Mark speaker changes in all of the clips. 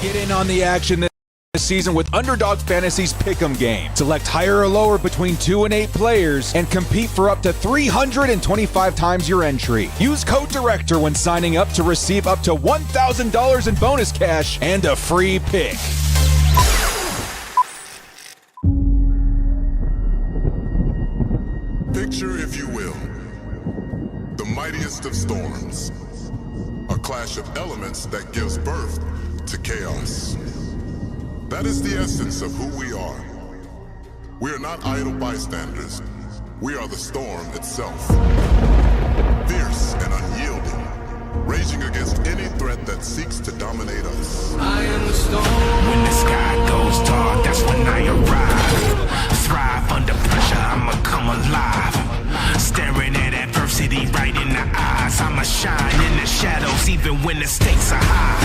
Speaker 1: Get in on the action this season with Underdog Fantasy's Pick'em game. Select higher or lower between 2 and 8 players and compete for up to 325 times your entry. Use code DIRECTOR when signing up to receive up to $1,000 in bonus cash and a free pick.
Speaker 2: Picture, if you will, the mightiest of storms. A clash of elements that gives birth to chaos. That is the essence of who we are. We are not idle bystanders. We are the storm itself. Fierce and unyielding, raging against any threat that seeks to dominate us.
Speaker 3: I am the storm.
Speaker 4: When the sky goes dark, that's when I arrive. Thrive under pressure, I'ma come alive. Staring at adversity right in the eyes. I'ma shine in the shadows even when the stakes are high.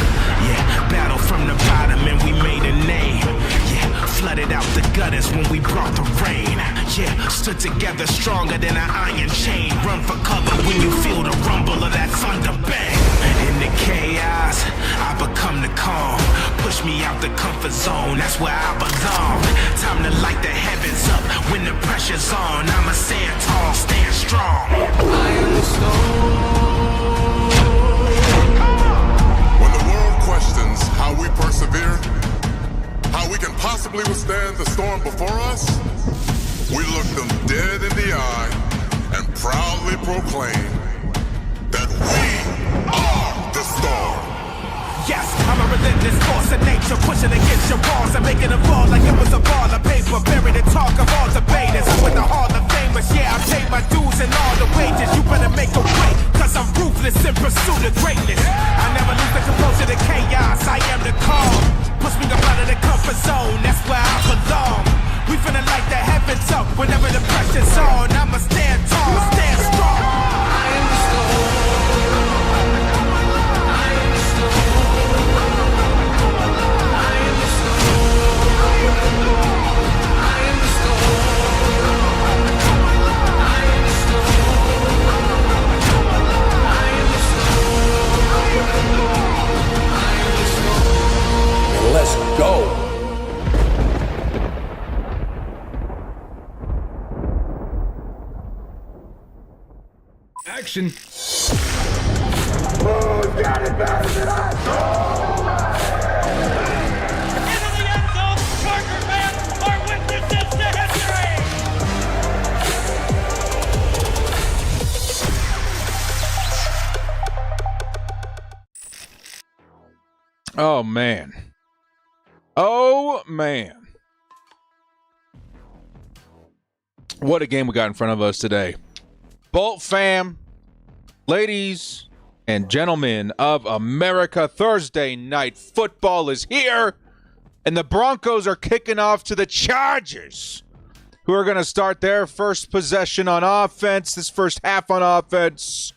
Speaker 4: Yeah, battle from the bottom and we made a name. Yeah, flooded out the gutters when we brought the rain. Yeah, stood together stronger than an iron chain. Run for cover when you feel the rumble of that thunder bang. In the chaos, I become the calm. Push me out the comfort zone, that's where I belong. Time to light the heavens up when the pressure's on. I'ma stand tall, stand strong.
Speaker 3: I am the storm.
Speaker 2: When the world questions how we persevere, how we can possibly withstand the storm before us, we look them dead in the eye and proudly proclaim that we are the storm.
Speaker 4: Yes, I'm a relentless force of nature, pushing against your walls and making them fall like it was a ball of paper. Bury the talk of all debaters with the Hall of Famers. Yeah, I paid my dues and all the wages. You better make a way, cause I'm ruthless in pursuit of greatness. I never lose the composure to chaos, I am the calm. Push me up out of the comfort zone, that's where I belong. We finna light the heavens up whenever the pressure's on. I'ma stand tall, stand strong.
Speaker 3: I am the storm.
Speaker 5: Let's go.
Speaker 1: Action.
Speaker 3: Who's got it better than us?
Speaker 6: Into the end zone, Charger fans are witnesses to history.
Speaker 1: Oh, man. Oh, man. What a game we got in front of us today. Bolt fam, ladies and gentlemen of America, Thursday night football is here, and the Broncos are kicking off to the Chargers, who are going to start their first possession on offense, this first half on offense.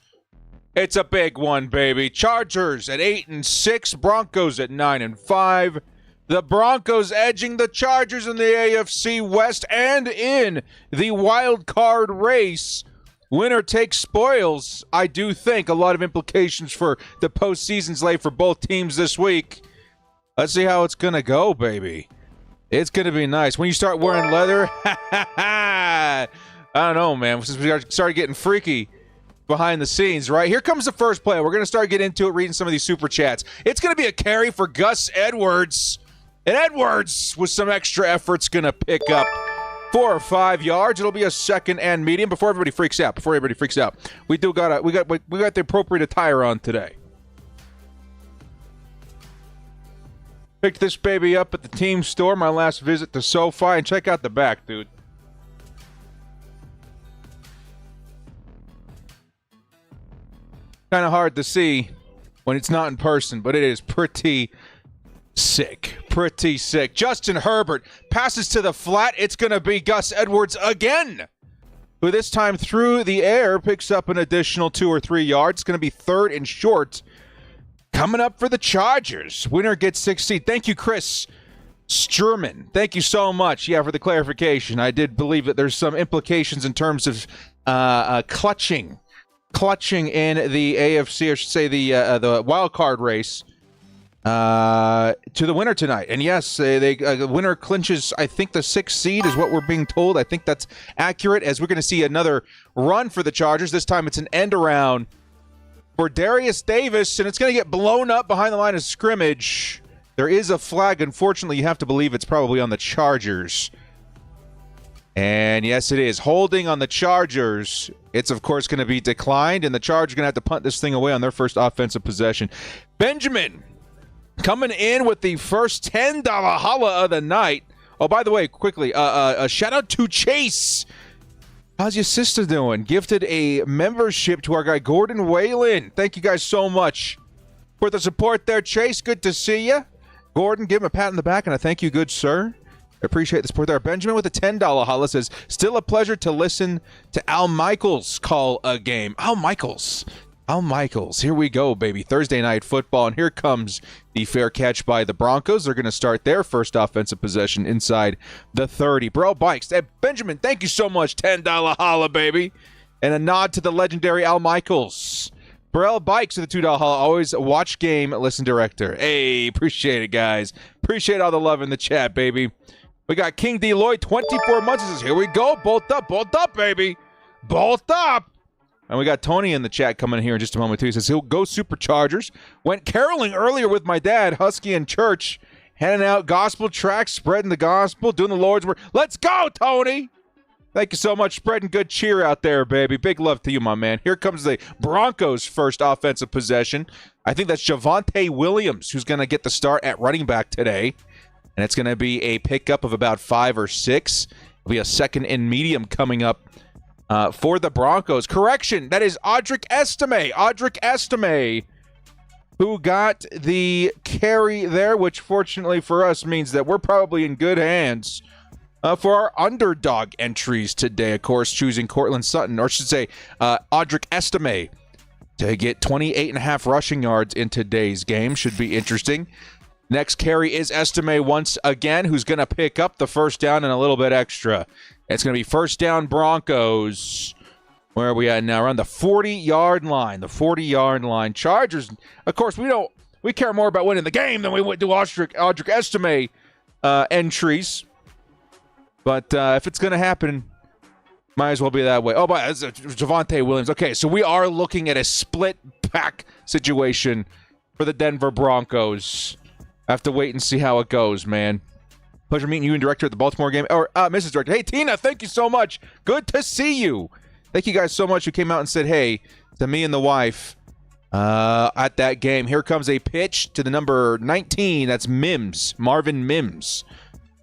Speaker 1: It's a big one, baby. Chargers at 8-6, Broncos at 9-5. The Broncos edging the Chargers in the AFC West and in the wild card race. Winner takes spoils. I do think a lot of implications for the postseason slate for both teams this week. Let's see how it's going to go, baby. It's going to be nice. When you start wearing leather, I don't know, man. Since we started getting freaky behind the scenes, right? Here comes the first play. We're going to start getting into it, reading some of these super chats. It's going to be a carry for Gus Edwards. And Edwards, with some extra effort's going to pick up 4 or 5 yards. It'll be a second and medium. Before everybody freaks out, we got the appropriate attire on today. Picked this baby up at the team store, my last visit to SoFi, and check out the back, dude. Kind of hard to see when it's not in person, but it is pretty sick. Pretty sick. Justin Herbert passes to the flat. It's going to be Gus Edwards again, who this time through the air picks up an additional 2 or 3 yards. It's going to be third and short. Coming up for the Chargers. Winner gets 16. Thank you, Chris Sturman. Thank you so much. Yeah, for the clarification. I did believe that there's some implications in terms of clutching in the AFC, I should say the wild card race. to the winner tonight. And yes, the winner clinches, I think, the 6th seed is what we're being told. I think that's accurate, as we're going to see another run for the Chargers. This time it's an end around for Darius Davis, and it's going to get blown up behind the line of scrimmage. There is a flag. Unfortunately, you have to believe it's probably on the Chargers. And yes, it is. Holding on the Chargers. It's, of course, going to be declined, and the Chargers are going to have to punt this thing away on their first offensive possession. Benjamin coming in with the first $10 holla of the night. Oh, by the way, quickly, a shout out to Chase. How's your sister doing? Gifted a membership to our guy Gordon Whalen. Thank you guys so much for the support there, Chase. Good to see you. Gordon, give him a pat on the back and a thank you, good sir. I appreciate the support there. Benjamin with a $10 holla says, still a pleasure to listen to Al Michaels call a game. Al Michaels, here we go, baby. Thursday night football, and here comes the fair catch by the Broncos. They're going to start their first offensive possession inside the 30. Bro Bikes, hey, Benjamin, thank you so much. $10 holla, baby. And a nod to the legendary Al Michaels. Burrell Bikes with a $2 holla. Always watch game, listen director. Hey, appreciate it, guys. Appreciate all the love in the chat, baby. We got King D. Lloyd, 24 months. He says, here we go. Bolt up, baby. Bolt up. And we got Tony in the chat coming in here in just a moment, too. He says, he'll go Superchargers. Went caroling earlier with my dad, Husky in church, handing out gospel tracts, spreading the gospel, doing the Lord's work. Let's go, Tony. Thank you so much. Spreading good cheer out there, baby. Big love to you, my man. Here comes the Broncos' first offensive possession. I think that's Javonte Williams who's going to get the start at running back today. And it's going to be a pickup of about 5 or 6. It'll be a second and medium coming up for the Broncos. Correction, that is Audric Estime, who got the carry there, which fortunately for us means that we're probably in good hands for our underdog entries today. Of course, choosing Cortland Sutton, or I should say Audric Estime, to get 28.5 rushing yards in today's game. Should be interesting. Next carry is Estime once again, who's going to pick up the first down and a little bit extra. It's going to be first down Broncos. Where are we at now? Around the 40-yard line. Chargers, of course, we care more about winning the game than we would do Audric Estime entries. But if it's going to happen, might as well be that way. Oh, but it's Javonte Williams. Okay, so we are looking at a split pack situation for the Denver Broncos. I have to wait and see how it goes, man. Pleasure meeting you and director at the Baltimore game. Or Mrs. Director. Hey, Tina, thank you so much. Good to see you. Thank you guys so much who came out and said hey to me and the wife at that game. Here comes a pitch to the number 19. That's Mims, Marvin Mims.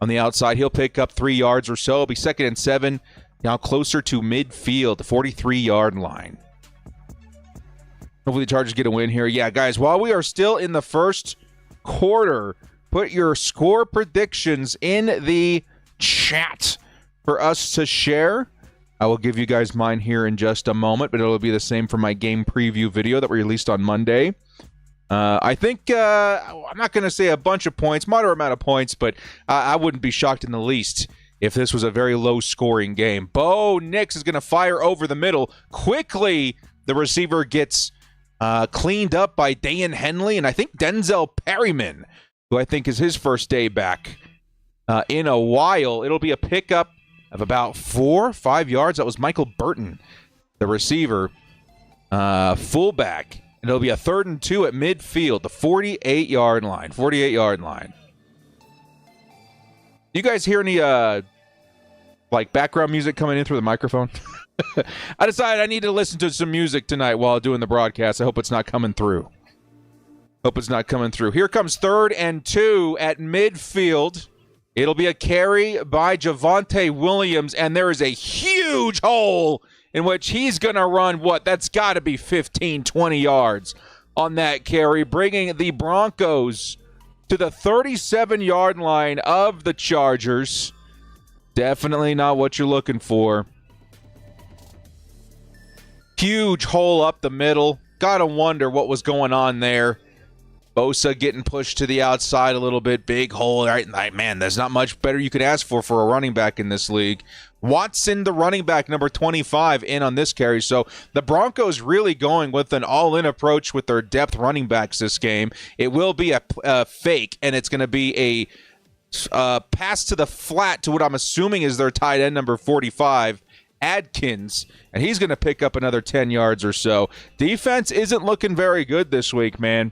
Speaker 1: On the outside, he'll pick up 3 yards or so. It'll be 2nd and 7. Now closer to midfield, the 43-yard line. Hopefully the Chargers get a win here. Yeah, guys, while we are still in the first quarter, put your score predictions in the chat for us to share. I will give you guys mine here in just a moment, but it'll be the same for my game preview video that we released on Monday. I think I'm not going to say a bunch of points, moderate amount of points, but I wouldn't be shocked in the least if this was a very low-scoring game. Bo Nix is going to fire over the middle. Quickly, the receiver gets cleaned up by Dayan Henley, and I think Denzel Perryman, who I think is his first day back in a while. It'll be a pickup of about 4 or 5 yards. That was Michael Burton, the receiver, fullback. And it'll be a 3rd and 2 at midfield, the 48-yard line. 48-yard line. You guys hear any background music coming in through the microphone? I decided I need to listen to some music tonight while doing the broadcast. I hope it's not coming through. Here comes 3rd and 2 at midfield. It'll be a carry by Javonte Williams, and there is a huge hole in which he's going to run, that's got to be 15, 20 yards on that carry, bringing the Broncos to the 37-yard line of the Chargers. Definitely not what you're looking for. Huge hole up the middle. Got to wonder what was going on there. Bosa getting pushed to the outside a little bit. Big hole. Right? Man, there's not much better you could ask for a running back in this league. Watson, the running back, number 25, in on this carry. So the Broncos really going with an all-in approach with their depth running backs this game. It will be a fake, and it's going to be a pass to the flat to what I'm assuming is their tight end, number 45, Adkins, and he's going to pick up another 10 yards or so. Defense isn't looking very good this week, man.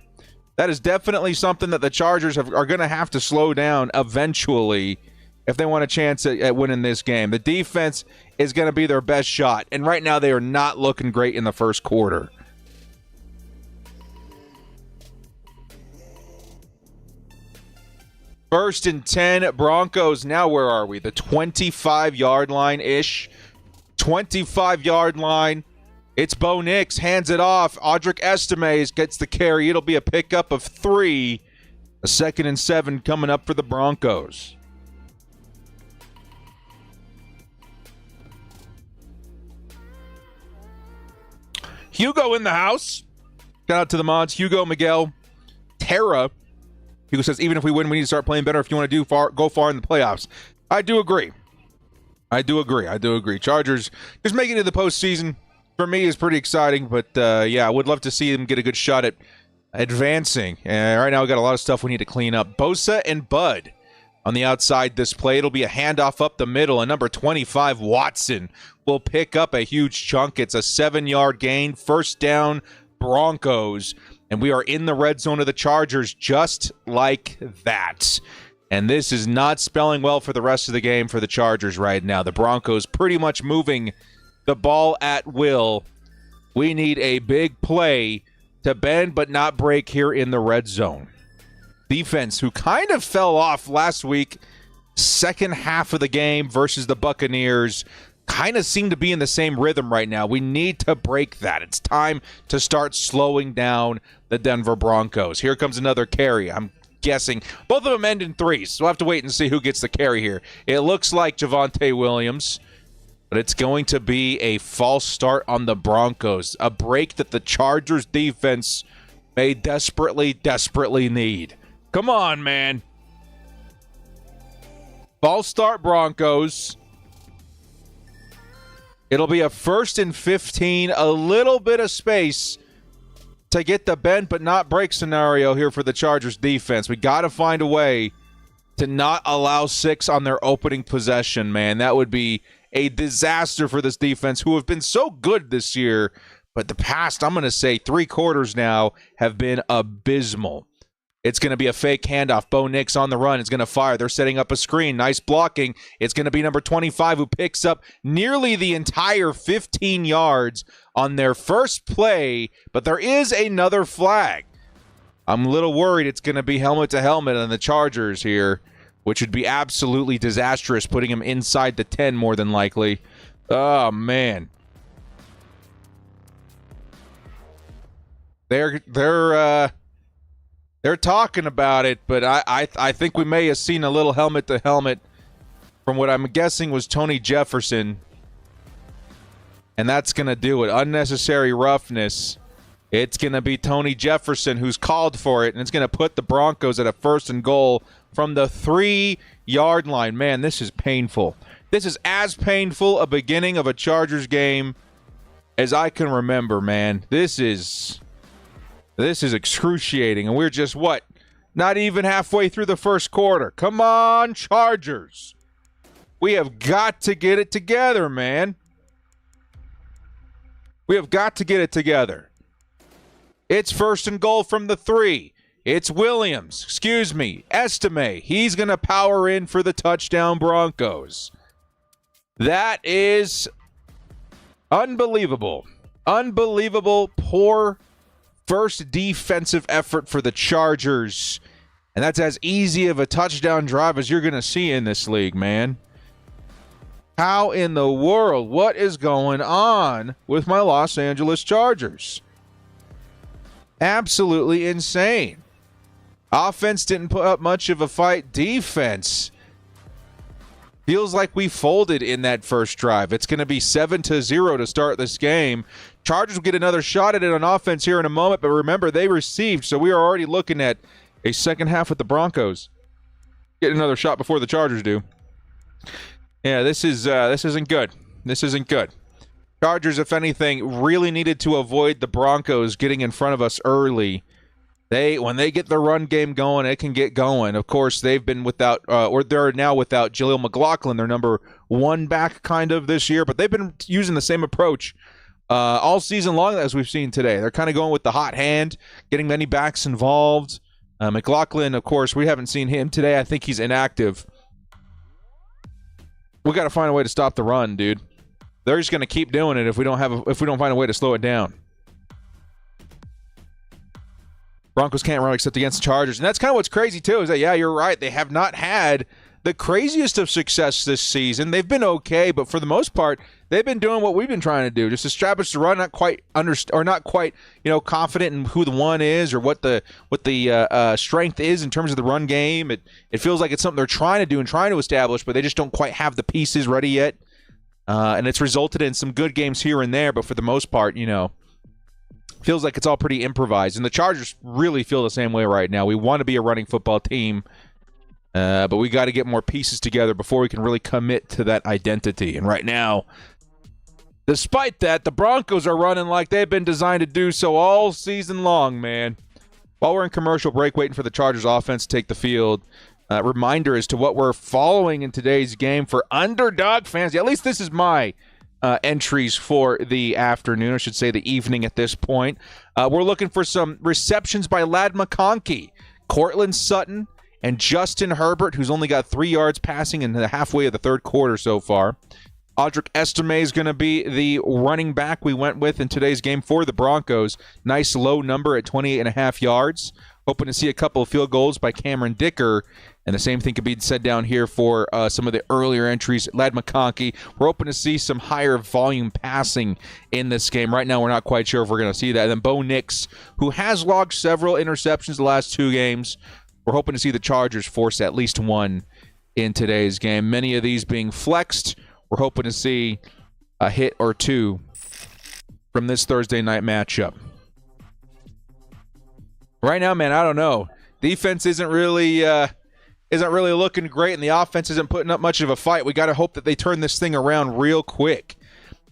Speaker 1: That is definitely something that the Chargers are going to have to slow down eventually if they want a chance at winning this game. The defense is going to be their best shot, and right now they are not looking great in the first quarter. First and 10, Broncos. Now where are we? The 25-yard line-ish. 25-yard line. It's Bo Nix, hands it off. Audric Estime gets the carry. It'll be a pickup of 3. A 2nd and 7 coming up for the Broncos. Hugo in the house. Shout out to the mods. Hugo, Miguel, Tara. Hugo says, even if we win, we need to start playing better if you want to go far in the playoffs. I do agree. Chargers just making it to the postseason for me is pretty exciting, but I would love to see them get a good shot at advancing. Right now, we've got a lot of stuff we need to clean up. Bosa and Bud on the outside this play. It'll be a handoff up the middle, and number 25, Watson, will pick up a huge chunk. It's a 7-yard gain, first down, Broncos, and we are in the red zone of the Chargers just like that. And this is not spelling well for the rest of the game for the Chargers right now. The Broncos pretty much moving the ball at will. We need a big play to bend but not break here in the red zone. Defense, who kind of fell off last week, second half of the game versus the Buccaneers, kind of seem to be in the same rhythm right now. We need to break that. It's time to start slowing down the Denver Broncos. Here comes another carry. I'm guessing both of them end in 3s, so we'll have to wait and see who gets the carry here. It looks like Javonte Williams, but it's going to be a false start on the Broncos, a break that the Chargers defense may desperately need. Come on, man. False start, Broncos. It'll be a 1st and 15, a little bit of space to get the bend but not break scenario here for the Chargers defense. We got to find a way to not allow 6 on their opening possession, man. That would be a disaster for this defense, who have been so good this year, but the past, I'm going to say 3 quarters now, have been abysmal. It's going to be a fake handoff. Bo Nix on the run is going to fire. They're setting up a screen. Nice blocking. It's going to be number 25 who picks up nearly the entire 15 yards on their first play, but there is another flag. I'm a little worried it's going to be helmet to helmet on the Chargers here, which would be absolutely disastrous, putting them inside the 10 more than likely. Oh, man. They're talking about it, but I think we may have seen a little helmet-to-helmet from what I'm guessing was Tony Jefferson, and that's going to do it. Unnecessary roughness. It's going to be Tony Jefferson who's called for it, and it's going to put the Broncos at a 1st and goal from the 3-yard line. Man, this is painful. This is as painful a beginning of a Chargers game as I can remember, man. This is excruciating, and we're just, not even halfway through the first quarter. Come on, Chargers. We have got to get it together, man. We have got to get it together. It's 1st and goal from the 3. It's Estime. He's going to power in for the touchdown, Broncos. That is unbelievable. Unbelievable, poor first defensive effort for the Chargers. And that's as easy of a touchdown drive as you're going to see in this league, man. How in the world? What is going on with my Los Angeles Chargers? Absolutely insane. Offense didn't put up much of a fight. Defense Feels like we folded in that first drive. It's going to be 7-0 to start this game. Chargers will get another shot at it on offense here in a moment, but remember, they received, so we are already looking at a second half with the Broncos. Get another shot before the Chargers do. Yeah, this isn't good. This isn't good. Chargers, if anything, really needed to avoid the Broncos getting in front of us early. When they get the run game going, it can get going. Of course, they've been without, or they're now without Jaleel McLaughlin, their number one back kind of this year, but they've been using the same approach all season long as we've seen today. They're kind of going with the hot hand, getting many backs involved. McLaughlin, of course, we haven't seen him today. I think he's inactive. We got to find a way to stop the run, dude. They're just going to keep doing it if we don't find a way to slow it down. Broncos can't run except against the Chargers. And that's kind of what's crazy, too, is that, yeah, you're right. They have not had the craziest of success this season. They've been okay, but for the most part, they've been doing what we've been trying to do. Just establish the run, not quite, confident in who the one is or what the strength is in terms of the run game. It feels like it's something they're trying to do and trying to establish, but they just don't quite have the pieces ready yet. And it's resulted in some good games here and there, but for the most part, feels like it's all pretty improvised. And the Chargers really feel the same way right now. We want to be a running football team, but we got to get more pieces together before we can really commit to that identity. And right now, despite that, the Broncos are running like they've been designed to do so all season long, man. While we're in commercial break waiting for the Chargers offense to take the field, reminder as to what we're following in today's game for underdog fans. At least this is my entries for the afternoon, I should say the evening at this point. We're looking for some receptions by Ladd McConkey, Cortland Sutton, and Justin Herbert, who's only got 3 yards passing in the halfway of the third quarter so far. Audric Estime is going to be the running back we went with in today's game for the Broncos. Nice low number at 28.5 yards. Hoping to see a couple of field goals by Cameron Dicker. And the same thing could be said down here for some of the earlier entries. Ladd McConkey. We're hoping to see some higher volume passing in this game. Right now, we're not quite sure if we're going to see that. And then Bo Nix, who has logged several interceptions the last 2 games. We're hoping to see the Chargers force at least one in today's game. Many of these being flexed. We're hoping to see a hit or two from this Thursday night matchup. Right now, man, I don't know. Defense isn't really looking great, and the offense isn't putting up much of a fight. We got to hope that they turn this thing around real quick.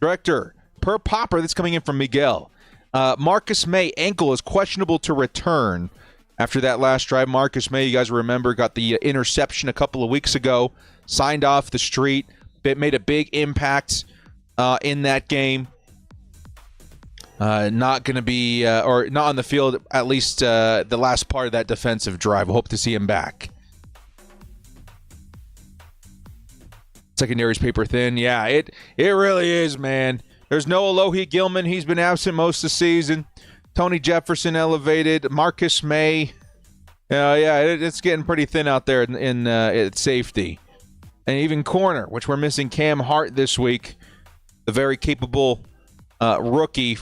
Speaker 1: Director, per popper, that's coming in from Miguel. Marcus May, ankle is questionable to return after that last drive. Marcus May, you guys remember, got the interception a couple of weeks ago, signed off the street. It made a big impact in that game. Not going to be, or not on the field, at least the last part of that defensive drive. We'll hope to see him back. Secondary's paper thin. Yeah, it really is, man. There's no Alohi Gilman. He's been absent most of the season. Tony Jefferson elevated. Marcus May. It's getting pretty thin out there in safety. And even corner, which we're missing Cam Hart this week. The very capable rookie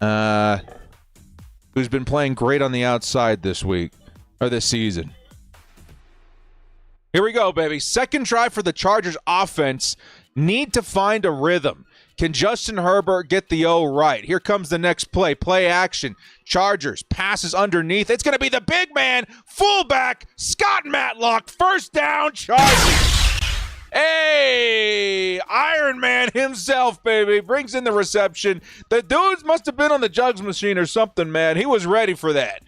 Speaker 1: who's been playing great on the outside this season. Here we go, baby. Second drive for the Chargers offense. Need to find a rhythm. Can Justin Herbert get the O right? Here comes the next play. Play action. Chargers. Passes underneath. It's going to be the big man. Fullback. Scott Matlock. First down. Chargers. Hey, Iron Man himself, baby. Brings in the reception. The dudes must have been on the jugs machine or something, man. He was ready for that.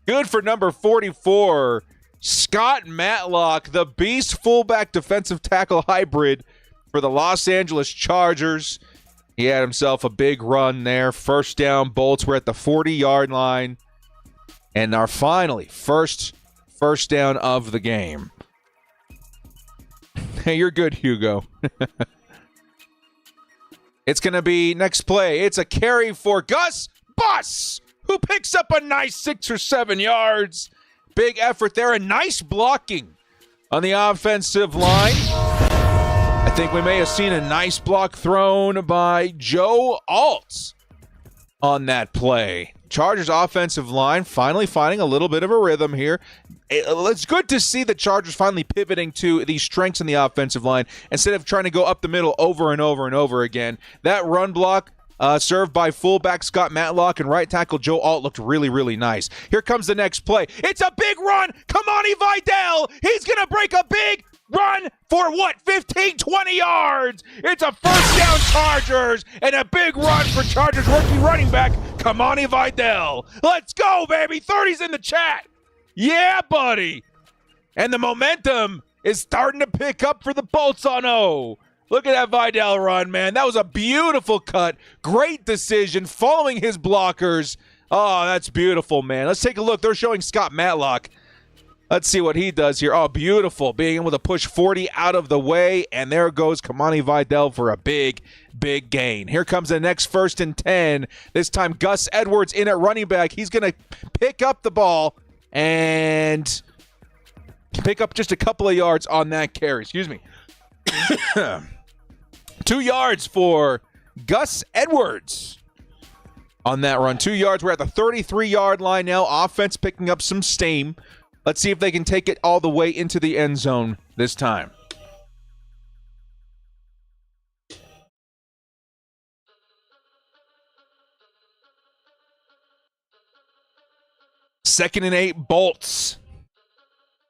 Speaker 1: Good for number 44. Scott Matlock, the beast fullback defensive tackle hybrid for the Los Angeles Chargers. He had himself a big run there. First down, Bolts. We're at the 40-yard line. And our finally first down of the game. Hey, you're good, Hugo. It's going to be next play. It's a carry for Gus Bus, who picks up a nice 6 or 7 yards. Big effort there, and nice blocking on the offensive line. I think we may have seen a nice block thrown by Joe Alt on that play. Chargers offensive line finally finding a little bit of a rhythm here. it's good to see the Chargers finally pivoting to these strengths in the offensive line instead of trying to go up the middle over and over and over again. That run block served by fullback Scott Matlock and right tackle Joe Alt looked really, really nice. Here comes the next play. It's a big run. Kamani Vidal. He's going to break a big run for what? 15, 20 yards. It's a first down Chargers and a big run for Chargers rookie running back Kamani Vidal. Let's go, baby. 30's in the chat. Yeah, buddy. And the momentum is starting to pick up for the Bolts on O. Look at that Vidal run, man. That was a beautiful cut. Great decision following his blockers. Oh, that's beautiful, man. Let's take a look. They're showing Scott Matlock. Let's see what he does here. Oh, beautiful. Being able to push 40 out of the way. And there goes Kamani Vidal for a big, big gain. Here comes the next 1st and 10. This time Gus Edwards in at running back. He's going to pick up the ball and pick up just a couple of yards on that carry. Excuse me. 2 yards for Gus Edwards on that run. 2 yards. We're at the 33-yard line now. Offense picking up some steam. Let's see if they can take it all the way into the end zone this time. Second and 8, Bolts.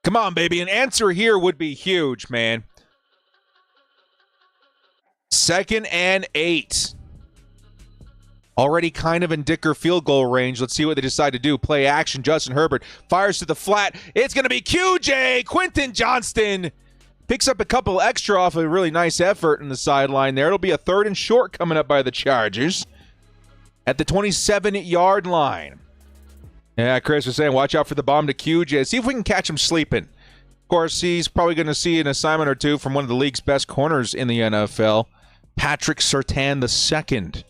Speaker 1: Come on, baby. An answer here would be huge, man. 2nd and 8. Already kind of in Dicker field goal range. Let's see what they decide to do. Play action. Justin Herbert fires to the flat. It's going to be QJ. Quentin Johnston picks up a couple extra off a really nice effort in the sideline there. It'll be a 3rd and short coming up by the Chargers at the 27-yard line. Yeah, Chris was saying, watch out for the bomb to QJ. See if we can catch him sleeping. Of course, he's probably going to see an assignment or two from one of the league's best corners in the NFL, Patrick Surtain II,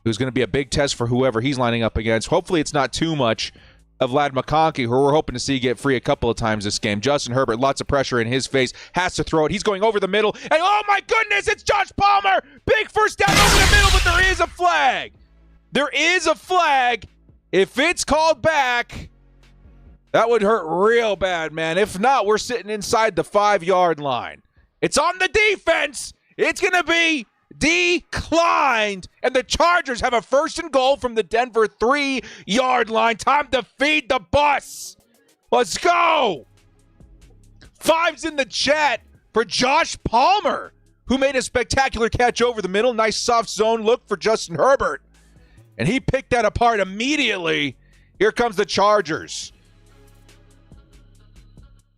Speaker 1: who's going to be a big test for whoever he's lining up against. Hopefully it's not too much of Vlad McConkey, who we're hoping to see get free a couple of times this game. Justin Herbert, lots of pressure in his face, has to throw it. He's going over the middle, and oh my goodness, it's Josh Palmer! Big first down over the middle, but there is a flag. There is a flag. If it's called back, that would hurt real bad, man. If not, we're sitting inside the 5-yard line. It's on the defense. It's going to be declined. And the Chargers have a 1st and goal from the Denver 3-yard line. Time to feed the bus. Let's go. 5's in the chat for Josh Palmer, who made a spectacular catch over the middle. Nice soft zone look for Justin Herbert. And he picked that apart immediately. Here comes the Chargers.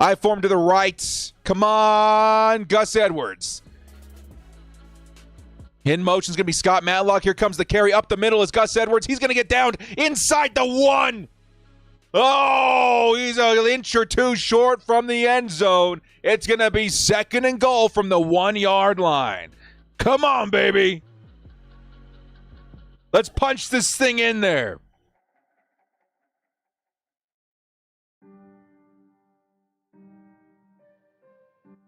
Speaker 1: I form to the right. Come on, Gus Edwards. In motion is going to be Scott Matlock. Here comes the carry up the middle is Gus Edwards. He's going to get down inside the 1. Oh, he's an inch or 2 short from the end zone. It's going to be 2nd and goal from the 1-yard line. Come on, baby. Let's punch this thing in there.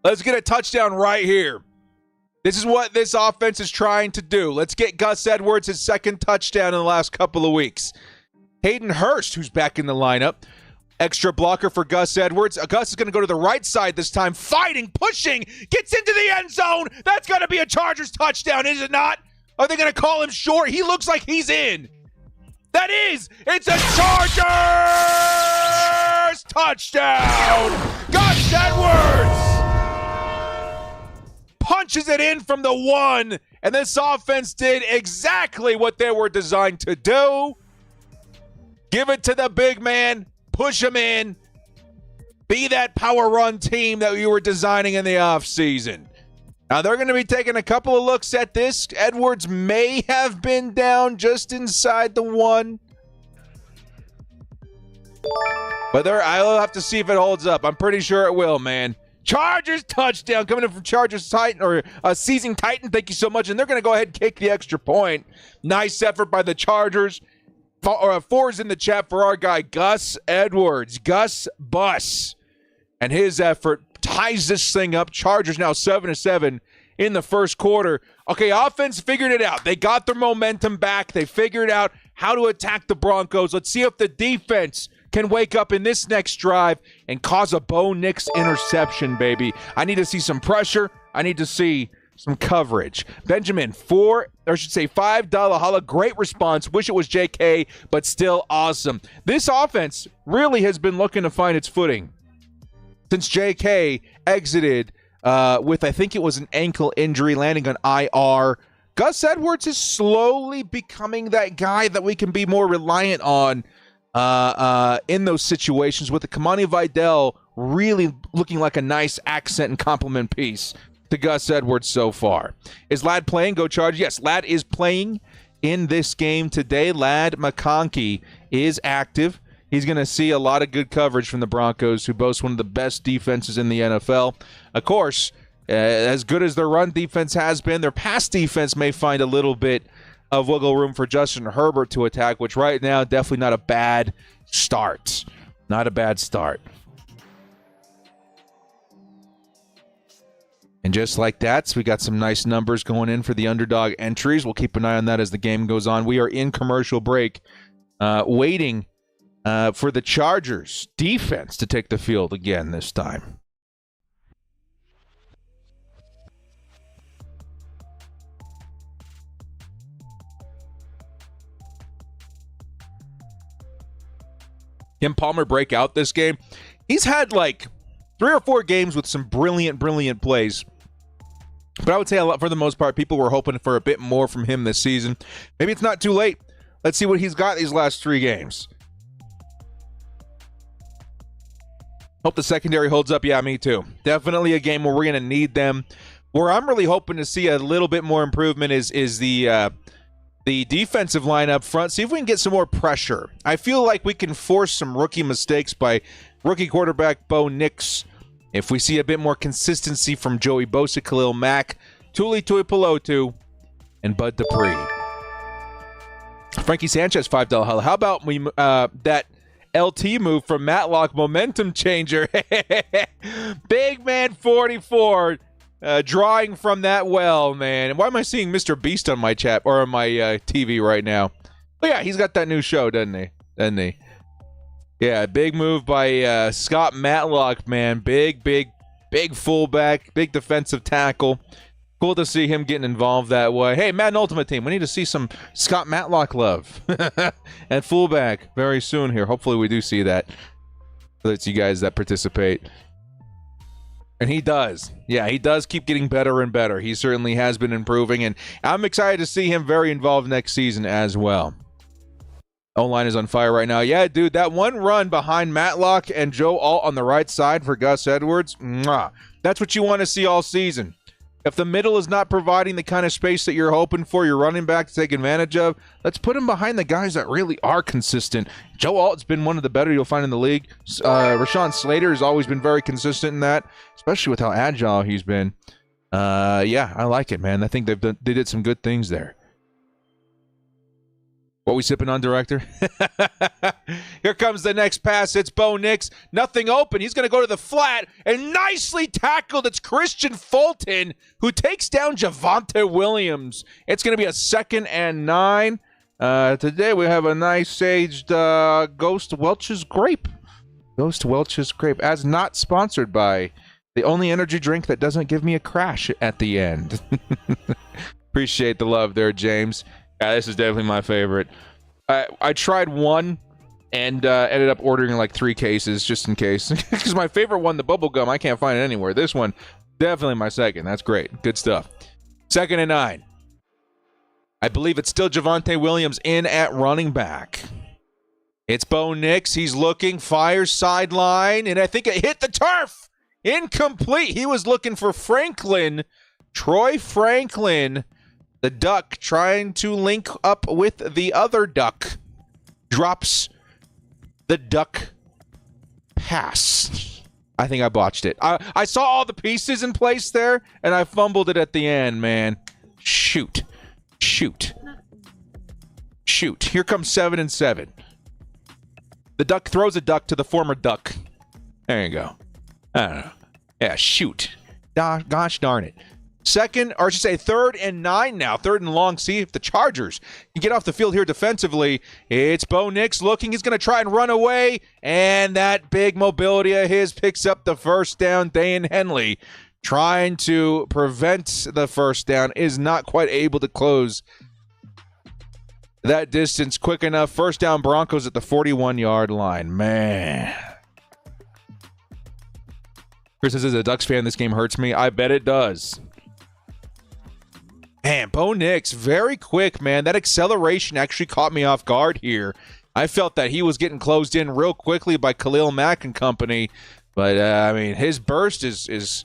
Speaker 1: Let's get a touchdown right here. This is what this offense is trying to do. Let's get Gus Edwards his 2nd touchdown in the last couple of weeks. Hayden Hurst, who's back in the lineup. Extra blocker for Gus Edwards. Gus is going to go to the right side this time. Fighting, pushing, gets into the end zone. That's got to be a Chargers touchdown, is it not? Are they going to call him short? He looks like he's in. That is. It's a Chargers touchdown. Gus Edwards punches it in from the 1, and this offense did exactly what they were designed to do. Give it to the big man. Push him in. Be that power run team that you were designing in the offseason. Now, they're going to be taking a couple of looks at this. Edwards may have been down just inside the 1. But I'll have to see if it holds up. I'm pretty sure it will, man. Chargers touchdown coming in from Chargers Titan, or Seizing Titan. Thank you so much. And they're going to go ahead and kick the extra point. Nice effort by the Chargers. 4's in the chat for our guy, Gus Edwards. Gus Bus. And his effort ties this thing up. Chargers now 7-7 in the first quarter. Okay, offense figured it out. They got their momentum back. They figured out how to attack the Broncos. Let's see if the defense can wake up in this next drive and cause a Bo Nix interception, baby. I need to see some pressure. I need to see some coverage. Benjamin, $5 holla. Great response. Wish it was JK, but still awesome. This offense really has been looking to find its footing since JK exited with, I think it was an ankle injury, landing on IR. Gus Edwards is slowly becoming that guy that we can be more reliant on in those situations, with the Kamani Vidal really looking like a nice accent and complement piece to Gus Edwards so far. Is Ladd playing? Go Charge. Yes, Ladd is playing in this game today. Ladd McConkey is active. He's going to see a lot of good coverage from the Broncos, who boast one of the best defenses in the NFL. Of course, as good as their run defense has been, their pass defense may find a little bit of wiggle room for Justin Herbert to attack, which right now, definitely not a bad start. Not a bad start. And just like that, so we got some nice numbers going in for the underdog entries. We'll keep an eye on that as the game goes on. We are in commercial break, waiting for the Chargers defense to take the field again this time. Can Palmer break out this game? He's had like 3 or 4 games with some brilliant plays. But I would say for the most part, people were hoping for a bit more from him this season. Maybe it's not too late. Let's see what he's got these last 3 games. Hope the secondary holds up. Yeah, me too. Definitely a game where we're going to need them. Where I'm really hoping to see a little bit more improvement is the defensive line up front. See if we can get some more pressure. I feel like we can force some rookie mistakes by rookie quarterback Bo Nix. If we see a bit more consistency from Joey Bosa, Khalil Mack, Tuli Tuipulotu, and Bud Dupree. Frankie Sanchez, $5 holla. How about we that LT move from Matlock, momentum changer? Big man 44. Drawing from that well, man. And why am I seeing Mr. Beast on my chat or on my TV right now? Oh, yeah, he's got that new show, doesn't he? Yeah, big move by Scott Matlock, man. Big fullback, big defensive tackle. Cool to see him getting involved that way. Hey, Madden Ultimate Team, we need to see some Scott Matlock love at fullback very soon here. Hopefully we do see that. That's you guys that participate. And he does. Yeah, he does keep getting better and better. He certainly has been improving, and I'm excited to see him very involved next season as well. O-line is on fire right now. Yeah, dude, that one run behind Matlock and Joe Alt on the right side for Gus Edwards, that's what you want to see all season. If the middle is not providing the kind of space that you're hoping for your running back to take advantage of, let's put him behind the guys that really are consistent. Joe Alt's been one of the better you'll find in the league. Rashawn Slater has always been very consistent in that, especially with how agile he's been. Yeah, I like it, man. I think they did some good things there. What we sipping on, director? Here comes the next pass. It's Bo Nix. Nothing open. He's going to go to the flat and nicely tackled. It's Christian Fulton who takes down Javonte Williams. It's going to be a 2nd and 9. Today we have a nice aged Ghost Welch's Grape. Ghost Welch's Grape, as not sponsored by the only energy drink that doesn't give me a crash at the end. Appreciate the love there, James. Yeah, this is definitely my favorite. I tried one and ended up ordering like 3 cases just in case. Because my favorite one, the bubble gum, I can't find it anywhere. This one, definitely my second. That's great. Good stuff. 2nd and 9. I believe it's still Javonte Williams in at running back. It's Bo Nix. He's looking, fires sideline, and I think it hit the turf. Incomplete. He was looking for Franklin. Troy Franklin. The duck trying to link up with the other duck. Drops the duck pass. I think I botched it. I saw all the pieces in place there, and I fumbled it at the end, man. Shoot. Here comes 7 and 7. The duck throws a duck to the former duck. There you go. I don't know. Yeah, shoot. Gosh darn it. Third and 9 now. Third and long. See if the Chargers can get off the field here defensively. It's Bo Nix looking. He's going to try and run away. And that big mobility of his picks up the first down. Dayan Henley trying to prevent the first down is not quite able to close that distance quick enough. First down, Broncos at the 41-yard line. Man. Chris says, as a Ducks fan, this game hurts me. I bet it does. Man, Bo Nix, very quick, man. That acceleration actually caught me off guard here. I felt that he was getting closed in real quickly by Khalil Mack and company. But, his burst is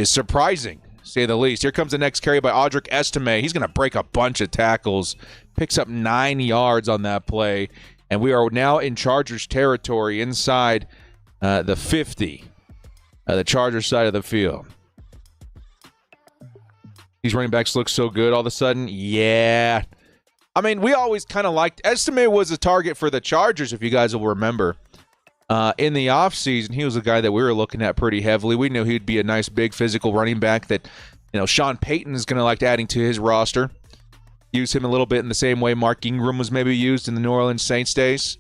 Speaker 1: surprising, to say the least. Here comes the next carry by Audric Estime. He's going to break a bunch of tackles. Picks up 9 yards on that play. And we are now in Chargers territory inside the 50, the Chargers side of the field. These running backs look so good all of a sudden. Yeah. We always kind of liked – Estime was a target for the Chargers, if you guys will remember. In the offseason, he was a guy that we were looking at pretty heavily. We knew he'd be a nice, big, physical running back that, Sean Payton is going to like adding to his roster. Use him a little bit in the same way Mark Ingram was maybe used in the New Orleans Saints days.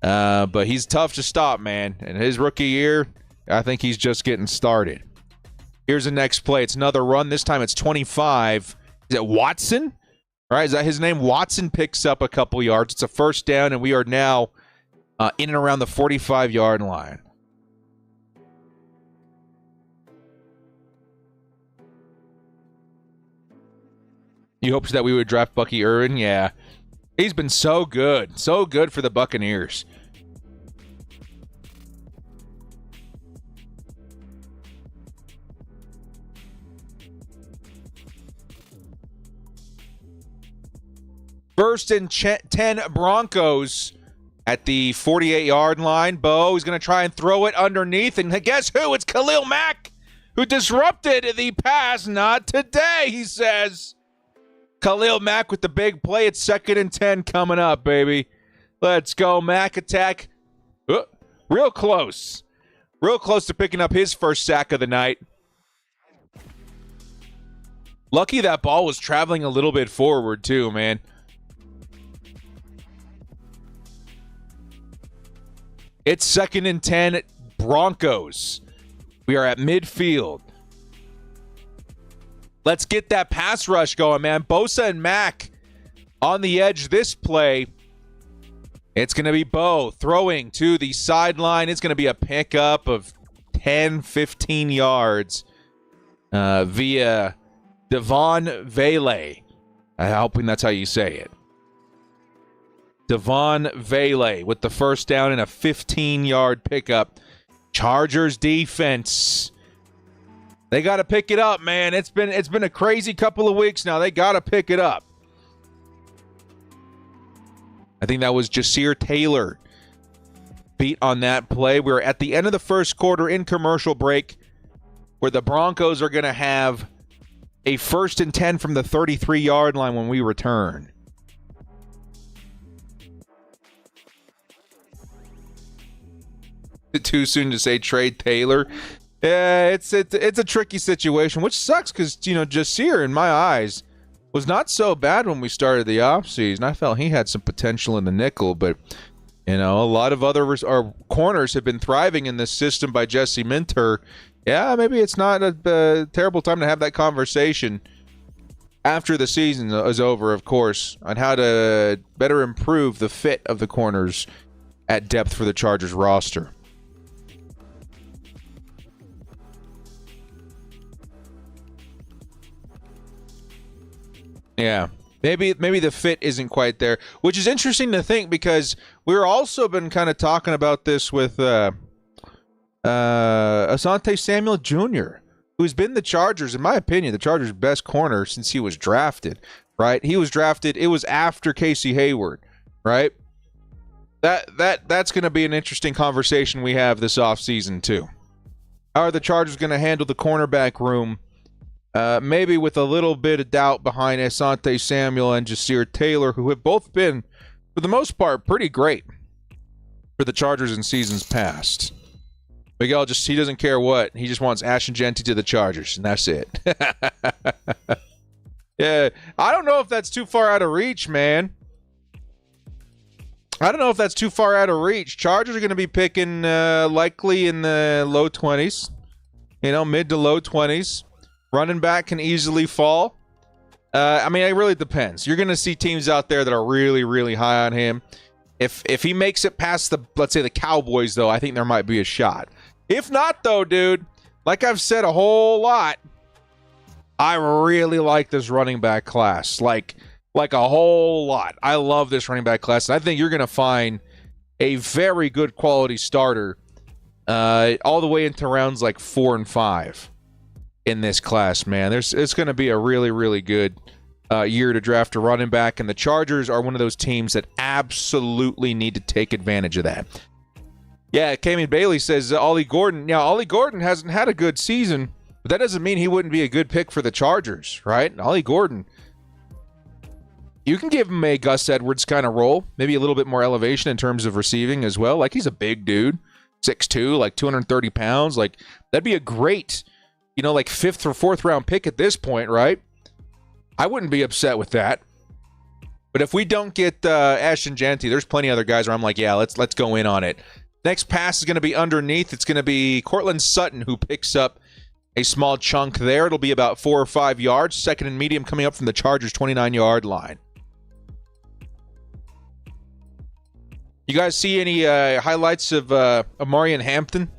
Speaker 1: But he's tough to stop, man. And his rookie year, I think he's just getting started. Here's the next play. It's another run. This time it's 25. Is it Watson? All right, is that his name? Watson picks up a couple yards. It's a first down, and we are now in and around the 45-yard line. You hoped that we would draft Bucky Irvin? Yeah. He's been so good. So good for the Buccaneers. First and 10 Broncos at the 48-yard line. Bo is going to try and throw it underneath. And guess who? It's Khalil Mack who disrupted the pass. Not today, he says. Khalil Mack with the big play. It's 2nd and 10 coming up, baby. Let's go, Mack attack. Real close. Real close to picking up his first sack of the night. Lucky that ball was traveling a little bit forward, too, man. It's 2nd and 10, Broncos. We are at midfield. Let's get that pass rush going, man. Bosa and Mack on the edge this play. It's going to be Bo throwing to the sideline. It's going to be a pickup of 10, 15 yards via Devon Vele. I'm hoping that's how you say it. Devon Vele with the first down and a 15-yard pickup. Chargers defense. They got to pick it up, man. It's been a crazy couple of weeks now. They got to pick it up. I think that was Jasir Taylor beat on that play. We're at the end of the first quarter in commercial break where the Broncos are going to have a 1st and 10 from the 33-yard line when we return. Too soon to say trade Taylor. Yeah, it's a tricky situation, which sucks because, Jasir, in my eyes, was not so bad when we started the offseason. I felt he had some potential in the nickel, but, a lot of other corners have been thriving in this system by Jesse Minter. Yeah, maybe it's not a terrible time to have that conversation after the season is over, of course, on how to better improve the fit of the corners at depth for the Chargers roster. Yeah, maybe the fit isn't quite there, which is interesting to think because we're also been kind of talking about this with Asante Samuel Jr., who's been the Chargers, in my opinion, the Chargers' best corner since he was drafted, right? He was drafted, it was after Casey Hayward, right? That's going to be an interesting conversation we have this offseason too. How are the Chargers going to handle the cornerback room? Maybe with a little bit of doubt behind Asante Samuel and Jasir Taylor, who have both been, for the most part, pretty great for the Chargers in seasons past. Miguel he doesn't care what. He just wants Ashton Genty to the Chargers, and that's it. Yeah, I don't know if that's too far out of reach, man. I don't know if that's too far out of reach. Chargers are going to be picking likely in the low 20s, mid to low 20s. Running back can easily fall. It really depends. You're going to see teams out there that are really, really high on him. If he makes it past let's say the Cowboys, though, I think there might be a shot. If not, though, dude, like I've said a whole lot, I really like this running back class. Like a whole lot. I love this running back class, and I think you're going to find a very good quality starter all the way into rounds like 4 and 5 in this class, man. It's going to be a really, really good year to draft a running back, and the Chargers are one of those teams that absolutely need to take advantage of that. Yeah, Camion Bailey says Ollie Gordon. Now, Ollie Gordon hasn't had a good season, but that doesn't mean he wouldn't be a good pick for the Chargers, right? Ollie Gordon, you can give him a Gus Edwards kind of role, maybe a little bit more elevation in terms of receiving as well. Like, he's a big dude, 6'2", like 230 pounds. Like, that'd be a great, like 5th or 4th round pick at this point, right? I wouldn't be upset with that. But if we don't get Ashton Genty, there's plenty of other guys where I'm like, yeah, let's go in on it. Next pass is going to be underneath. It's going to be Cortland Sutton who picks up a small chunk there. It'll be about 4 or 5 yards. Second and medium coming up from the Chargers' 29-yard line. You guys see any highlights of Amarian Hampton?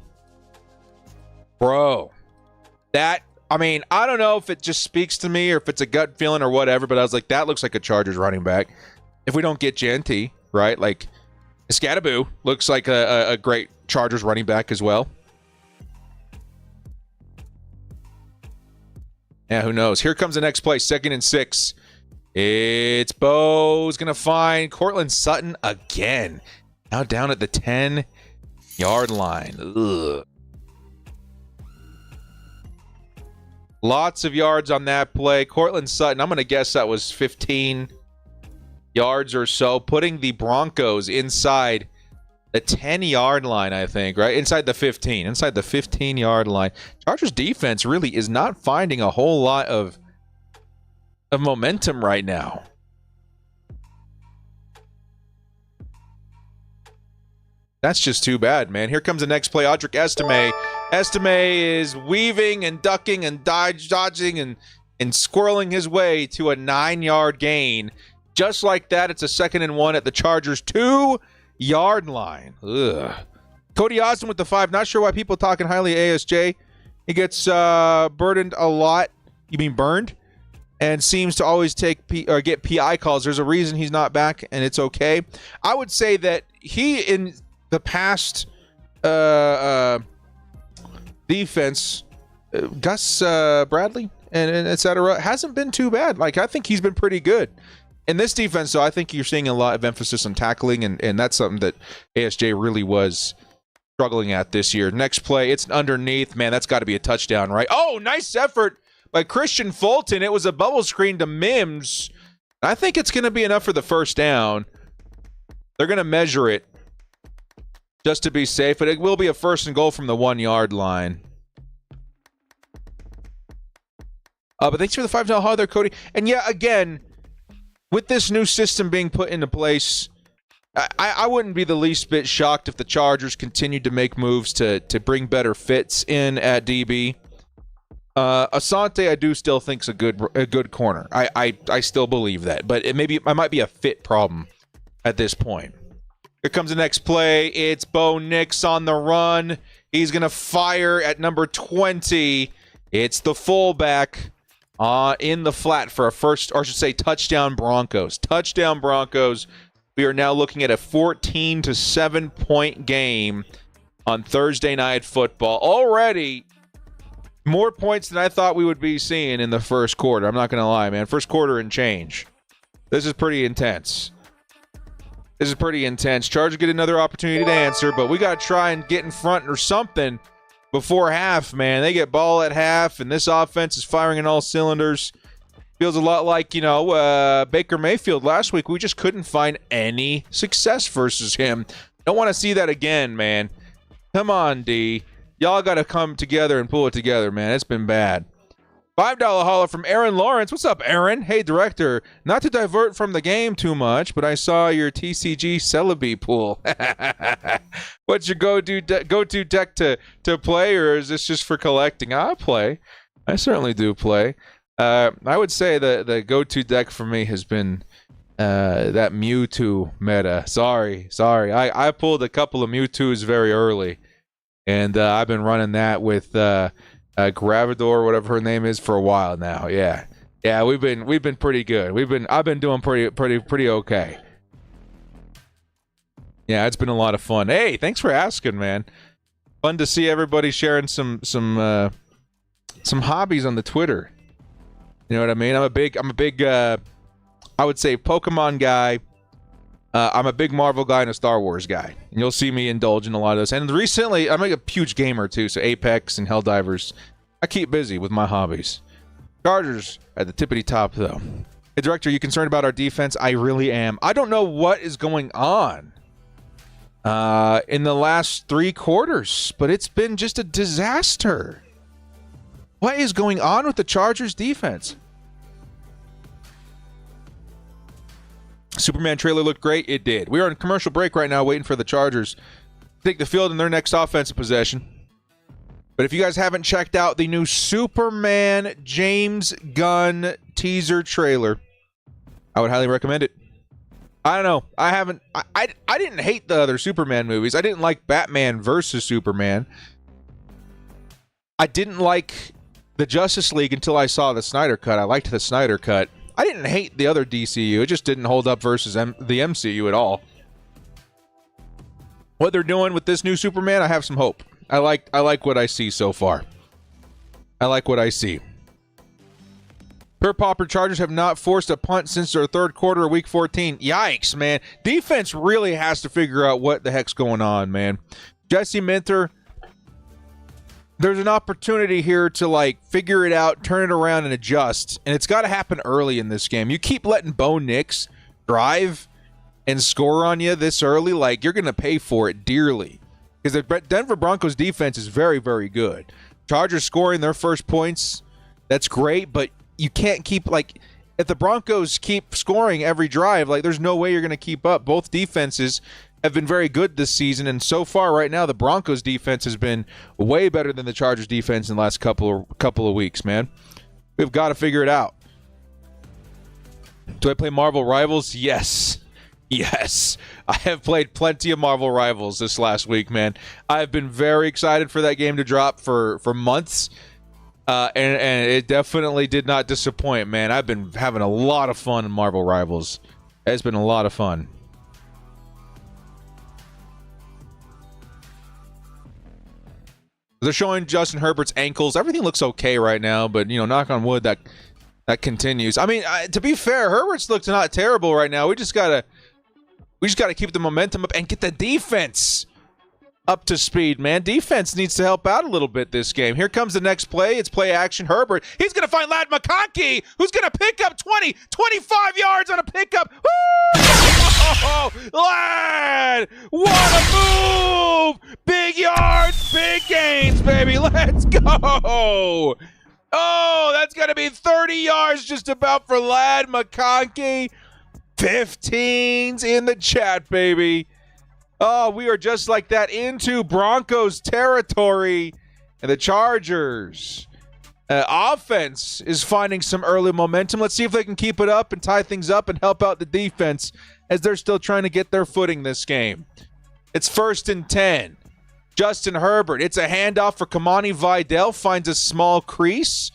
Speaker 1: Bro, I don't know if it just speaks to me or if it's a gut feeling or whatever, but I was like, that looks like a Chargers running back. If we don't get Genty, right? Like, Scadaboo looks like a great Chargers running back as well. Yeah, who knows? Here comes the next play, 2nd and 6. It's Bo's going to find Cortland Sutton again. Now down at the 10-yard line. Ugh. Lots of yards on that play. Cortland Sutton, I'm going to guess that was 15 yards or so, putting the Broncos inside the 10-yard line, I think, right? Inside the 15-yard line. Chargers defense really is not finding a whole lot of momentum right now. That's just too bad, man. Here comes the next play. Audric Estime. Estime is weaving and ducking and dodging and squirreling his way to a 9-yard gain. Just like that, it's a 2nd and 1 at the Chargers' 2-yard line. Ugh. Cody Osmond with the 5. Not sure why people talking highly of ASJ. He gets burdened a lot. You mean burned? And seems to always get PI calls. There's a reason he's not back, and it's okay. I would say that he, in the past defense, Gus Bradley and et cetera, hasn't been too bad. Like, I think he's been pretty good. In this defense, though, I think you're seeing a lot of emphasis on tackling, and that's something that ASJ really was struggling at this year. Next play, it's underneath. Man, that's got to be a touchdown, right? Oh, nice effort by Christian Fulton. It was a bubble screen to Mims. I think it's going to be enough for the first down. They're going to measure it just to be safe, but it will be a 1st and goal from the 1-yard line. But thanks for the $5 haul there, Cody. And yeah, again, with this new system being put into place, I wouldn't be the least bit shocked if the Chargers continued to make moves to bring better fits in at DB. Asante, I do still think is a good corner. I still believe that, but it might be a fit problem at this point. Here comes the next play. It's Bo Nix on the run. He's gonna fire at number 20. It's the fullback in the flat for a first, or I should say, touchdown Broncos. Touchdown Broncos. We are now looking at a 14-7 point game on Thursday Night Football. Already more points than I thought we would be seeing in the first quarter. I'm not going to lie, man. First quarter and change. This is pretty intense. Chargers get another opportunity to answer, but we got to try and get in front or something before half, man. They get ball at half, and this offense is firing in all cylinders. Feels a lot like, Baker Mayfield last week. We just couldn't find any success versus him. Don't want to see that again, man. Come on, D. Y'all got to come together and pull it together, man. It's been bad. $5 holler from Aaron Lawrence. What's up, Aaron? Hey, director. Not to divert from the game too much, but I saw your TCG Celebi pool. What's your go-to deck to play, or is this just for collecting? I play. I certainly do play. I would say the go-to deck for me has been that Mewtwo meta. Sorry. I pulled a couple of Mewtwo's very early, and I've been running that with Gravidor, whatever her name is, for a while now. Yeah, we've been pretty good. I've been doing pretty okay. Yeah, it's been a lot of fun. Hey, thanks for asking, man. Fun to see everybody sharing some hobbies on the Twitter. You know what I mean? I'm a big I would say Pokemon guy. I'm a big Marvel guy and a Star Wars guy. And you'll see me indulge in a lot of those. And recently, I'm like a huge gamer too, so Apex and Helldivers. I keep busy with my hobbies. Chargers at the tippity top, though. Hey, Director, you concerned about our defense? I really am. I don't know what is going on in the last 3 quarters, but it's been just a disaster. What is going on with the Chargers defense? Superman trailer looked great. It did. We are in commercial break right now waiting for the Chargers to take the field in their next offensive possession. But if you guys haven't checked out the new Superman James Gunn teaser trailer, I would highly recommend it. I don't know. I didn't hate the other Superman movies. I didn't like Batman versus Superman. I didn't like the Justice League until I saw the Snyder Cut. I liked the Snyder Cut. I didn't hate the other DCU. It just didn't hold up versus the MCU at all. What they're doing with this new Superman, I have some hope. I like what I see so far. I like what I see. Per Popper, Chargers have not forced a punt since their third quarter of Week 14. Yikes, man. Defense really has to figure out what the heck's going on, man. Jesse Minter, there's an opportunity here to figure it out, turn it around, and adjust. And it's got to happen early in this game. You keep letting Bo Nix drive and score on you this early, you're going to pay for it dearly. Because the Denver Broncos defense is very, very good. Chargers scoring their first points, that's great, but you can't keep, if the Broncos keep scoring every drive, there's no way you're going to keep up. Both defenses have been very good this season, and so far right now, the Broncos defense has been way better than the Chargers defense in the last couple of weeks, man. We've got to figure it out. Do I play Marvel Rivals? Yes. Yes. I have played plenty of Marvel Rivals this last week, man. I've been very excited for that game to drop for months, and it definitely did not disappoint, man. I've been having a lot of fun in Marvel Rivals. It's been a lot of fun. They're showing Justin Herbert's ankles. Everything looks okay right now, but, knock on wood, that continues. I mean, to be fair, Herbert's looked not terrible right now. We just gotta keep the momentum up and get the defense up to speed, man. Defense needs to help out a little bit this game. Here comes the next play. It's play action. Herbert. He's going to find Ladd McConkey, who's going to pick up 20, 25 yards on a pickup. Woo! Ladd! What a move! Big yards, big gains, baby. Let's go! Oh, that's going to be 30 yards just about for Ladd McConkey. 15s in the chat, baby. Oh, we are just like that into Broncos territory. And the Chargers offense is finding some early momentum. Let's see if they can keep it up and tie things up and help out the defense as they're still trying to get their footing this game. It's 1st and 10. Justin Herbert. It's a handoff for Kamani Vidal. Finds a small crease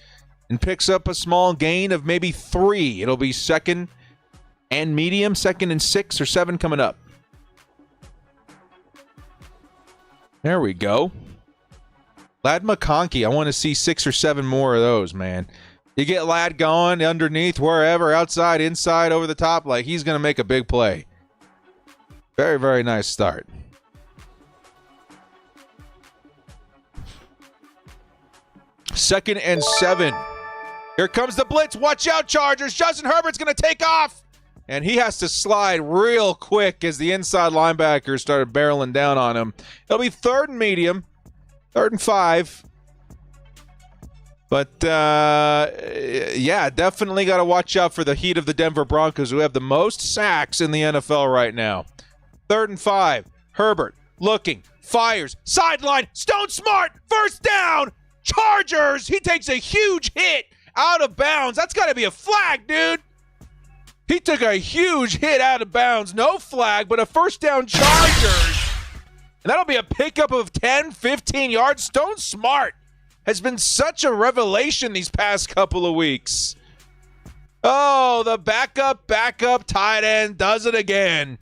Speaker 1: and picks up a small gain of maybe 3. It'll be 2nd and medium, 2nd and 6 or 7 coming up. There we go. Ladd McConkey. I want to see 6 or 7 more of those, man. You get Ladd going underneath, wherever, outside, inside, over the top, he's going to make a big play. Very, very nice start. Second and 7. Here comes the blitz. Watch out, Chargers. Justin Herbert's going to take off. And he has to slide real quick as the inside linebackers started barreling down on him. It'll be 3rd and medium. 3rd and 5. But, yeah, definitely got to watch out for the heat of the Denver Broncos, who have the most sacks in the NFL right now. 3rd and 5. Herbert looking, fires, sideline, Stone Smart, first down, Chargers. He takes a huge hit out of bounds. That's got to be a flag, dude. He took a huge hit out of bounds. No flag, but a first down, Chargers. And that'll be a pickup of 10, 15 yards. Stone Smart has been such a revelation these past couple of weeks. Oh, the backup tight end does it again.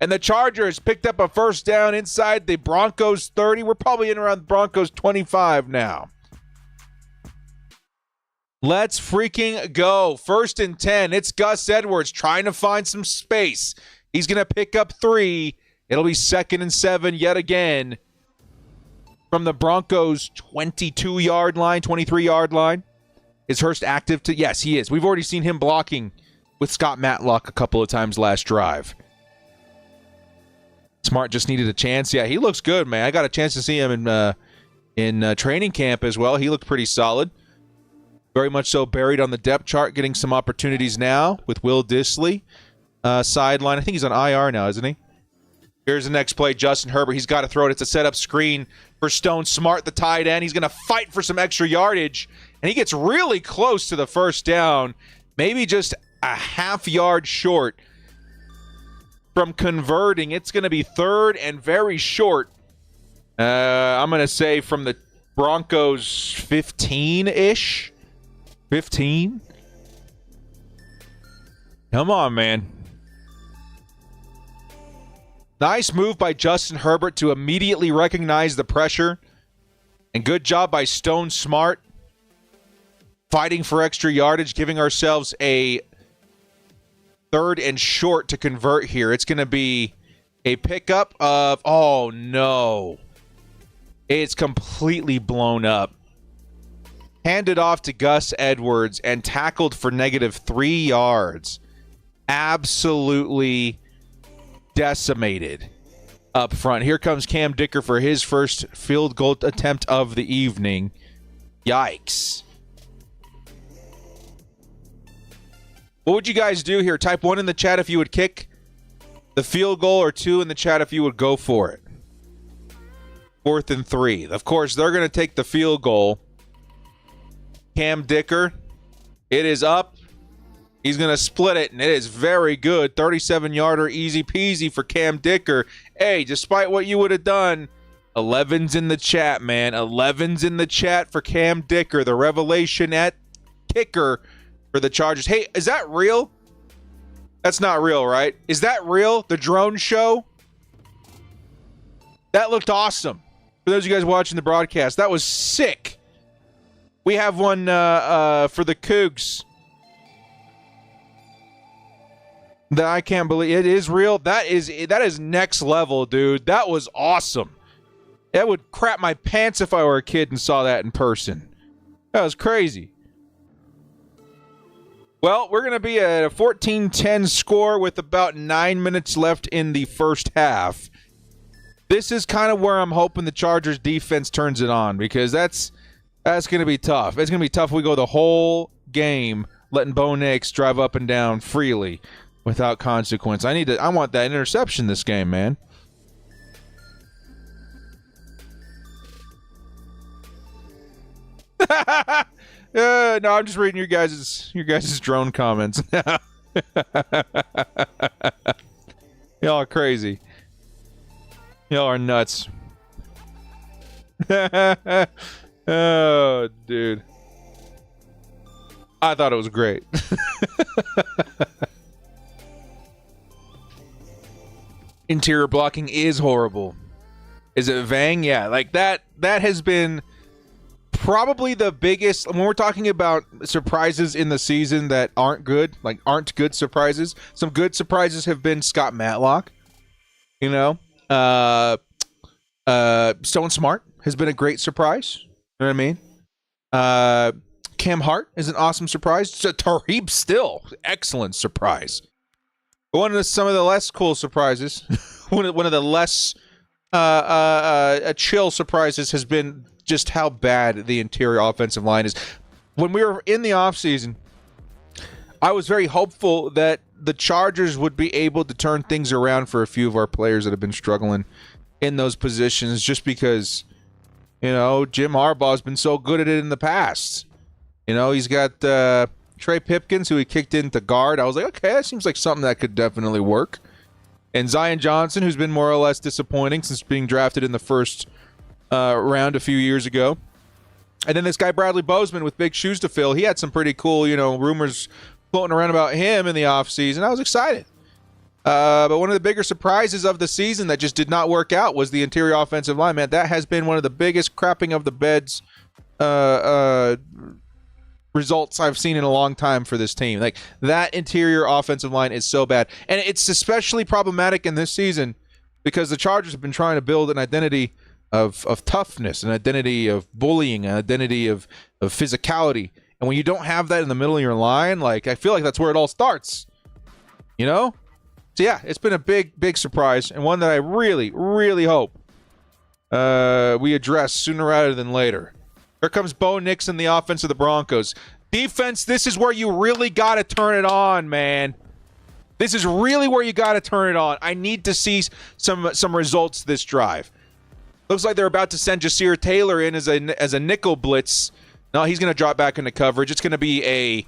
Speaker 1: And the Chargers picked up a first down inside the Broncos 30. We're probably in around the Broncos 25 now. Let's freaking go. 1st and 10. It's Gus Edwards trying to find some space. He's going to pick up 3. It'll be 2nd and 7 yet again from the Broncos 22-yard line, 23-yard line. Is Hurst active? Yes, he is. We've already seen him blocking with Scott Matlock a couple of times last drive. Smart just needed a chance. Yeah, he looks good, man. I got a chance to see him in training camp as well. He looked pretty solid. Very much so buried on the depth chart, getting some opportunities now with Will Dissly. Sideline. I think he's on IR now, isn't he? Here's the next play. Justin Herbert. He's got to throw it. It's a setup screen for Stone Smart, the tight end. He's going to fight for some extra yardage, and he gets really close to the first down. Maybe just a half yard short from converting. It's going to be 3rd and very short. I'm going to say from the Broncos 15-ish. 15? Come on, man. Nice move by Justin Herbert to immediately recognize the pressure. And good job by Stone Smart fighting for extra yardage, giving ourselves a 3rd and short to convert here. It's going to be a pickup of, oh no. It's completely blown up. Handed off to Gus Edwards and tackled for -3 yards. Absolutely decimated up front. Here comes Cam Dicker for his first field goal attempt of the evening. Yikes. What would you guys do here? Type 1 in the chat if you would kick the field goal, or 2 in the chat if you would go for it. 4th and 3. Of course, they're going to take the field goal. Cam Dicker, it is up. He's going to split it, and it is very good. 37-yarder, easy peasy for Cam Dicker. Hey, despite what you would have done, 11's in the chat, man. 11's in the chat for Cam Dicker, the revelation at kicker for the Chargers. Hey, is that real? That's not real, right? Is that real? The drone show? That looked awesome. For those of you guys watching the broadcast, that was sick. We have one for the Cougs that I can't believe. It is real. That is next level, dude. That was awesome. That would crap my pants if I were a kid and saw that in person. That was crazy. Well, we're going to be at a 14-10 score with about 9 minutes left in the first half. This is kind of where I'm hoping the Chargers defense turns it on, because that's going to be tough. It's going to be tough if we go the whole game letting Bo Nix drive up and down freely without consequence. I want that interception this game, man. No, I'm just reading your guys' drone comments. Y'all are crazy. Y'all are nuts. Oh, dude. I thought it was great. Interior blocking is horrible. Is it Vang? Yeah, like that has been probably the biggest, when we're talking about surprises in the season that aren't good surprises. Some good surprises have been Scott Matlock. You know, Stone Smart has been a great surprise. You know what I mean? Cam Hart is an awesome surprise. Tareeb Still, excellent surprise. Some of the less cool surprises, one of the less a chill surprises has been just how bad the interior offensive line is. When we were in the offseason, I was very hopeful that the Chargers would be able to turn things around for a few of our players that have been struggling in those positions just because, Jim Harbaugh's been so good at it in the past. He's got Trey Pipkins, who he kicked into guard. I was like, okay, that seems like something that could definitely work. And Zion Johnson, who's been more or less disappointing since being drafted in the first round a few years ago. And then this guy, Bradley Bozeman, with big shoes to fill. He had some pretty cool, rumors floating around about him in the offseason. I was excited. But one of the bigger surprises of the season that just did not work out was the interior offensive line, man. That has been one of the biggest crapping of the beds results I've seen in a long time for this team. Like, that interior offensive line is so bad. And it's especially problematic in this season because the Chargers have been trying to build an identity of toughness, an identity of bullying, an identity of physicality. And when you don't have that in the middle of your line, I feel like that's where it all starts. So, yeah, it's been a big surprise and one that I really, really hope we address sooner rather than later. Here comes Bo Nix in the offense of the Broncos. Defense, this is where you really got to turn it on, man. This is really where you got to turn it on. I need to see some results this drive. Looks like they're about to send Jasir Taylor in as a nickel blitz. No, he's going to drop back into coverage. It's going to be a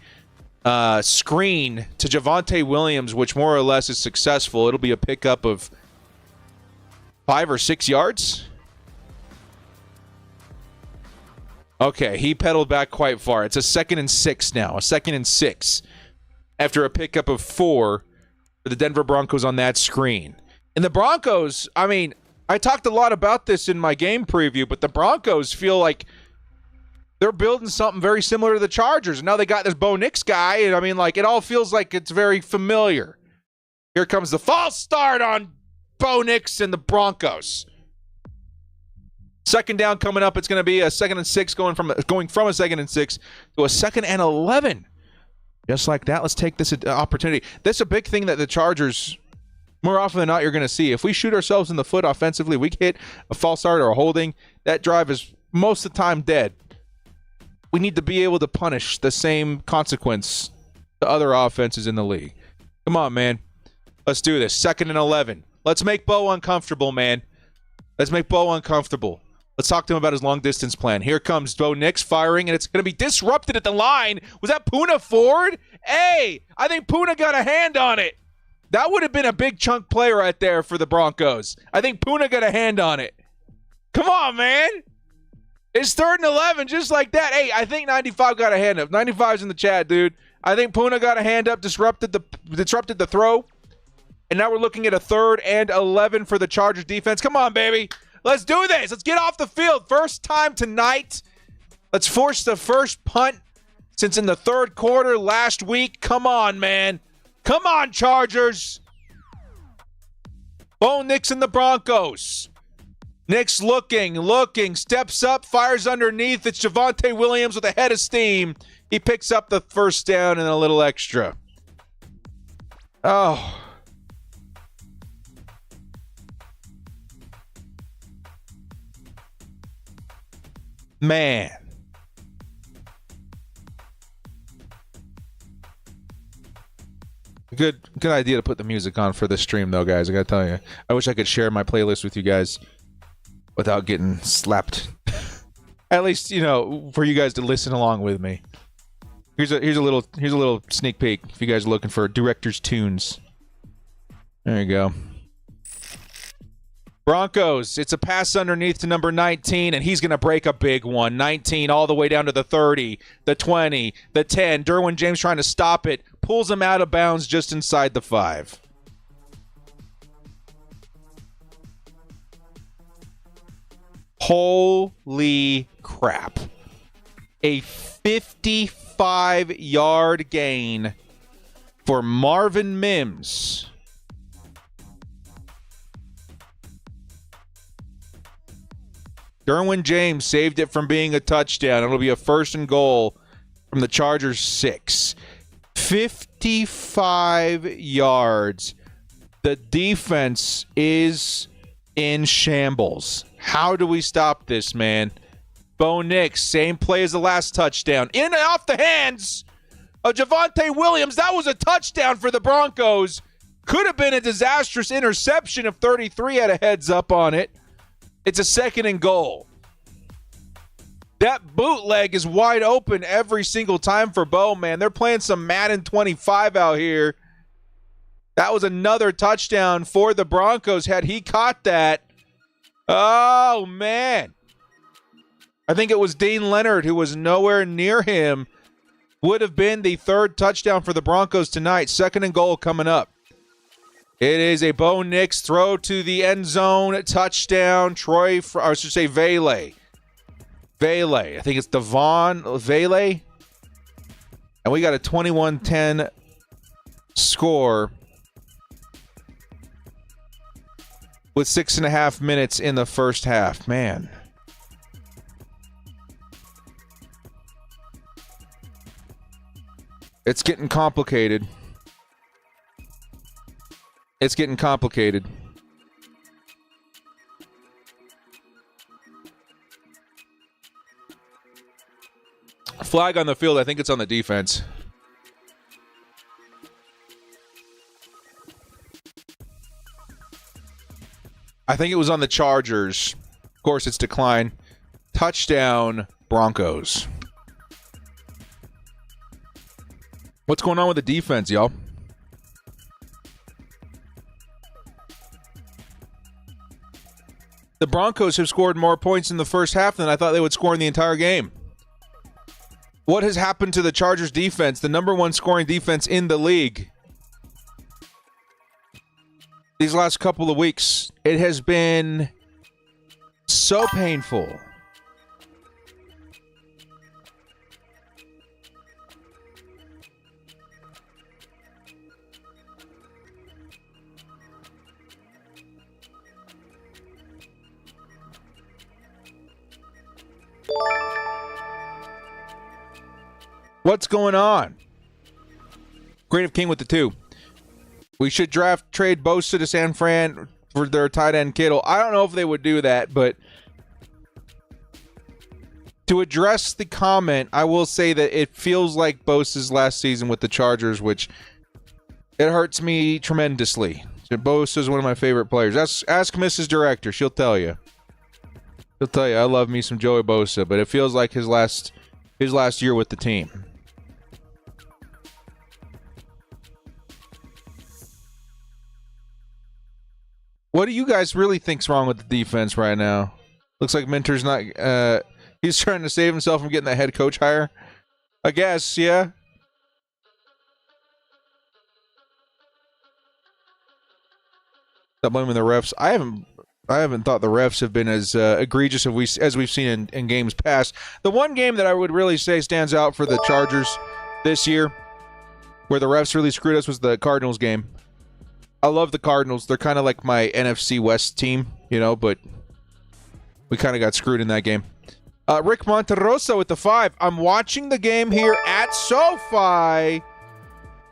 Speaker 1: screen to Javonte Williams, which more or less is successful. It'll be a pickup of 5 or 6 yards. Okay, he pedaled back quite far. It's a 2nd and 6 now. A 2nd and 6 after a pickup of 4 for the Denver Broncos on that screen. And the Broncos, I talked a lot about this in my game preview, but the Broncos feel like they're building something very similar to the Chargers. And now they got this Bo Nix guy, and it all feels like it's very familiar. Here comes the false start on Bo Nix and the Broncos. 2nd down coming up. It's going to be a 2nd and 6 going from a 2nd and 6 to a 2nd and 11. Just like that, let's take this opportunity. This is a big thing that the Chargers, more often than not, you're going to see. If we shoot ourselves in the foot offensively, we hit a false start or a holding, that drive is most of the time dead. We need to be able to punish the same consequence to other offenses in the league. Come on, man. Let's do this. 2nd and 11. Let's make Bo uncomfortable, man. Let's make Bo uncomfortable. Let's talk to him about his long-distance plan. Here comes Bo Nix firing, and it's going to be disrupted at the line. Was that Poona Ford? Hey, I think Poona got a hand on it. That would have been a big chunk play right there for the Broncos. I think Poona got a hand on it. Come on, man. It's 3rd and 11, just like that. Hey, I think 95 got a hand up. 95's in the chat, dude. I think Poona got a hand up, disrupted the throw. And now we're looking at a 3rd and 11 for the Chargers defense. Come on, baby. Let's do this. Let's get off the field. First time tonight. Let's force the first punt since in the 3rd quarter last week. Come on, man. Come on, Chargers. Bo Nix and the Broncos. Nix looking, steps up, fires underneath. It's Javonte Williams with a head of steam. He picks up the 1st down and a little extra. Oh. Man. Good idea to put the music on for this stream, though, guys. I gotta tell you. I wish I could share my playlist with you guys without getting slapped. At least, for you guys to listen along with me. Here's a little sneak peek if you guys are looking for director's tunes. There you go. Broncos, it's a pass underneath to number 19, and he's going to break a big one. 19 all the way down to the 30, the 20, the 10. Derwin James trying to stop it. Pulls him out of bounds just inside the 5. Holy crap. A 55-yard gain for Marvin Mims. Derwin James saved it from being a touchdown. It'll be a 1st and goal from the Chargers 6. 55 yards. The defense is in shambles. How do we stop this, man? Bo Nix, same play as the last touchdown. In and off the hands of Javonte Williams. That was a touchdown for the Broncos. Could have been a disastrous interception if 33 had a heads up on it. It's a 2nd and goal. That bootleg is wide open every single time for Bo, man. They're playing some Madden 25 out here. That was another touchdown for the Broncos had he caught that. Oh, man. I think it was Dean Leonard who was nowhere near him. Would have been the 3rd touchdown for the Broncos tonight. 2nd and goal coming up. It is a Bo Nix throw to the end zone. Touchdown. Vele. Vele. I think it's Devon Vele. And we got a 21-10 score with 6.5 minutes in the first half. Man. It's getting complicated. It's getting complicated. Flag on the field. I think it's on the defense. I think it was on the Chargers. Of course, it's declined. Touchdown, Broncos. What's going on with the defense, y'all? The Broncos have scored more points in the first half than I thought they would score in the entire game. What has happened to the Chargers defense, the number 1 scoring defense in the league? These last couple of weeks, it has been so painful. What's going on? Creative King with the 2. We should trade Bosa to San Fran for their tight end Kittle. I don't know if they would do that, but to address the comment, I will say that it feels like Bosa's last season with the Chargers, which it hurts me tremendously. Bosa is one of my favorite players. Ask Mrs. Director. She'll tell you. She'll tell you I love me some Joey Bosa, but it feels like his last year with the team. What do you guys really think's wrong with the defense right now? Looks like Minter's not he's trying to save himself from getting the head coach hire. I guess, yeah. Stop blaming the refs. I haven't thought the refs have been as egregious as we've seen in games past. The one game that I would really say stands out for the Chargers this year, where the refs really screwed us, was the Cardinals game. I love the Cardinals. They're kind of like my NFC West team, but we kind of got screwed in that game. Rick Monterosa with the 5. I'm watching the game here at SoFi.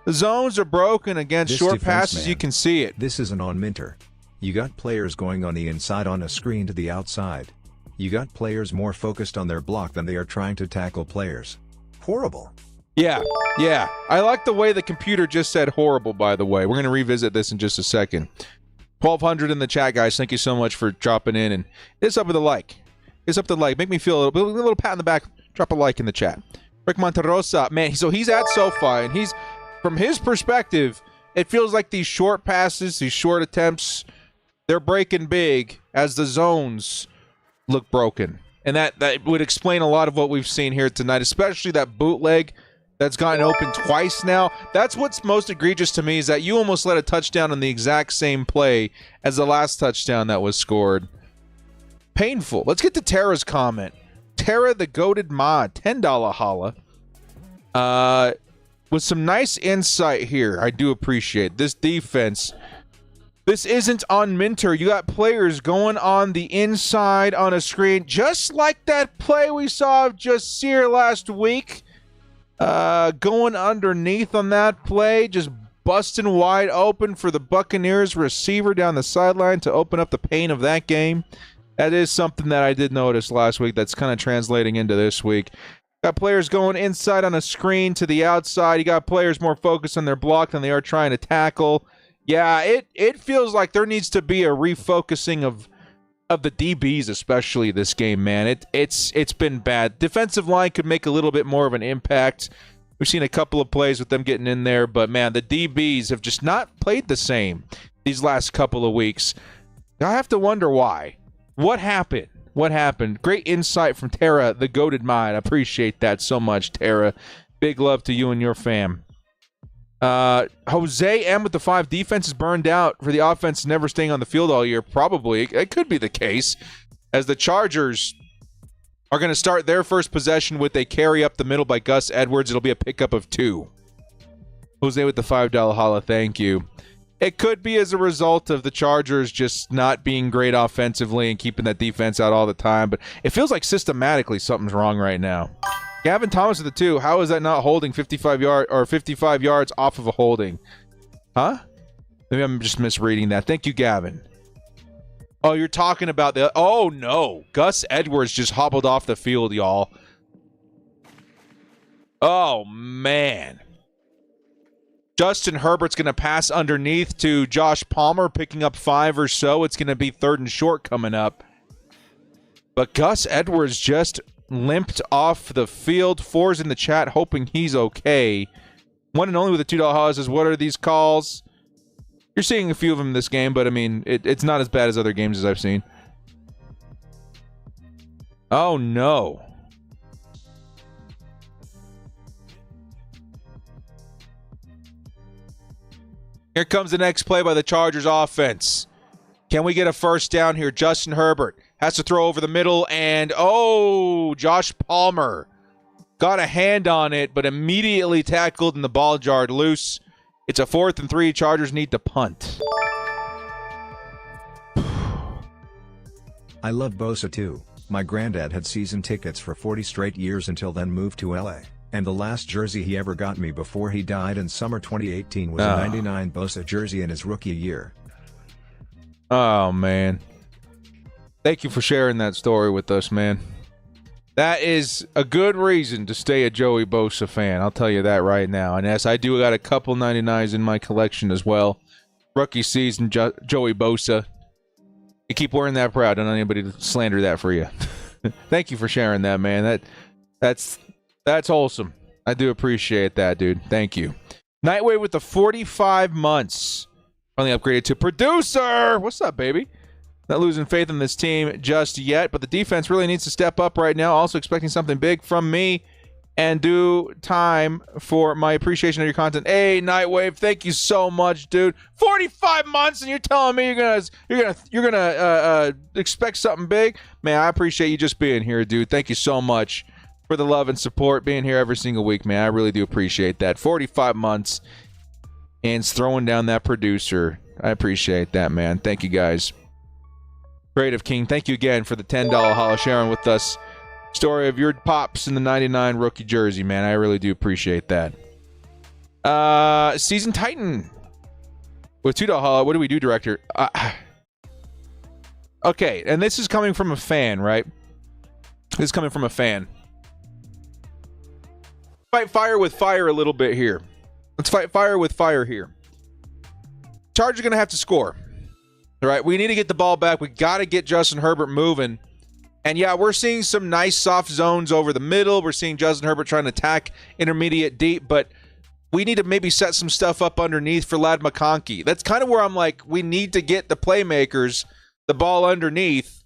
Speaker 1: The zones are broken against
Speaker 5: This
Speaker 1: short
Speaker 5: defense,
Speaker 1: passes.
Speaker 5: man.
Speaker 1: You can see it.
Speaker 5: This isn't on Minter. You got players going on the inside on a screen to the outside. You got players more focused on their block than they are trying to tackle players. Horrible.
Speaker 1: Yeah. I like the way the computer just said horrible, by the way. We're going to revisit this in just a second. 1,200 in the chat, guys. Thank you so much for dropping in. And it's up with a like. Make me feel a little pat on the back. Drop a like in the chat. Rick Monterosa, man, so he's at SoFi, and he's, from his perspective, it feels like these short passes, these short attempts, they're breaking big as the zones look broken. And that would explain a lot of what we've seen here tonight, especially that bootleg that's gotten open twice now. That's what's most egregious to me, is that you almost let a touchdown on the exact same play as the last touchdown that was scored. Painful. Let's get to Tara's comment. Tara the Goated Mod, $10 holla. With some nice insight here. I do appreciate this defense. This isn't on Minter. You got players going on the inside on a screen, just like that play we saw of Jasir last week. Going underneath on that play, just busting wide open for the Buccaneers receiver down the sideline to open up the pain of that game. That is something that I did notice last week that's kind of translating into this week. Got players going inside on a screen to the outside. You got players more focused on their block than they are trying to tackle. Yeah, it feels like there needs to be a refocusing of the DBs, especially this game, man. It's been bad. Defensive line could make a little bit more of an impact. We've seen a couple of plays with them getting in there, but man, the DBs have just not played the same these last couple of weeks. I have to wonder why. What happened? What happened? Great insight from Tara, the goated mind. I appreciate that so much, Tara. Big love to you and your fam. Jose M with the 5 defense is burned out for the offense never staying on the field all year. Probably. It could be the case, as the Chargers are going to start their first possession with a carry up the middle by Gus Edwards. It'll be a pickup of 2. Jose with the $5 holla. Thank you. It could be as a result of the Chargers just not being great offensively and keeping that defense out all the time, but it feels like systematically something's wrong right now. Gavin Thomas at the 2. How is that not holding 55 yards off of a holding? Huh? Maybe I'm just misreading that. Thank you, Gavin. Oh, you're talking about the... Oh, no. Gus Edwards just hobbled off the field, y'all. Oh, man. Justin Herbert's going to pass underneath to Josh Palmer, picking up 5 or so. It's going to be 3rd and short coming up. But Gus Edwards just limped off the field. 4's in the chat, hoping he's okay. One and only with a $2 holla says, what are these calls? You're seeing a few of them in this game, but I mean, it's not as bad as other games as I've seen. Oh, no. Here comes the next play by the Chargers offense. Can we get a first down here? Justin Herbert has to throw over the middle, and Josh Palmer got a hand on it, but immediately tackled and the ball jarred loose. It's a 4th and 3. Chargers need to punt.
Speaker 5: I love Bosa too. My granddad had season tickets for 40 straight years until then moved to LA. And the last jersey he ever got me before he died in summer 2018 was a 99 Bosa jersey in his rookie year.
Speaker 1: Oh, man. Thank you for sharing that story with us, man. That is a good reason to stay a Joey Bosa fan. I'll tell you that right now. And yes, I do got a couple 99s in my collection as well. Rookie season, Joey Bosa. You keep wearing that proud. Don't let anybody slander that for you. Thank you for sharing that, man. That's wholesome. I do appreciate that, dude. Thank you. Nightwave with the 45 months. Finally upgraded to producer. What's up, baby? Not losing faith in this team just yet, but the defense really needs to step up right now. Also expecting something big from me and do time for my appreciation of your content. Hey, Nightwave, thank you so much, dude. 45 months and you're telling me you're gonna expect something big? Man, I appreciate you just being here, dude. Thank you so much for the love and support, being here every single week, man. I really do appreciate that. 45 months and throwing down that producer. I appreciate that, man. Thank you, guys. Creative King, thank you again for the $10 holla sharing with us. Story of your pops in the 99 rookie jersey, man. I really do appreciate that. Season Titan with $2 holla. What do we do, director? Okay, and this is coming from a fan, right? This is coming from a fan. Fight fire with fire a little bit here. Let's fight fire with fire here. Chargers are going to have to score. All right, we need to get the ball back. We got to get Justin Herbert moving. And yeah, we're seeing some nice soft zones over the middle. We're seeing Justin Herbert trying to attack intermediate deep, but we need to maybe set some stuff up underneath for Ladd McConkey. That's kind of where I'm like, we need to get the playmakers the ball underneath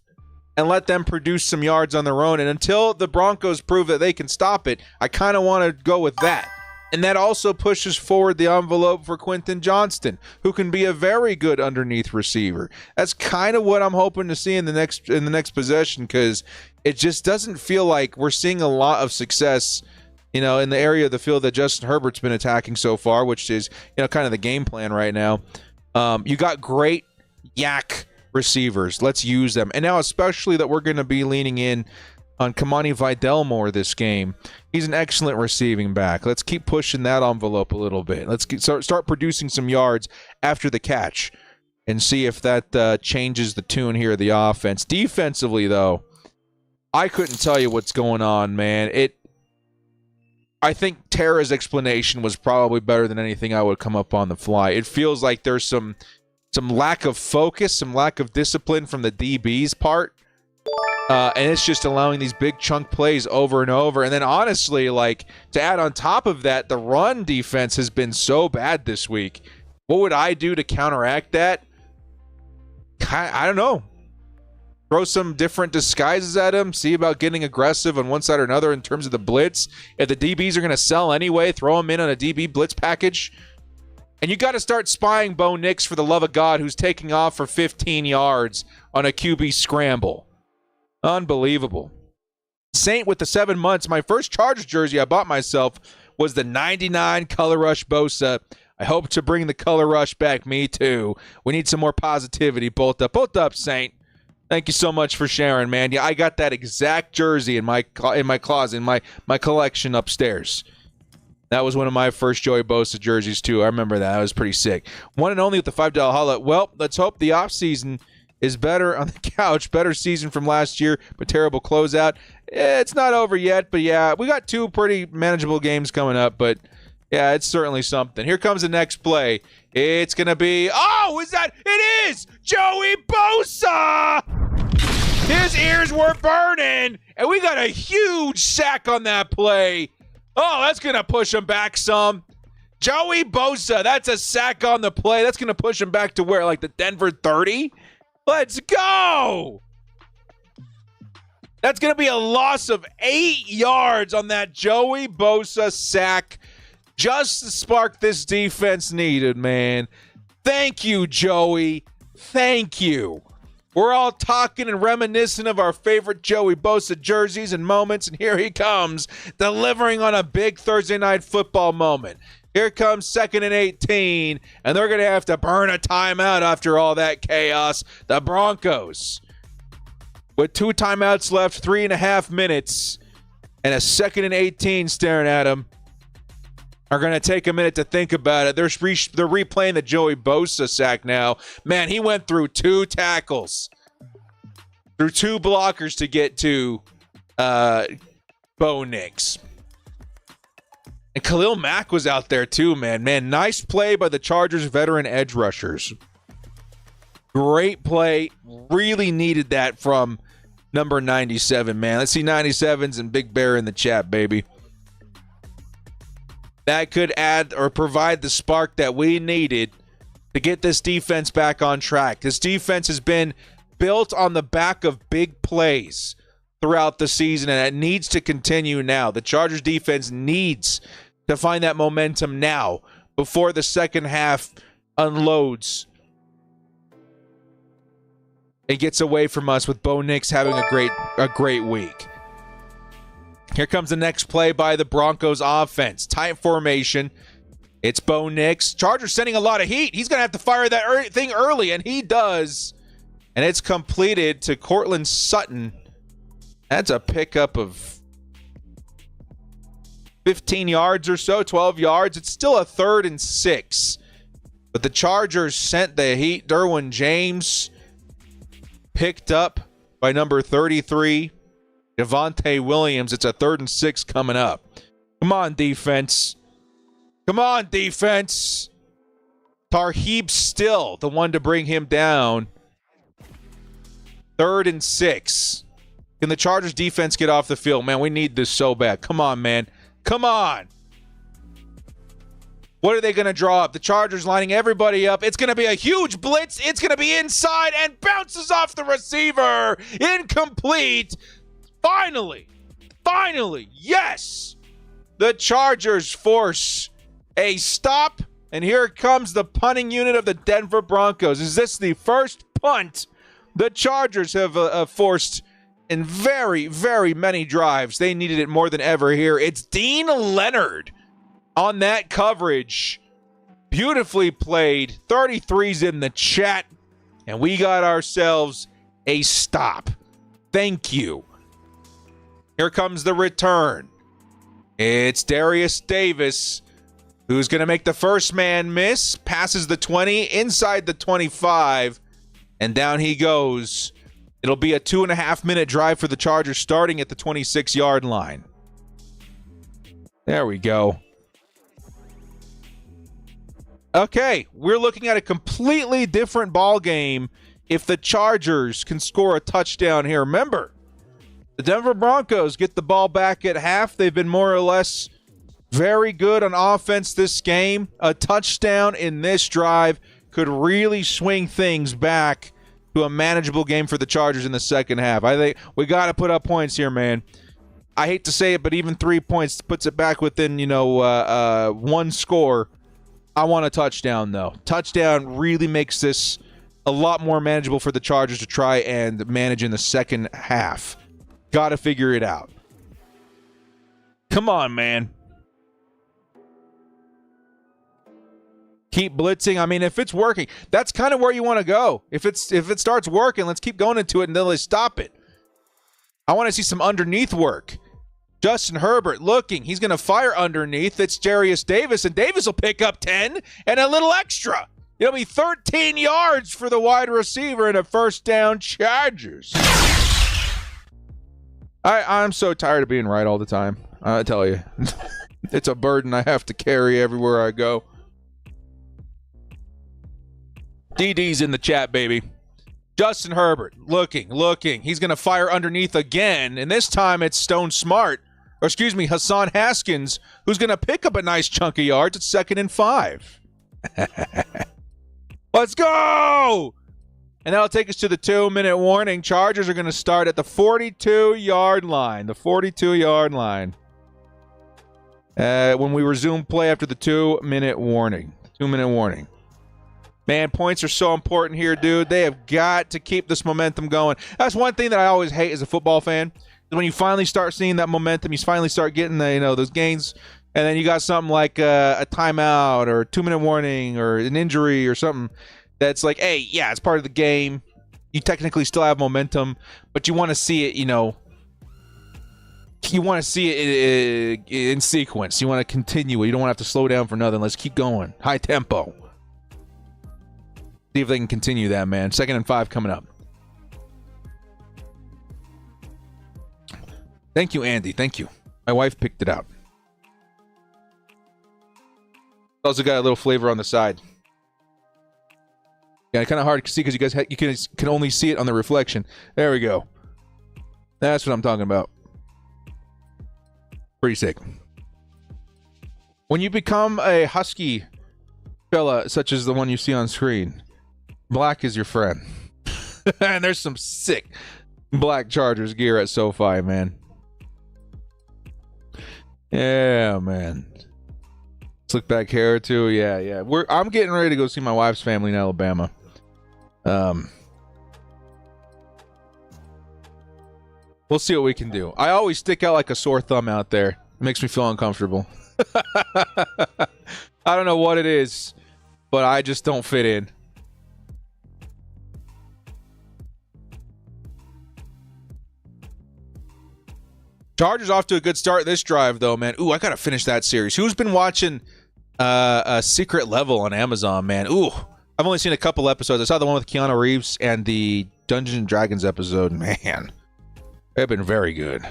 Speaker 1: and let them produce some yards on their own. And until the Broncos prove that they can stop it, I kind of want to go with that. And that also pushes forward the envelope for Quentin Johnston, who can be a very good underneath receiver. That's kind of what I'm hoping to see in the next possession, because it just doesn't feel like we're seeing a lot of success, in the area of the field that Justin Herbert's been attacking so far, which is, kind of the game plan right now. You got great yak receivers. Let's use them. And now especially that we're going to be leaning in on Kamani Vidal this game. He's an excellent receiving back. Let's keep pushing that envelope a little bit. Let's start producing some yards after the catch and see if that changes the tune here of the offense. Defensively, though, I couldn't tell you what's going on, man. I think Tara's explanation was probably better than anything I would come up on the fly. It feels like there's some lack of focus, some lack of discipline from the DB's part. And it's just allowing these big chunk plays over and over. And then honestly, like, to add on top of that, the run defense has been so bad this week. What would I do to counteract that? I don't know. Throw some different disguises at him. See about getting aggressive on one side or another in terms of the blitz. If the DBs are going to sell anyway, throw them in on a DB blitz package. And you got to start spying Bo Nix, for the love of God, who's taking off for 15 yards on a QB scramble. Unbelievable. Saint with the 7 months. My first Chargers jersey I bought myself was the 99 Color Rush Bosa. I hope to bring the Color Rush back. Me too. We need some more positivity. Bolt up, Saint. Thank you so much for sharing, man. Yeah, I got that exact jersey in my closet, in my collection upstairs. That was one of my first Joey Bosa jerseys too. I remember that. That was pretty sick. One and only with the $5 holla. Well, let's hope the offseason is better on the couch. Better season from last year, but terrible closeout. It's not over yet, but yeah, we got 2 pretty manageable games coming up, but yeah, it's certainly something. Here comes the next play. It's going to be, it is Joey Bosa! His ears were burning, and we got a huge sack on that play. Oh, that's going to push him back some. Joey Bosa, that's a sack on the play. That's going to push him back to where, like the Denver 30? Let's go! That's going to be a loss of 8 yards on that Joey Bosa sack. Just the spark this defense needed, man. Thank you, Joey. Thank you. We're all talking and reminiscing of our favorite Joey Bosa jerseys and moments, and here he comes, delivering on a big Thursday night football moment. Here comes 2nd and 18, and they're going to have to burn a timeout after all that chaos. The Broncos, with 2 timeouts left, 3.5 minutes, and a 2nd and 18 staring at them, are going to take a minute to think about it. They're replaying the Joey Bosa sack now. Man, he went through 2 tackles, through 2 blockers to get to Bo Nix. And Khalil Mack was out there too, man. Man, nice play by the Chargers veteran edge rushers. Great play. Really needed that from number 97, man. Let's see 97s and Big Bear in the chat, baby. That could add or provide the spark that we needed to get this defense back on track. This defense has been built on the back of big plays throughout the season, and it needs to continue now. The Chargers defense needs to find that momentum now before the second half unloads. It gets away from us with Bo Nix having a great week. Here comes the next play by the Broncos offense. Tight formation. It's Bo Nix. Chargers sending a lot of heat. He's going to have to fire that thing early, and he does. And it's completed to Cortland Sutton. That's a pickup of 15 yards or so, 12 yards. It's still a 3rd and 6. But the Chargers sent the heat. Derwin James picked up by number 33. Javonte Williams. It's a 3rd and 6 coming up. Come on, defense. Come on, defense. Tarheeb still the one to bring him down. 3rd and 6. Can the Chargers defense get off the field? Man, we need this so bad. Come on, man. Come on. What are they going to draw up? The Chargers lining everybody up. It's going to be a huge blitz. It's going to be inside and bounces off the receiver. Incomplete. Finally, yes. The Chargers force a stop, and here comes the punting unit of the Denver Broncos. Is this the first punt the Chargers have forced in very, very many drives? They needed it more than ever here. It's Dean Leonard on that coverage. Beautifully played. 33's in the chat, and we got ourselves a stop. Thank you. Here comes the return. It's Darius Davis, who's going to make the first man miss, passes the 20, inside the 25, and down he goes. It'll be a 2.5-minute drive for the Chargers starting at the 26-yard line. There we go. Okay, we're looking at a completely different ball game if the Chargers can score a touchdown here. Remember, the Denver Broncos get the ball back at half. They've been more or less very good on offense this game. A touchdown in this drive could really swing things back to a manageable game for the Chargers in the second half. I think we got to put up points here, man. I hate to say it, but even 3 points puts it back within, one score. I want a touchdown, though. Touchdown really makes this a lot more manageable for the Chargers to try and manage in the second half. Got to figure it out. Come on, man. Keep blitzing. I mean, if it's working, that's kind of where you want to go. If it starts working, let's keep going into it until they stop it. I want to see some underneath work. Justin Herbert looking. He's going to fire underneath. It's Darius Davis, and Davis will pick up 10 and a little extra. It'll be 13 yards for the wide receiver and a first down, Chargers. I'm so tired of being right all the time. I tell you. It's a burden I have to carry everywhere I go. DD's in the chat, baby. Justin Herbert looking. He's going to fire underneath again, and this time it's Hassan Haskins, who's going to pick up a nice chunk of yards. It's 2nd and 5. Let's go! And that'll take us to the 2-minute warning. Chargers are going to start at the 42-yard line. The 42-yard line. When we resume play after the 2-minute warning. 2-minute warning. Man, points are so important here, dude. They have got to keep this momentum going. That's one thing that I always hate as a football fan. When you finally start seeing that momentum, you finally start getting those gains, and then you got something like a timeout or a 2-minute warning or an injury or something that's like, hey, yeah, it's part of the game. You technically still have momentum, but you want to see it, you want to see it in sequence. You want to continue it. You don't want to have to slow down for nothing. Let's keep going. High tempo. See if they can continue that, man. 2nd and 5 coming up. Thank you, Andy. Thank you. My wife picked it out. Also got a little flavor on the side. Yeah, kind of hard to see because you guys can only see it on the reflection. There we go. That's what I'm talking about. Pretty sick. When you become a husky fella, such as the one you see on screen, black is your friend. And there's some sick black Chargers gear at SoFi, man. Yeah, man. Slick back hair too. Yeah. I'm getting ready to go see my wife's family in Alabama. We'll see what we can do. I always stick out like a sore thumb out there. It makes me feel uncomfortable. I don't know what it is, but I just don't fit in. Chargers off to a good start this drive, though, man. Ooh, I gotta finish that series. Who's been watching a Secret Level on Amazon, man? Ooh, I've only seen a couple episodes. I saw the one with Keanu Reeves and the Dungeons and Dragons episode. Man, they've been very good.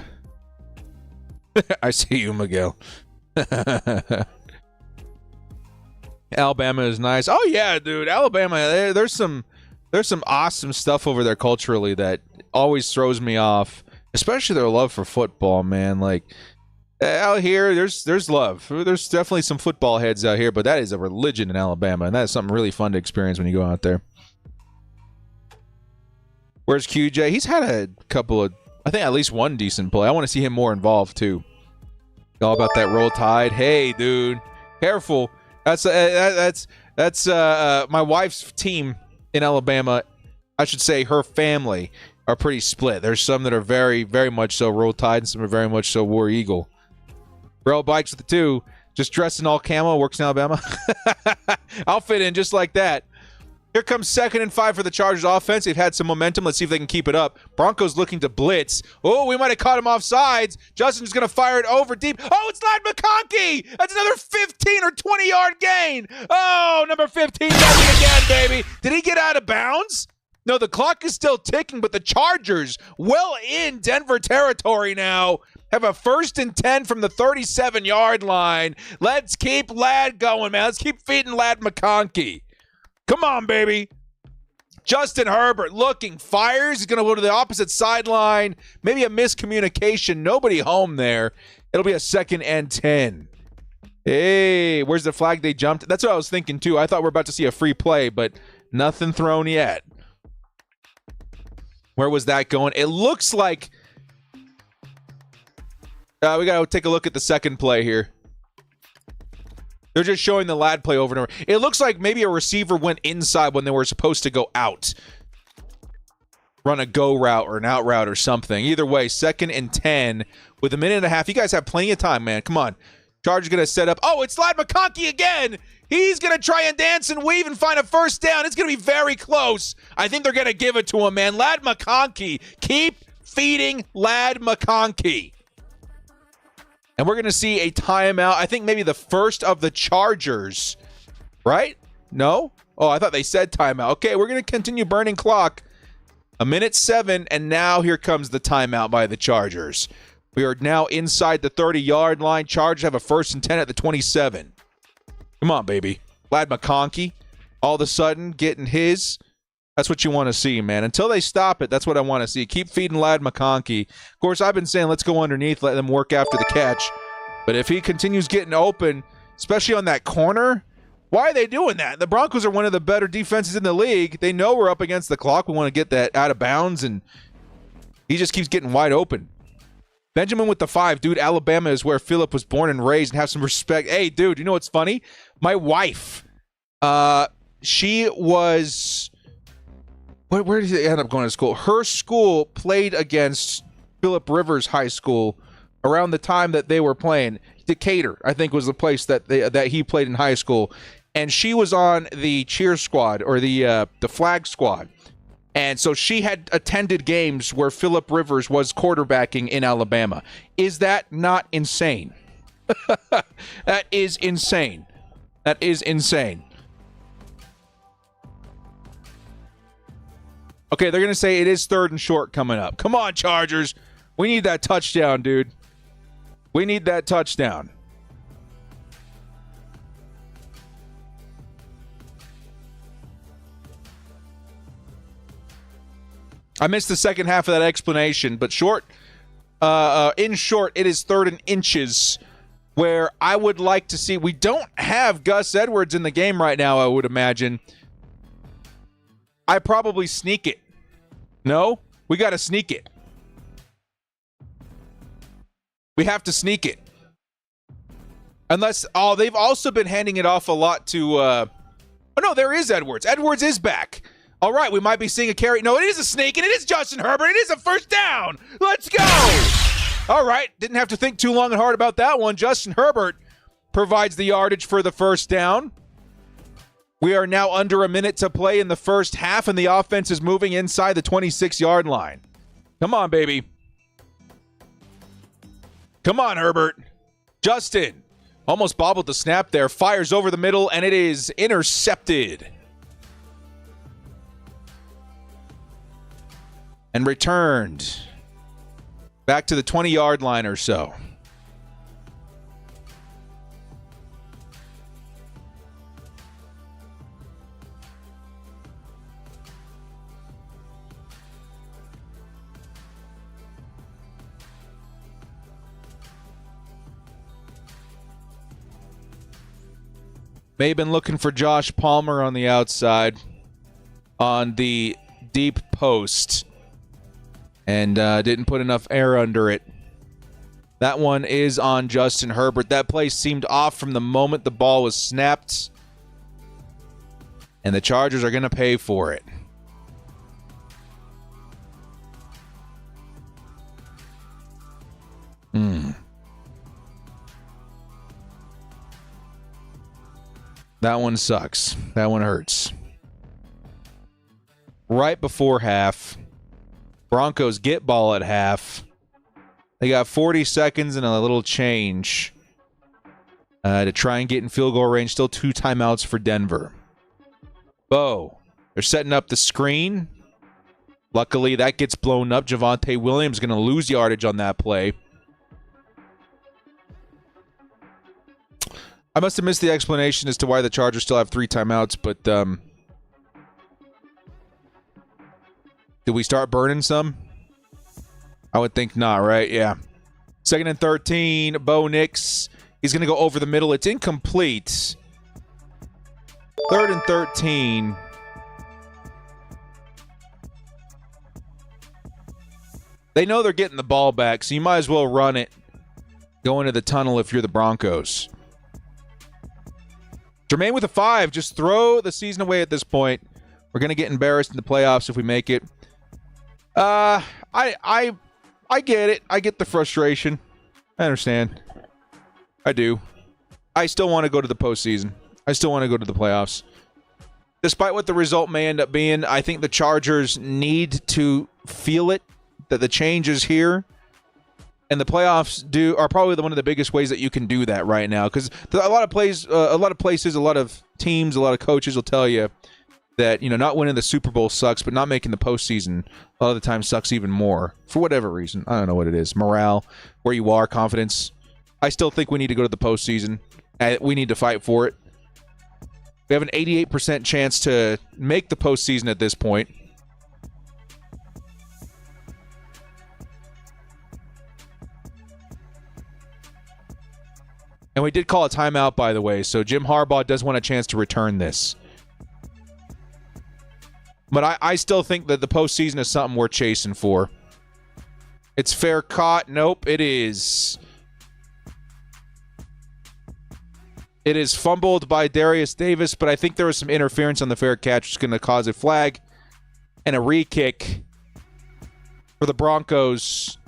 Speaker 1: I see you, Miguel. Alabama is nice. Oh yeah, dude, Alabama. There's some awesome stuff over there culturally that always throws me off. Especially their love for football, man. Like out here, there's love. There's definitely some football heads out here, but that is a religion in Alabama, and that is something really fun to experience when you go out there. Where's QJ? He's had a couple of, I think at least one decent play. I want to see him more involved too. All about that roll tide. Hey, dude, careful. That's my wife's team in Alabama. I should say her family are pretty split. There's some that are very, very much so Roll Tide, and some are very much so War Eagle. Rail bikes with the 2, just dressed in all camo, works in Alabama. I'll fit in just like that. Here comes 2nd and 5 for the Chargers offense. They've had some momentum. Let's see if they can keep it up. Broncos looking to blitz. Oh, we might have caught him off sides. Justin's going to fire it over deep. Oh, it's Ladd McConkey. That's another 15 or 20-yard gain. Oh, number 15 does it again, baby. Did he get out of bounds? No, the clock is still ticking, but the Chargers, well in Denver territory now, have a 1st and 10 from the 37-yard line. Let's keep Ladd going, man. Let's keep feeding Ladd McConkey. Come on, baby. Justin Herbert looking, fires. He's going to go to the opposite sideline. Maybe a miscommunication. Nobody home there. It'll be a 2nd and 10. Hey, where's the flag they jumped? That's what I was thinking, too. I thought we were about to see a free play, but nothing thrown yet. Where was that going? It looks like we got to take a look at the second play here. They're just showing the Ladd play over and over. It looks like maybe a receiver went inside when they were supposed to go out. Run a go route or an out route or something. Either way, 2nd and 10 with a minute and a half. You guys have plenty of time, man. Come on. Chargers going to set up. Oh, it's Ladd McConkey again. He's going to try and dance and weave and find a first down. It's going to be very close. I think they're going to give it to him, man. Ladd McConkey. Keep feeding Ladd McConkey. And we're going to see a timeout. I think maybe the first of the Chargers, right? No? Oh, I thought they said timeout. Okay, we're going to continue burning clock. 1:07, and now here comes the timeout by the Chargers. We are now inside the 30-yard line. Chargers have a 1st and 10 at the 27. Come on, baby. Ladd McConkey, all of a sudden getting his. That's what you want to see, man. Until they stop it, that's what I want to see. Keep feeding Ladd McConkey. Of course, I've been saying let's go underneath, let them work after the catch. But if he continues getting open, especially on that corner, why are they doing that? The Broncos are one of the better defenses in the league. They know we're up against the clock. We want to get that out of bounds, and he just keeps getting wide open. Benjamin with the 5. Dude, Alabama is where Philip was born and raised, and have some respect. Hey, dude, you know what's funny? My wife, she was... Where did he end up going to school? Her school played against Philip Rivers High School around the time that they were playing. Decatur, I think, was the place that he played in high school. And she was on the cheer squad, or the flag squad. And so she had attended games where Philip Rivers was quarterbacking in Alabama. Is that not insane? That is insane. That is insane. Okay, they're going to say it is 3rd and short coming up. Come on, Chargers. We need that touchdown, dude. We need that touchdown. I missed the second half of that explanation, but in short, it is 3rd and inches, where I would like to see. We don't have Gus Edwards in the game right now, I would imagine. I probably sneak it. No? We got to sneak it. We have to sneak it. Unless, they've also been handing it off a lot to, no, there is Edwards. Edwards is back. All right, we might be seeing a carry. No, it is a sneak, and it is Justin Herbert. It is a first down. Let's go. All right, didn't have to think too long and hard about that one. Justin Herbert provides the yardage for the first down. We are now under a minute to play in the first half, and the offense is moving inside the 26-yard line. Come on, baby. Come on, Herbert. Justin almost bobbled the snap there. Fires over the middle, and it is intercepted. And returned back to the 20-yard line or so. May have been looking for Josh Palmer on the outside on the deep post and didn't put enough air under it. That one is on Justin Herbert. That play seemed off from the moment the ball was snapped, and the Chargers are going to pay for it. That one sucks. That one hurts. right before half. Broncos get ball at half. They got 40 seconds and a little change to try and get in field goal range. Still 2 timeouts for Denver. Bo, they're setting up the screen. Luckily, that gets blown up. Javonte Williams going to lose yardage on that play. I must have missed the explanation as to why the Chargers still have 3 timeouts, but did we start burning some? I would think not, right? Yeah. 2nd and 13, Bo Nix. He's going to go over the middle. It's incomplete. 3rd and 13. They know they're getting the ball back, so you might as well run it. Go into the tunnel if you're the Broncos. Jermaine with a 5. Just throw the season away at this point. We're going to get embarrassed in the playoffs if we make it. I get it. I get the frustration. I understand. I do. I still want to go to the postseason. I still want to go to the playoffs. Despite what the result may end up being, I think the Chargers need to feel it, that the change is here. And the playoffs are probably one of the biggest ways that you can do that right now. Because a lot of places, a lot of teams, a lot of coaches will tell you that, not winning the Super Bowl sucks, but not making the postseason a lot of the time sucks even more. For whatever reason. I don't know what it is. Morale, where you are, confidence. I still think we need to go to the postseason. We need to fight for it. We have an 88% chance to make the postseason at this point. And we did call a timeout, by the way, so Jim Harbaugh does want a chance to return this. But I still think that the postseason is something we're chasing for. It's fair caught. Nope, it is. It is fumbled by Darius Davis, but I think there was some interference on the fair catch, which is going to cause a flag and a re-kick for the Broncos.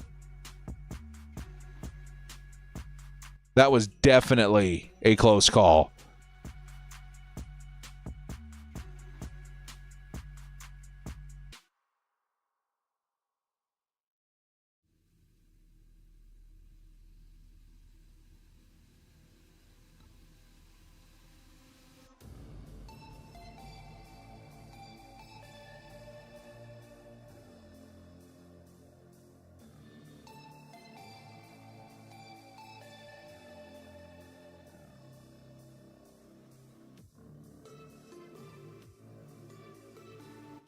Speaker 1: That was definitely a close call.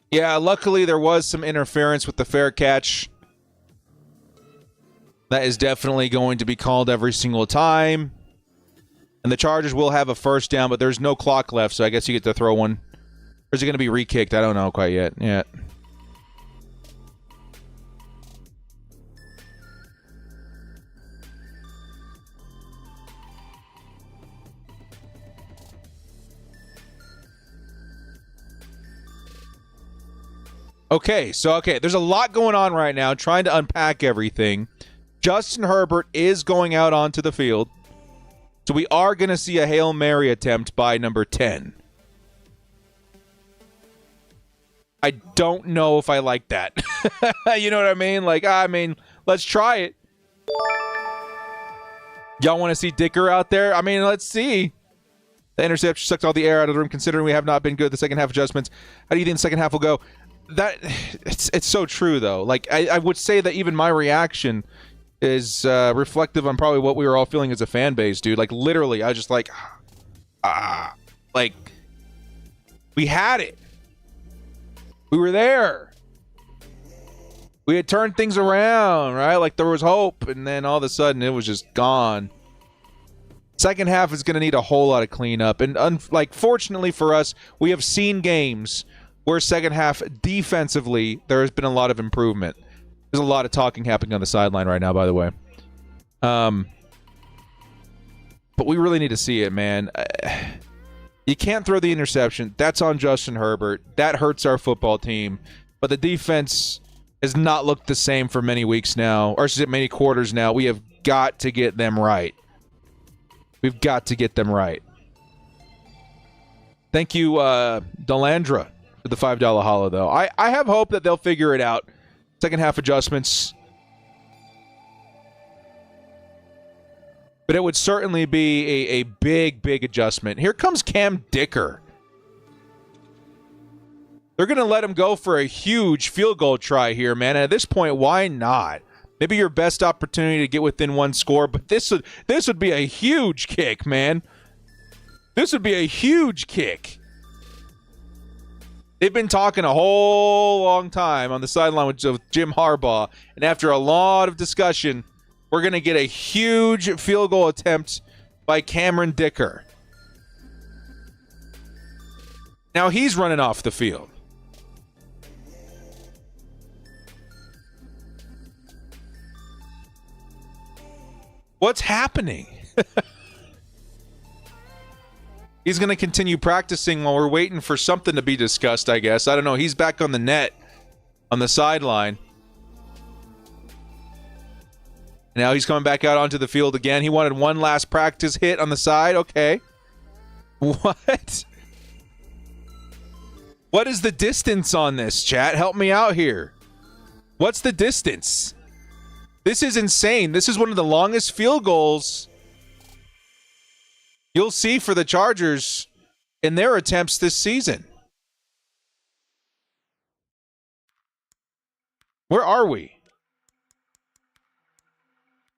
Speaker 1: Yeah, luckily there was some interference with the fair catch. That is definitely going to be called every single time. And the Chargers will have a first down, but there's no clock left, so I guess you get to throw one. Or is it going to be re-kicked? I don't know quite yet. Yeah. Okay, there's a lot going on right now, trying to unpack everything. Justin Herbert is going out onto the field, so we are going to see a Hail Mary attempt by number 10. I don't know if I like that. You know what I mean? Let's try it. Y'all want to see Dicker out there? Let's see. The interception sucked all the air out of the room, considering we have not been good at the second half adjustments. How do you think the second half will go? It's so true, though. I would say that even my reaction is reflective on probably what we were all feeling as a fan base, dude. Literally, I was just we had it. We were there. We had turned things around, right? There was hope, and then all of a sudden it was just gone. Second half is going to need a whole lot of cleanup, and fortunately for us, we have seen games where second half defensively there has been a lot of improvement. There's a lot of talking happening on the sideline right now, by the way. But we really need to see it, man. You can't throw the interception. That's on Justin Herbert. That hurts our football team. But the defense has not looked the same for many weeks now, or many quarters now. We have got to get them right. We've got to get them right. Thank you, Delandra, for with the $5 hollow, though. I have hope that they'll figure it out. Second half adjustments. But it would certainly be a big, big adjustment. Here comes Cam Dicker. They're going to let him go for a huge field goal try here, man. And at this point, why not? Maybe your best opportunity to get within one score, but this would be a huge kick, man. This would be a huge kick. They've been talking a whole long time on the sideline with Jim Harbaugh, and after a lot of discussion, we're going to get a huge field goal attempt by Cameron Dicker. Now he's running off the field. What's happening? He's going to continue practicing while we're waiting for something to be discussed, I guess. I don't know. He's back on the net on the sideline. Now he's coming back out onto the field again. He wanted one last practice hit on the side. Okay. What? What is the distance on this, chat? Help me out here. What's the distance? This is insane. This is one of the longest field goals you'll see for the Chargers in their attempts this season. Where are we?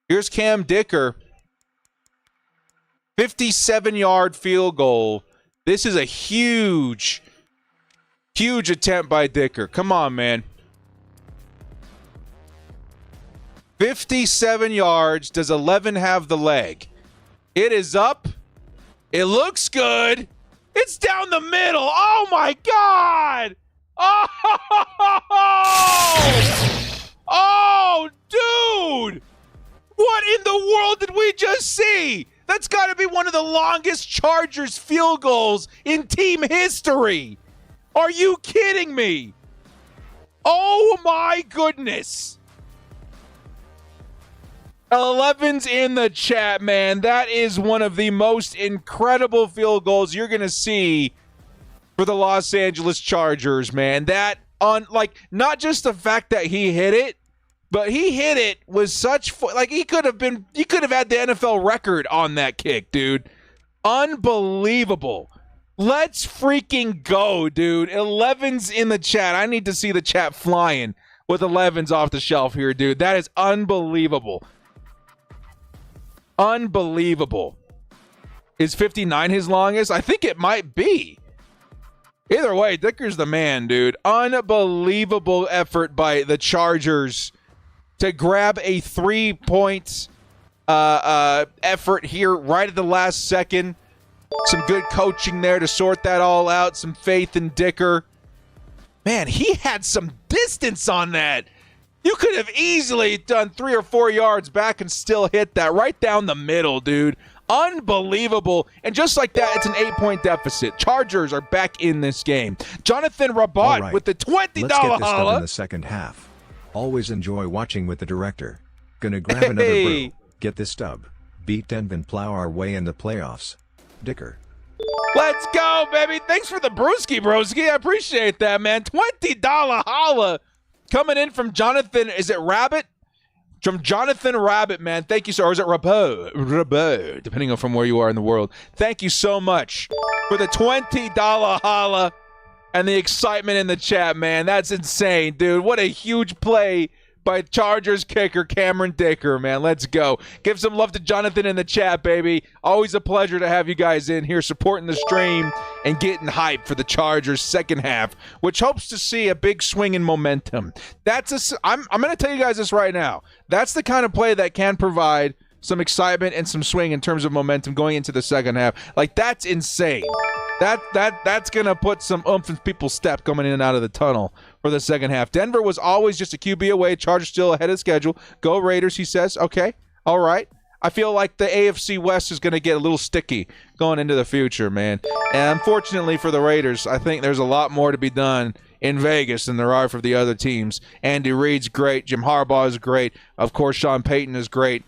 Speaker 1: Here's Cam Dicker. 57-yard field goal. This is a huge, huge attempt by Dicker. Come on, man. 57 yards. Does 11 have the leg? It is up. It looks good. It's down the middle. Oh, my God. Oh, dude. What in the world did we just see? That's got to be one of the longest Chargers field goals in team history. Are you kidding me? Oh, my goodness. 11's in the chat, man. That is one of the most incredible field goals you're going to see for the Los Angeles Chargers, man. That, not just the fact that he hit it, but he hit it with such, he could have had the NFL record on that kick, dude. Unbelievable. Let's freaking go, dude. 11's in the chat. I need to see the chat flying with 11's off the shelf here, dude. That is unbelievable. Unbelievable. Is 59 his longest? I think it might be. Either way, Dicker's the man, dude. Unbelievable effort by the Chargers to grab a 3-point effort here right at the last second. Some good coaching there to sort that all out. Some faith in Dicker. Man, he had some distance on that. You could have easily done 3 or 4 yards back and still hit that right down the middle, dude. Unbelievable. And just like that, it's an 8-point deficit. Chargers are back in this game. Jonathan Rabat with the $20
Speaker 5: Let's get this
Speaker 1: holla.
Speaker 5: done in the second half. Always enjoy watching with the director. Gonna grab another brew. Get this dub. Beat Denver and plow our way in the playoffs. Dicker.
Speaker 1: Let's go, baby. Thanks for the brewski, broski. I appreciate that, man. $20 holla coming in from Jonathan. Is it Rabbit? From Jonathan Rabbit, man. Thank you, sir. Or is it Rabot? Rabot, depending on from where you are in the world. Thank you so much for the $20 holla and the excitement in the chat, man. That's insane, dude. What a huge play by Chargers kicker Cameron Dicker, man. Let's go. Give some love to Jonathan in the chat, baby. Always a pleasure to have you guys in here supporting the stream and getting hyped for the Chargers second half, which hopes to see a big swing in momentum. I'm going to tell you guys this right now. That's the kind of play that can provide some excitement and some swing in terms of momentum going into the second half. That's insane. That's going to put some oomph in people's step coming in and out of the tunnel for the second half. Denver was always just a QB away. Chargers still ahead of schedule. Go Raiders, he says. Okay, all right. I feel like the AFC West is going to get a little sticky going into the future, man. And unfortunately for the Raiders, I think there's a lot more to be done in Vegas than there are for the other teams. Andy Reid's great. Jim Harbaugh is great. Of course, Sean Payton is great.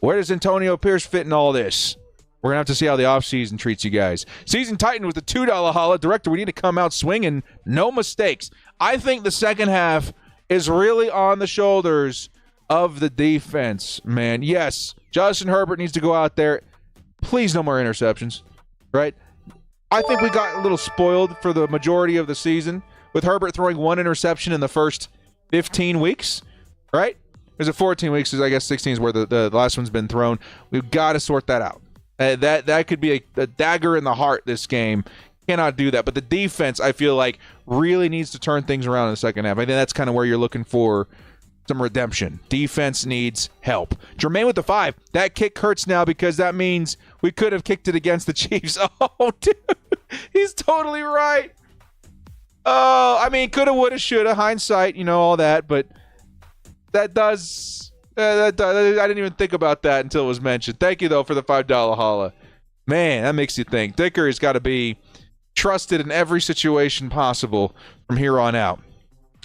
Speaker 1: Where does Antonio Pierce fit in all this? We're going to have to see how the offseason treats you guys. Season Titan with the $2 holla. Director, we need to come out swinging. No mistakes. I think the second half is really on the shoulders of the defense, man. Yes, Justin Herbert needs to go out there. Please, no more interceptions, right? I think we got a little spoiled for the majority of the season with Herbert throwing 1 interception in the first 15 weeks, right? There's 14 weeks, I guess 16 is where the last one's been thrown. We've got to sort that out. That could be a dagger in the heart this game. Cannot do that. But the defense, I feel like, really needs to turn things around in the second half. I think that's kind of where you're looking for some redemption. Defense needs help. Jermaine with the 5. That kick hurts now because that means we could have kicked it against the Chiefs. Oh, dude. He's totally right. Oh, I mean, coulda, woulda, shoulda, hindsight, all that. But that does... I didn't even think about that until it was mentioned. Thank you, though, for the $5 holla. Man, that makes you think. Dicker has got to be trusted in every situation possible from here on out.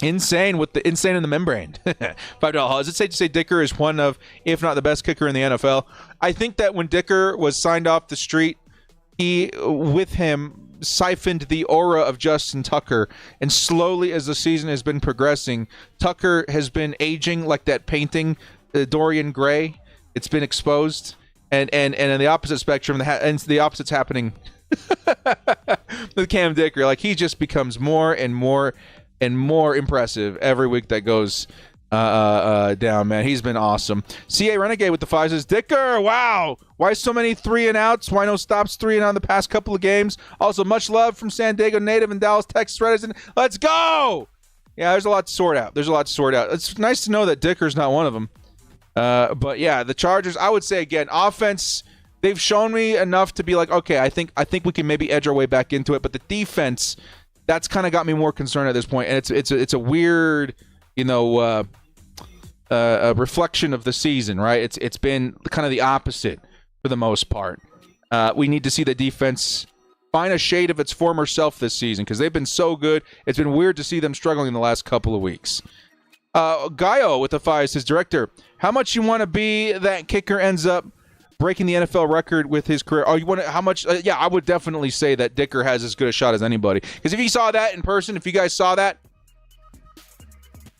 Speaker 1: Insane in the membrane. $5 holla. Is it safe to say Dicker is one of, if not the best kicker in the NFL? I think that when Dicker was signed off the street, he, with him, siphoned the aura of Justin Tucker, and slowly as the season has been progressing, Tucker has been aging like that painting, Dorian Gray. It's been exposed, and in the opposite spectrum, and the opposite's happening with Cam Dicker. Like, he just becomes more and more and more impressive every week that goes down, man. He's been awesome. CA Renegade with the 5 says, Dicker, wow. Why so many 3-and-outs? Why no stops 3-and-out in the past couple of games? Also, much love from San Diego native and Dallas, Texas resident. Let's go! Yeah, there's a lot to sort out. It's nice to know that Dicker's not one of them. But yeah, the Chargers, I would say again, offense, they've shown me enough to be like, okay, I think we can maybe edge our way back into it. But the defense, that's kind of got me more concerned at this point. And it's a weird, a reflection of the season, right? It's been kind of the opposite for the most part. We need to see the defense find a shade of its former self this season because they've been so good. It's been weird to see them struggling in the last couple of weeks. Gaio with the 5 says, Director, how much you want to be that kicker ends up breaking the NFL record with his career? Oh, you want to, how much? Yeah, I would definitely say that Dicker has as good a shot as anybody. Because if you saw that in person, if you guys saw that,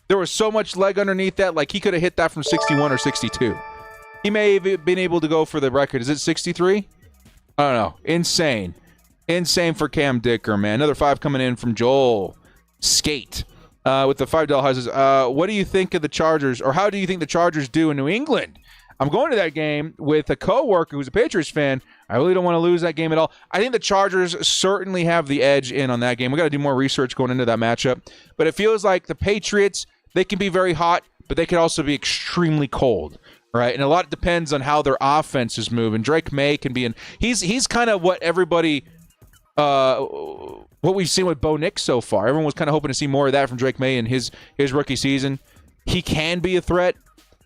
Speaker 1: there was so much leg underneath that, like he could have hit that from 61 or 62. He may have been able to go for the record. Is it 63? I don't know. Insane. Insane for Cam Dicker, man. Another 5 coming in from Joel Skate with the $5 says, what do you think of the Chargers, or how do you think the Chargers do in New England? I'm going to that game with a coworker who's a Patriots fan. I really don't want to lose that game at all. I think the Chargers certainly have the edge in on that game. We got to do more research going into that matchup. But it feels like the Patriots, they can be very hot, but they can also be extremely cold, right? And a lot depends on how their offense is moving. Drake May can be in. He's kind of what everybody, what we've seen with Bo Nix so far. Everyone was kind of hoping to see more of that from Drake May in his rookie season. He can be a threat.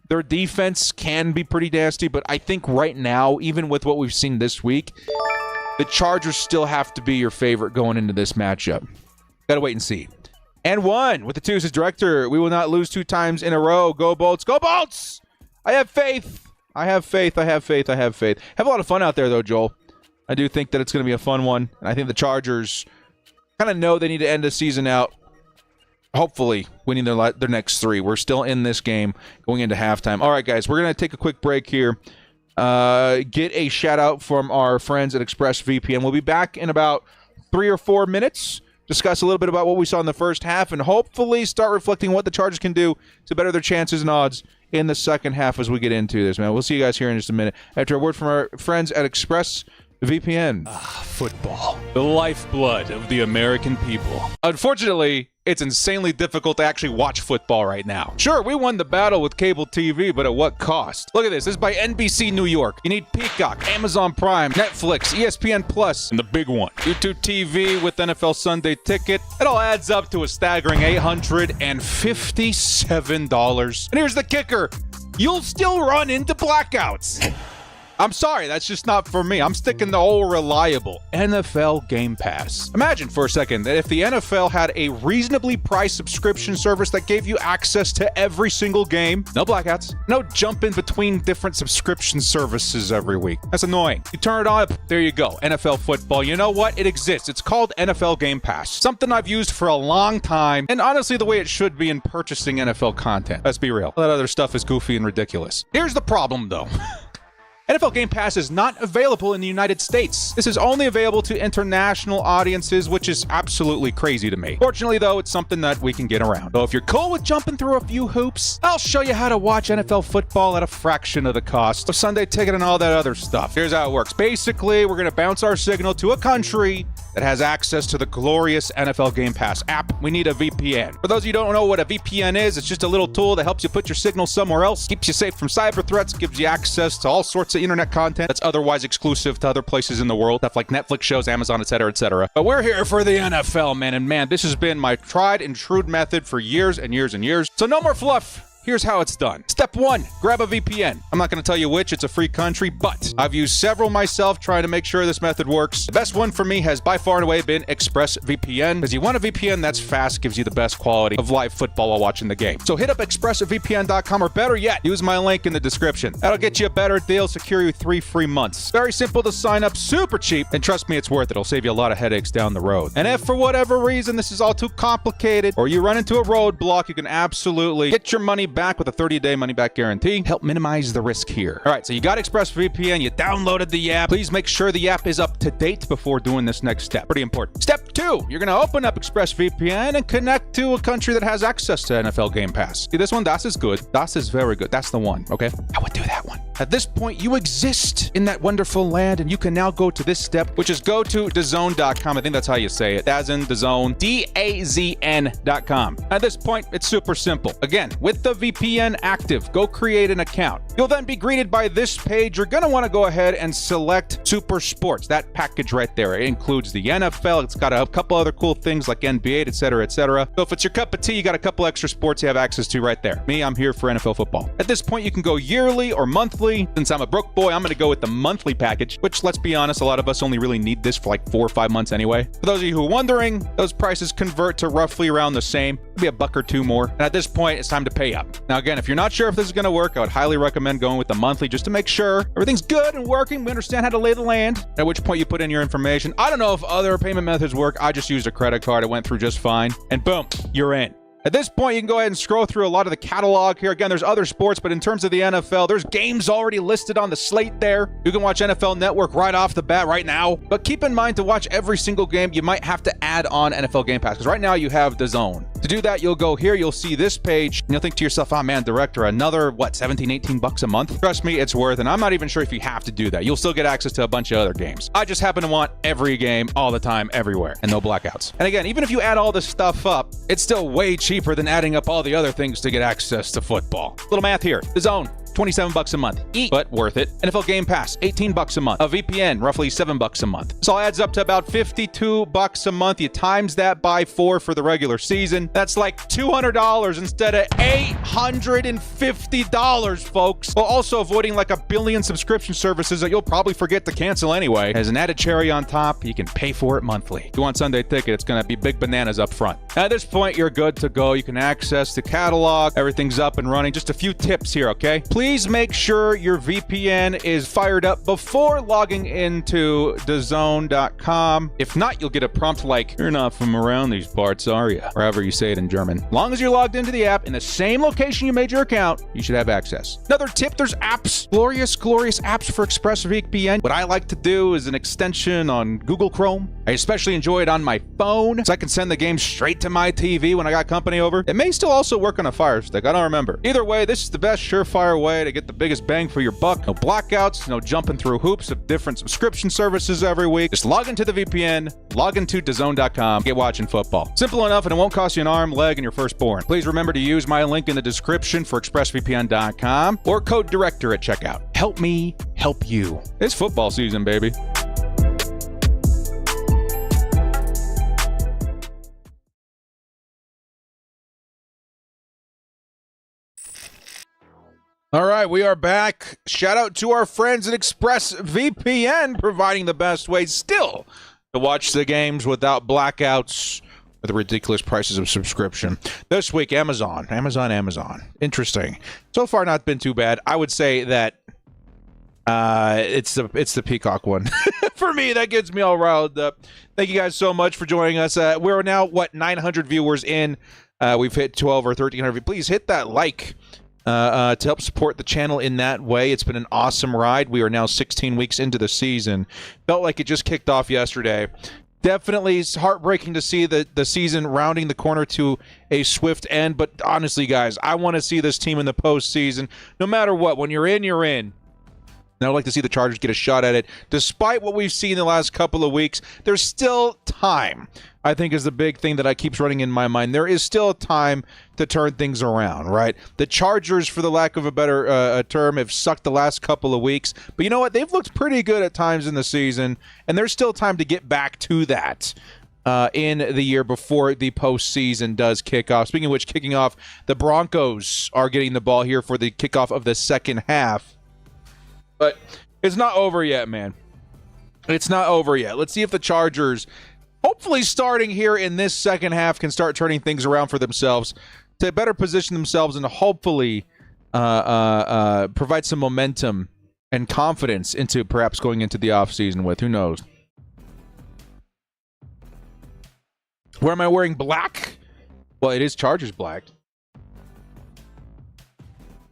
Speaker 1: Their defense can be pretty nasty, but I think right now, even with what we've seen this week, the Chargers still have to be your favorite going into this matchup. Got to wait and see. And 1 with the 2 says, Director, we will not lose 2 times in a row. Go Bolts. Go Bolts! I have faith. I have faith. Have a lot of fun out there, though, Joel. I do think that it's going to be a fun one. And I think the Chargers kind of know they need to end the season out, hopefully winning their next 3. We're still in this game going into halftime. All right, guys, we're going to take a quick break here. Get a shout-out from our friends at ExpressVPN. We'll be back in about 3 or 4 minutes. Discuss a little bit about what we saw in the first half and hopefully start reflecting what the Chargers can do to better their chances and odds in the second half as we get into this, man. We'll see you guys here in just a minute after a word from our friends at ExpressVPN.
Speaker 7: Football, the lifeblood of the American people.
Speaker 1: Unfortunately, it's insanely difficult to actually watch football right now. Sure, we won the battle with cable TV, but at what cost? Look at this. This is by NBC New York. You need Peacock, Amazon Prime, Netflix, ESPN Plus,
Speaker 7: And the big one,
Speaker 1: YouTube TV with NFL Sunday Ticket. It all adds up to a staggering $857. And here's the kicker. You'll still run into blackouts. I'm sorry, that's just not for me. I'm sticking to old reliable NFL Game Pass. Imagine for a second that if the NFL had a reasonably priced subscription service that gave you access to every single game, no blackouts, no jumping between different subscription services every week. That's annoying. You turn it on, there you go. NFL football. You know what? It exists. It's called NFL Game Pass. Something I've used for a long time, and honestly the way it should be in purchasing NFL content. Let's be real. All that other stuff is goofy and ridiculous. Here's the problem though. NFL Game Pass is not available in the United States. This is only available to international audiences, which is absolutely crazy to me. Fortunately, though, it's something that we can get around. So if you're cool with jumping through a few hoops, I'll show you how to watch NFL football at a fraction of the cost of Sunday Ticket and all that other stuff. Here's how it works. Basically, we're going to bounce our signal to a country that has access to the glorious NFL Game Pass app. We need a VPN. For those of you who don't know what a VPN is, it's just a little tool that helps you put your signal somewhere else, keeps you safe from cyber threats, gives you access to all sorts of internet content that's otherwise exclusive to other places in the world, stuff like Netflix shows, Amazon, etc., etc. But we're here for the NFL, man, and man, this has been my tried and true method for years and years and years. So no more fluff. Here's how it's done. Step 1, grab a VPN. I'm not going to tell you which, it's a free country, but I've used several myself trying to make sure this method works. The best one for me has by far and away been ExpressVPN, because you want a VPN that's fast, gives you the best quality of live football while watching the game. So hit up expressvpn.com, or better yet, use my link in the description. That'll get you a better deal, secure you 3 free months. Very simple to sign up, super cheap, and trust me, it's worth it. It'll save you a lot of headaches down the road. And if for whatever reason this is all too complicated, or you run into a roadblock, you can absolutely get your money back with a 30-day money-back guarantee. Help minimize the risk here. All right, so you got ExpressVPN, you downloaded the app. Please make sure the app is up to date before doing this next step. Pretty important. Step 2, you're going to open up ExpressVPN and connect to a country that has access to NFL Game Pass. See, this one, das is good. Das is very good. That's the one, okay? I would do that one. At this point, you exist in that wonderful land, and you can now go to this step, which is go to DAZN.com. I think that's how you say it. DAZN, DAZN, DAZN.com. At this point, it's super simple. Again, with the VPN active, go create an account. You'll then be greeted by this page. You're going to want to go ahead and select Super Sports, that package right there. It includes the NFL. It's got a couple other cool things like NBA, etc., etc. So if it's your cup of tea, you got a couple extra sports you have access to right there. Me, I'm here for NFL football. At this point, you can go yearly or monthly. Since I'm a broke boy, I'm going to go with the monthly package, which, let's be honest, a lot of us only really need this for like 4 or 5 months anyway. For those of you who are wondering, those prices convert to roughly around the same, maybe $1 or $2 more. And at this point, it's time to pay up. Now, again, if you're not sure if this is going to work, I would highly recommend going with the monthly just to make sure everything's good and working. We understand how to lay the land, at which point you put in your information. I don't know if other payment methods work. I just used a credit card. It went through just fine. And boom, you're in. At this point, you can go ahead and scroll through a lot of the catalog here. Again, there's other sports, but in terms of the NFL, there's games already listed on the slate there. You can watch NFL Network right off the bat right now. But keep in mind, to watch every single game, you might have to add on NFL Game Pass, because right now you have DAZN. To do that, you'll go here, you'll see this page, and you'll think to yourself, oh man, Director, another, what, 17, 18 bucks a month? Trust me, it's worth it. And I'm not even sure if you have to do that. You'll still get access to a bunch of other games. I just happen to want every game, all the time, everywhere, and no blackouts. And again, even if you add all this stuff up, it's still way cheaper than adding up all the other things to get access to football. Little math here. DAZN, $27 a month. But worth it. NFL Game Pass, $18 a month. A VPN, roughly $7 a month. This all adds up to about $52 a month. You times that by 4 for the regular season. That's like $200 instead of $850, folks. While also avoiding like a billion subscription services that you'll probably forget to cancel anyway. As an added cherry on top, you can pay for it monthly. If you want Sunday Ticket, it's going to be big bananas up front. At this point, you're good to go. You can access the catalog. Everything's up and running. Just a few tips here, okay? Please make sure your VPN is fired up before logging into DAZN.com. If not, you'll get a prompt like, you're not from around these parts, are you? Or however you say it in German. As long as you're logged into the app in the same location you made your account, you should have access. Another tip, there's apps, glorious apps for ExpressVPN. What I like to do is an extension on Google Chrome. I especially enjoy it on my phone, so I can send the game straight to my TV when I got company over. It may still also work on a Fire Stick, I don't remember. Either way, this is the best surefire way to get the biggest bang for your buck. No blackouts, no jumping through hoops of different subscription services every week. Just log into the VPN, log into DAZN.com, get watching football. Simple enough, and it won't cost you an arm, leg, and your firstborn. Please remember to use my link in the description for ExpressVPN.com or code DIRECTOR at checkout. Help me help you. It's football season, baby. All right, we are back. Shout out to our friends at ExpressVPN, providing the best way still to watch the games without blackouts with the ridiculous prices of subscription. This week, Amazon. Interesting. So far, not been too bad. I would say that it's the Peacock one. For me, that gets me all riled up. Thank you guys so much for joining us. We're now, 900 viewers in. We've hit 12 or 1,300. Please hit that like. To help support the channel in that way. It's been an awesome ride. We are now 16 weeks into the season. Felt like it just kicked off yesterday. Definitely heartbreaking to see the season rounding the corner to a swift end. But honestly, guys, I want to see this team in the postseason. No matter what, when you're in, you're in. And I would like to see the Chargers get a shot at it. Despite what we've seen in the last couple of weeks, there's still time, I think, is the big thing that keeps running in my mind. There is still time to turn things around, right? The Chargers, for the lack of a better term, have sucked the last couple of weeks. But you know what? They've looked pretty good at times in the season, and there's still time to get back to that in the year before the postseason does kick off. Speaking of which, kicking off, the Broncos are getting the ball here for the kickoff of the second half. But it's not over yet, man. It's not over yet. Let's see if the Chargers, hopefully starting here in this second half, can start turning things around for themselves to better position themselves and hopefully provide some momentum and confidence into perhaps going into the offseason with. Who knows? Where am I wearing black? Well, it is Chargers black.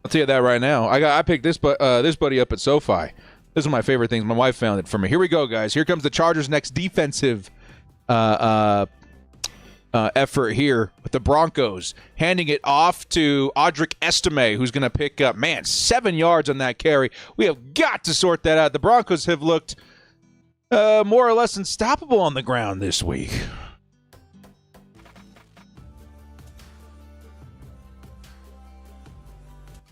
Speaker 1: I'll tell you that right now. I picked this buddy up at SoFi. This is one of my favorite things. My wife found it for me. Here we go, guys. Here comes the Chargers' next defensive effort here with the Broncos, handing it off to Audric Estime, who's going to pick up, 7 yards on that carry. We have got to sort that out. The Broncos have looked more or less unstoppable on the ground this week.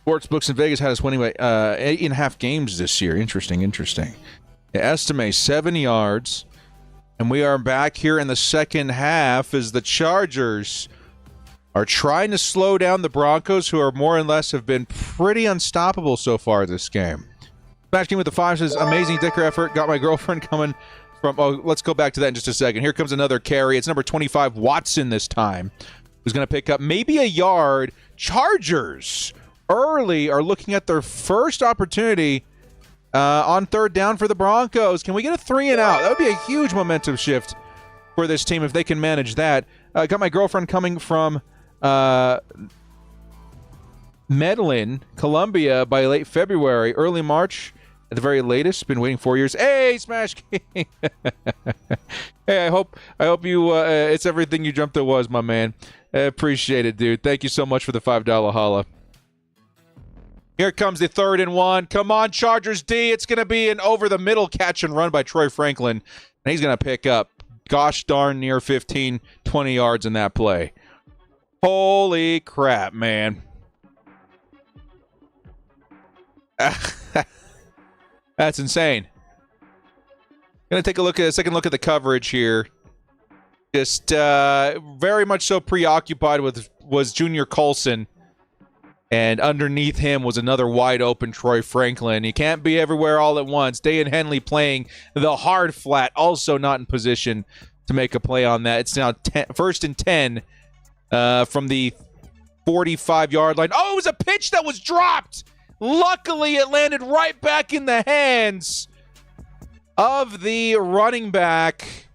Speaker 1: Sportsbooks in Vegas had us winning by 8.5 games this year. Interesting. Estime 7 yards. And we are back here in the second half as the Chargers are trying to slow down the Broncos, who are more or less have been pretty unstoppable so far this game. Smash Game with the Five says, amazing Dicker effort. Got my girlfriend coming from... Oh, let's go back to that in just a second. Here comes another carry. It's number 25, Watson this time, who's going to pick up maybe a yard. Chargers early are looking at their first opportunity on third down for the Broncos. Can we get a 3 and out? That would be a huge momentum shift for this team if they can manage that. Got my girlfriend coming from Medellin, Colombia by late February, early March at the very latest. Been waiting 4 years. Hey, Smash King. Hey, I hope you it's everything you dreamt it was, my man. I appreciate it, dude. Thank you so much for the $5 holla. Here comes the 3rd and 1. Come on, Chargers D. It's going to be an over-the-middle catch and run by Troy Franklin. And he's going to pick up, gosh darn near 15, 20 yards in that play. Holy crap, man. That's insane. Going to take a second look at the coverage here. Just very much so preoccupied with was Junior Colson. And underneath him was another wide-open Troy Franklin. He can't be everywhere all at once. Dayan Henley playing the hard flat, also not in position to make a play on that. It's now 1st and 10 from the 45-yard line. Oh, it was a pitch that was dropped. Luckily, it landed right back in the hands of the running back.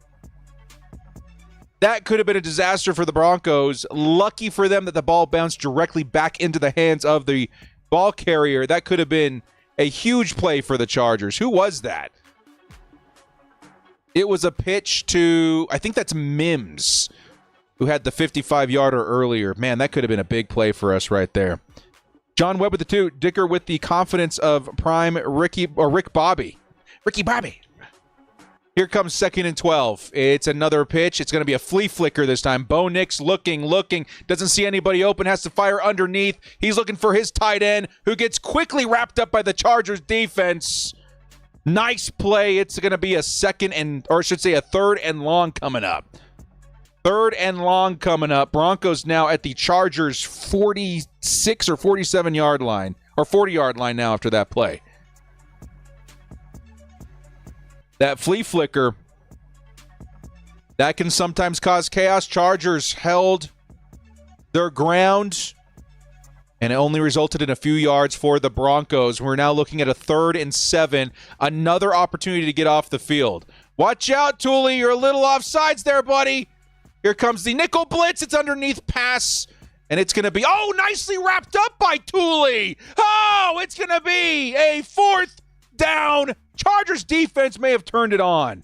Speaker 1: That could have been a disaster for the Broncos. Lucky for them that the ball bounced directly back into the hands of the ball carrier. That could have been a huge play for the Chargers. Who was that? It was a pitch to, I think that's Mims, who had the 55-yarder earlier. Man, that could have been a big play for us right there. John Webb with the 2. Dicker with the confidence of prime Rick Bobby. Ricky Bobby. Here comes 2nd and 12. It's another pitch. It's going to be a flea flicker this time. Bo Nix looking. Doesn't see anybody open. Has to fire underneath. He's looking for his tight end, who gets quickly wrapped up by the Chargers defense. Nice play. It's going to be a 3rd and long coming up. 3rd and long coming up. Broncos now at the Chargers 46 or 47-yard line. or 40-yard line now after that play. That flea flicker, that can sometimes cause chaos. Chargers held their ground, and it only resulted in a few yards for the Broncos. We're now looking at a 3rd and 7, another opportunity to get off the field. Watch out, Tooley. You're a little offsides there, buddy. Here comes the nickel blitz. It's underneath pass, and it's going to be, nicely wrapped up by Tooley. It's going to be a 4th down. Chargers defense may have turned it on.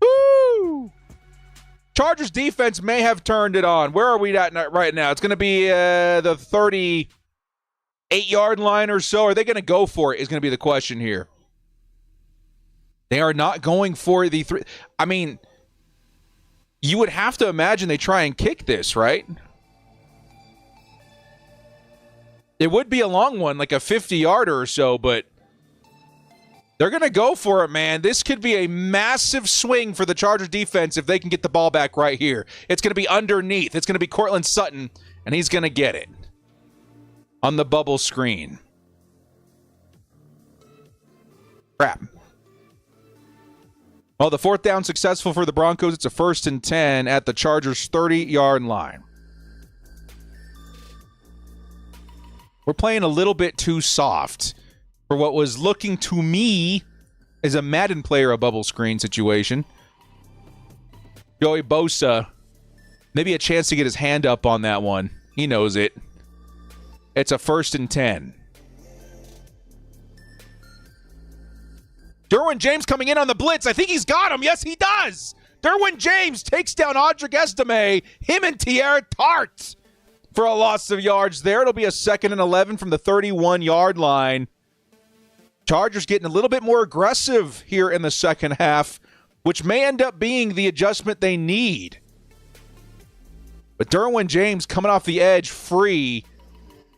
Speaker 1: Woo! Chargers defense may have turned it on. Where are we at right now? It's going to be the 38-yard line or so. Are they going to go for it is going to be the question here. They are not going for the 3. I mean, you would have to imagine they try and kick this, right? It would be a long one, like a 50-yarder or so, but they're going to go for it, man. This could be a massive swing for the Chargers defense if they can get the ball back right here. It's going to be underneath. It's going to be Cortland Sutton, and he's going to get it on the bubble screen. Crap. Well, the 4th down successful for the Broncos. It's a 1st and 10 at the Chargers' 30-yard line. We're playing a little bit too soft for what was looking to me as a Madden player, a bubble screen situation. Joey Bosa, maybe a chance to get his hand up on that one. He knows it. It's a 1st and 10. Derwin James coming in on the blitz. I think he's got him. Yes, he does. Derwin James takes down Audric Estime. Him and Tierra Tart for a loss of yards there. It'll be a 2nd and 11 from the 31-yard line. Chargers getting a little bit more aggressive here in the second half, which may end up being the adjustment they need. But Derwin James coming off the edge free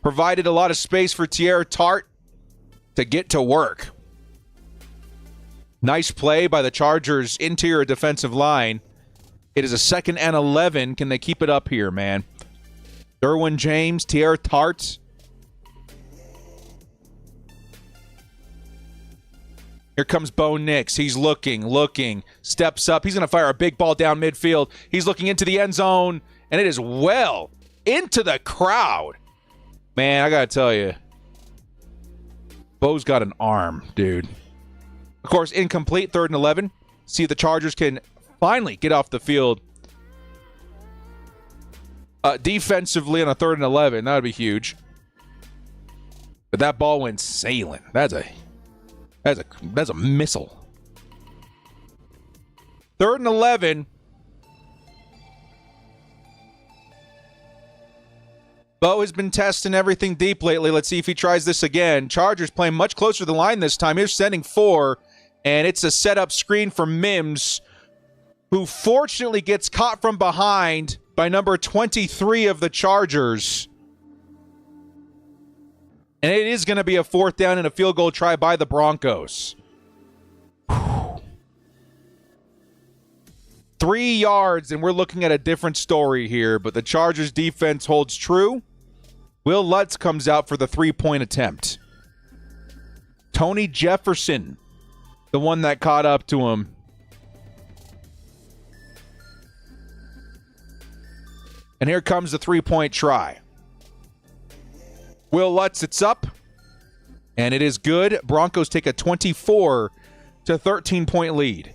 Speaker 1: provided a lot of space for Tierra Tart to get to work. Nice play by the Chargers' interior defensive line. It is a 2nd and 11. Can they keep it up here, man? Derwin James, Tierra Tart. Here comes Bo Nix. He's looking, steps up. He's going to fire a big ball down midfield. He's looking into the end zone, and it is well into the crowd. Man, I got to tell you, Bo's got an arm, dude. Of course, incomplete, 3rd and 11. See if the Chargers can finally get off the field defensively on a 3rd and 11. That would be huge. But that ball went sailing. That's a missile. 3rd and 11. Bo has been testing everything deep lately. Let's see if he tries this again. Chargers playing much closer to the line this time. Here's sending 4, and it's a setup screen for Mims, who fortunately gets caught from behind by number 23 of the Chargers. And it is going to be a 4th down and a field goal try by the Broncos. 3 yards, and we're looking at a different story here, but the Chargers defense holds true. Will Lutz comes out for the 3-point attempt. Tony Jefferson, the one that caught up to him. And here comes the 3-point try. Will Lutz, it's up, and it is good. Broncos take a 24 to 13-point lead.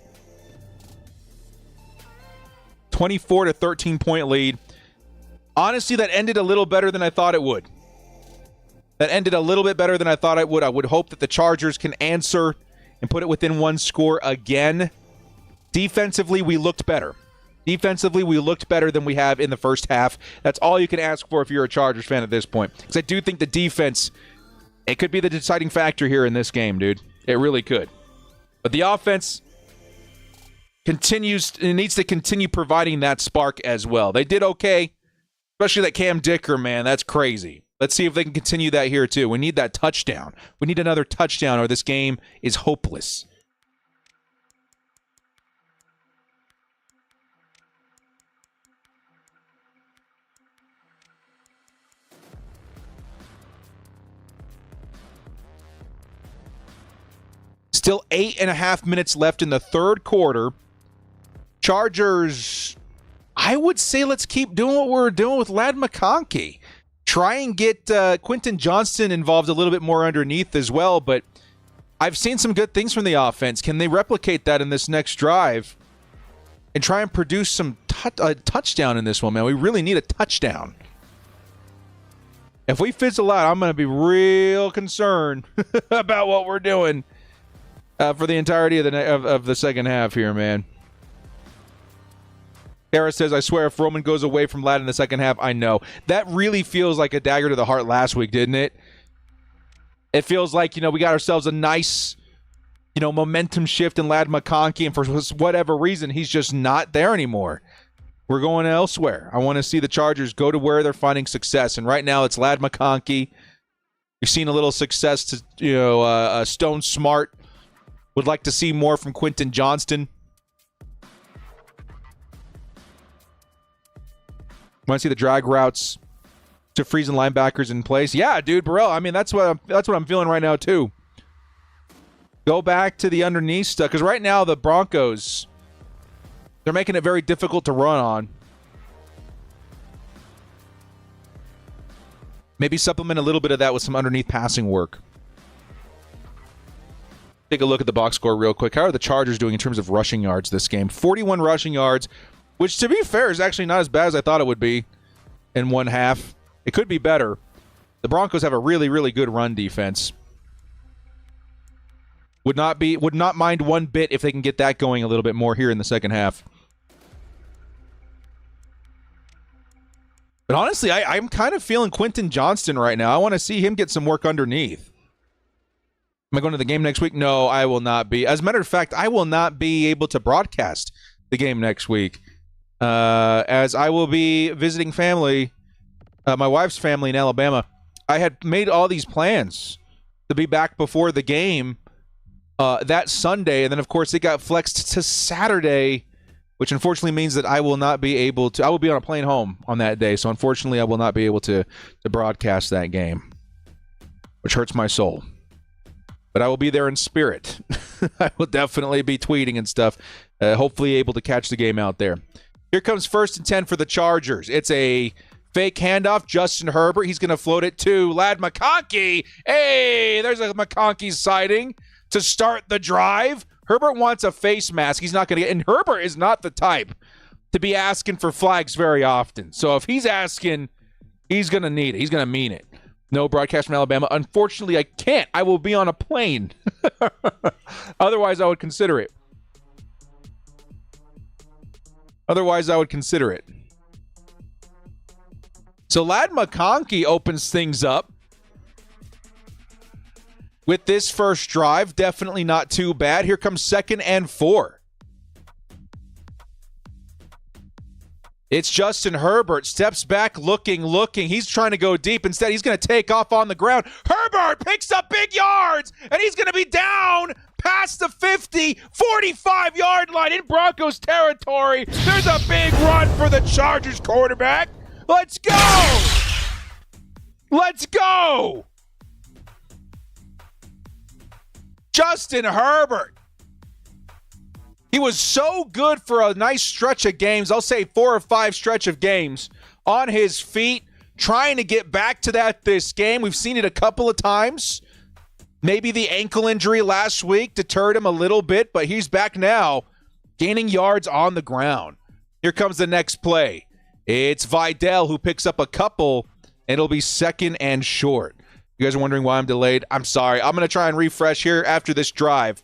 Speaker 1: 24 to 13-point lead. Honestly, that ended a little better than I thought it would. That ended a little bit better than I thought it would. I would hope that the Chargers can answer and put it within one score again. Defensively, we looked better. Defensively, we looked better than we have in the first half. That's all you can ask for if you're a Chargers fan at this point. Because I do think the defense, it could be the deciding factor here in this game, dude. It really could. But the offense needs to continue providing that spark as well. They did okay, especially that Cam Dicker, man. That's crazy. Let's see if they can continue that here, too. We need that touchdown. We need another touchdown, or this game is hopeless. Still 8.5 minutes left in the third quarter. Chargers, I would say let's keep doing what we're doing with Ladd McConkey. Try and get Quentin Johnston involved a little bit more underneath as well, but I've seen some good things from the offense. Can they replicate that in this next drive and try and produce some touchdown in this one, man? We really need a touchdown. If we fizzle out, I'm going to be real concerned about what we're doing for the entirety of the second half here, man. Harris says, I swear if Roman goes away from Ladd in the second half, I know. That really feels like a dagger to the heart last week, didn't it? It feels like, we got ourselves a nice, momentum shift in Ladd McConkey, and for whatever reason, he's just not there anymore. We're going elsewhere. I want to see the Chargers go to where they're finding success, and right now it's Ladd McConkey. We've seen a little success to, Stone Smart. Would like to see more from Quentin Johnston. Want to see the drag routes to freezing linebackers in place? Yeah, dude, Burrell. I mean, that's what I'm feeling right now too. Go back to the underneath stuff, because right now the Broncos, they're making it very difficult to run on. Maybe supplement a little bit of that with some underneath passing work. Take a look at the box score real quick. How are the Chargers doing in terms of rushing yards this game? 41 rushing yards, which, to be fair, is actually not as bad as I thought it would be in one half. It could be better. The Broncos have a really, really good run defense. Would not mind one bit if they can get that going a little bit more here in the second half. But honestly, I'm kind of feeling Quentin Johnston right now. I want to see him get some work underneath. Am I going to the game next week? No, I will not be. As a matter of fact, I will not be able to broadcast the game next week, as I will be visiting family, my wife's family in Alabama. I had made all these plans to be back before the game that Sunday, and then, of course, it got flexed to Saturday, which unfortunately means that I will not be able to. I will be on a plane home on that day, so unfortunately I will not be able to broadcast that game, which hurts my soul. But I will be there in spirit. I will definitely be tweeting and stuff, hopefully able to catch the game out there. Here comes 1st and 10 for the Chargers. It's a fake handoff. Justin Herbert, he's going to float it to Ladd McConkey. Hey, there's a McConkey sighting to start the drive. Herbert wants a face mask. He's not going to get, and Herbert is not the type to be asking for flags very often. So if he's asking, he's going to need it. He's going to mean it. No broadcast from Alabama. Unfortunately, I can't. I will be on a plane. Otherwise, I would consider it. So Ladd McConkey opens things up with this first drive. Definitely not too bad. Here comes 2nd and 4. It's Justin Herbert, steps back, looking. He's trying to go deep. Instead, he's going to take off on the ground. Herbert picks up big yards, and he's going to be down past the 50, 45-yard line in Broncos territory. There's a big run for the Chargers quarterback. Let's go! Justin Herbert. He was so good for a nice stretch of games. I'll say 4 or 5 stretch of games on his feet, trying to get back to that this game. We've seen it a couple of times. Maybe the ankle injury last week deterred him a little bit, but he's back now, gaining yards on the ground. Here comes the next play. It's Vidal who picks up a couple, and it'll be 2nd and short. You guys are wondering why I'm delayed? I'm sorry. I'm going to try and refresh here after this drive.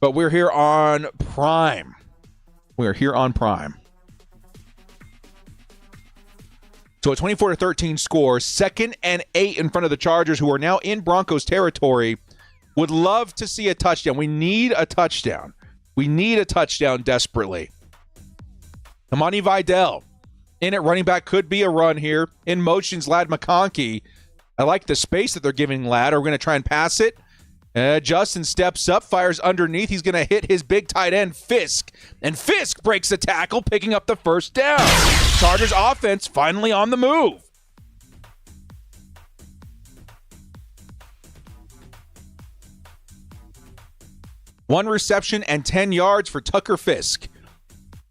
Speaker 1: But we're here on Prime. So a 24-13 score, 2nd and 8 in front of the Chargers, who are now in Broncos territory. Would love to see a touchdown. We need a touchdown. Desperately. Amani Vidal in at running back, could be a run here. In motion's Ladd McConkey. I like the space that they're giving Ladd. Are we going to try and pass it? Justin steps up, fires underneath. He's going to hit his big tight end, Fisk. And Fisk breaks the tackle, picking up the first down. Chargers offense finally on the move. 1 reception and 10 yards for Tucker Fisk,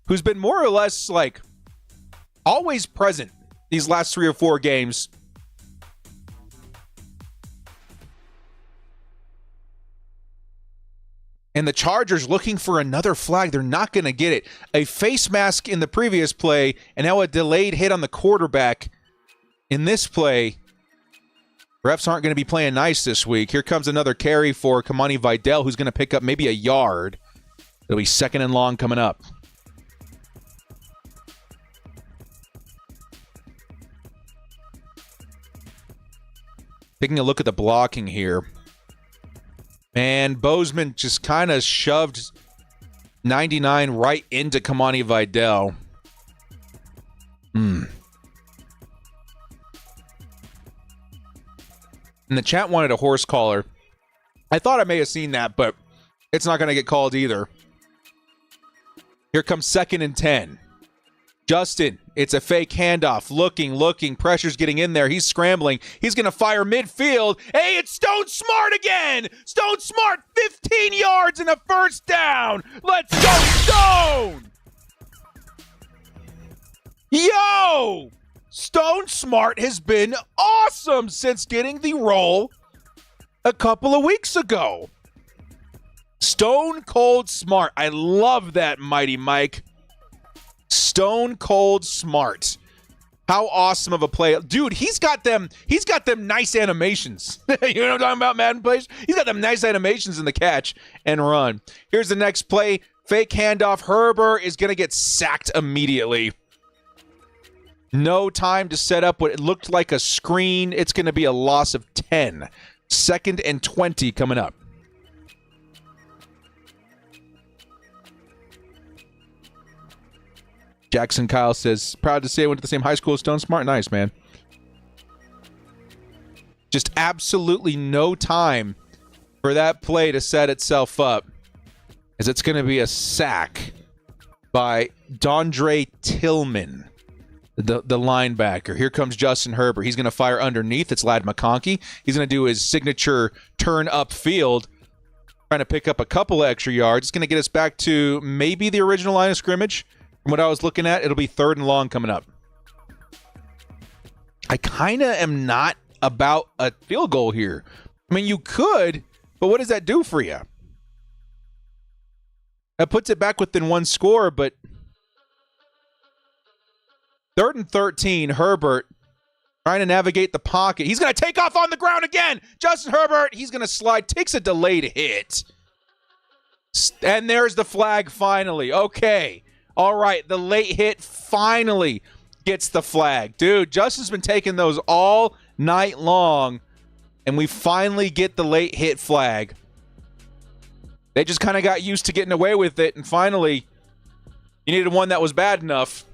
Speaker 1: who's been more or less like always present these last 3 or 4 games. And the Chargers looking for another flag. They're not going to get it. A face mask in the previous play, and now a delayed hit on the quarterback in this play. Refs aren't going to be playing nice this week. Here comes another carry for Kamani Vidal, who's going to pick up maybe a yard. It'll be 2nd and long coming up. Taking a look at the blocking here. And Bozeman just kind of shoved 99 right into Kamani Vidal. And the chat wanted a horse collar. I thought I may have seen that, but it's not going to get called either. Here comes 2nd and 10. Justin, it's a fake handoff. Looking. Pressure's getting in there. He's scrambling. He's going to fire midfield. Hey, it's Stone Smart again. Stone Smart, 15 yards and a first down. Let's go, Stone. Yo, Stone Smart has been awesome since getting the role a couple of weeks ago. Stone Cold Smart. I love that, Mighty Mike. Stone Cold Smart. How awesome of a play. Dude, he's got them nice animations. You know what I'm talking about, Madden plays? He's got them nice animations in the catch and run. Here's the next play. Fake handoff. Herbert is going to get sacked immediately. No time to set up what it looked like a screen. It's going to be a loss of 10. 2nd and 20 coming up. Jackson Kyle says, proud to say I went to the same high school as Stone Smart. Nice, man. Just absolutely no time for that play to set itself up, as it's going to be a sack by Dondre Tillman, the linebacker. Here comes Justin Herbert. He's going to fire underneath. It's Ladd McConkey. He's going to do his signature turn upfield, trying to pick up a couple of extra yards. It's going to get us back to maybe the original line of scrimmage. From what I was looking at, it'll be 3rd and long coming up. I kind of am not about a field goal here. I mean, you could, but what does that do for you? That puts it back within 1 score, but 3rd and 13, Herbert trying to navigate the pocket. He's going to take off on the ground again. Justin Herbert, he's going to slide, takes a delayed hit. And there's the flag finally. Okay. All right, the late hit finally gets the flag. Dude, Justin's been taking those all night long, and we finally get the late hit flag. They just kind of got used to getting away with it, and finally, you needed one that was bad enough.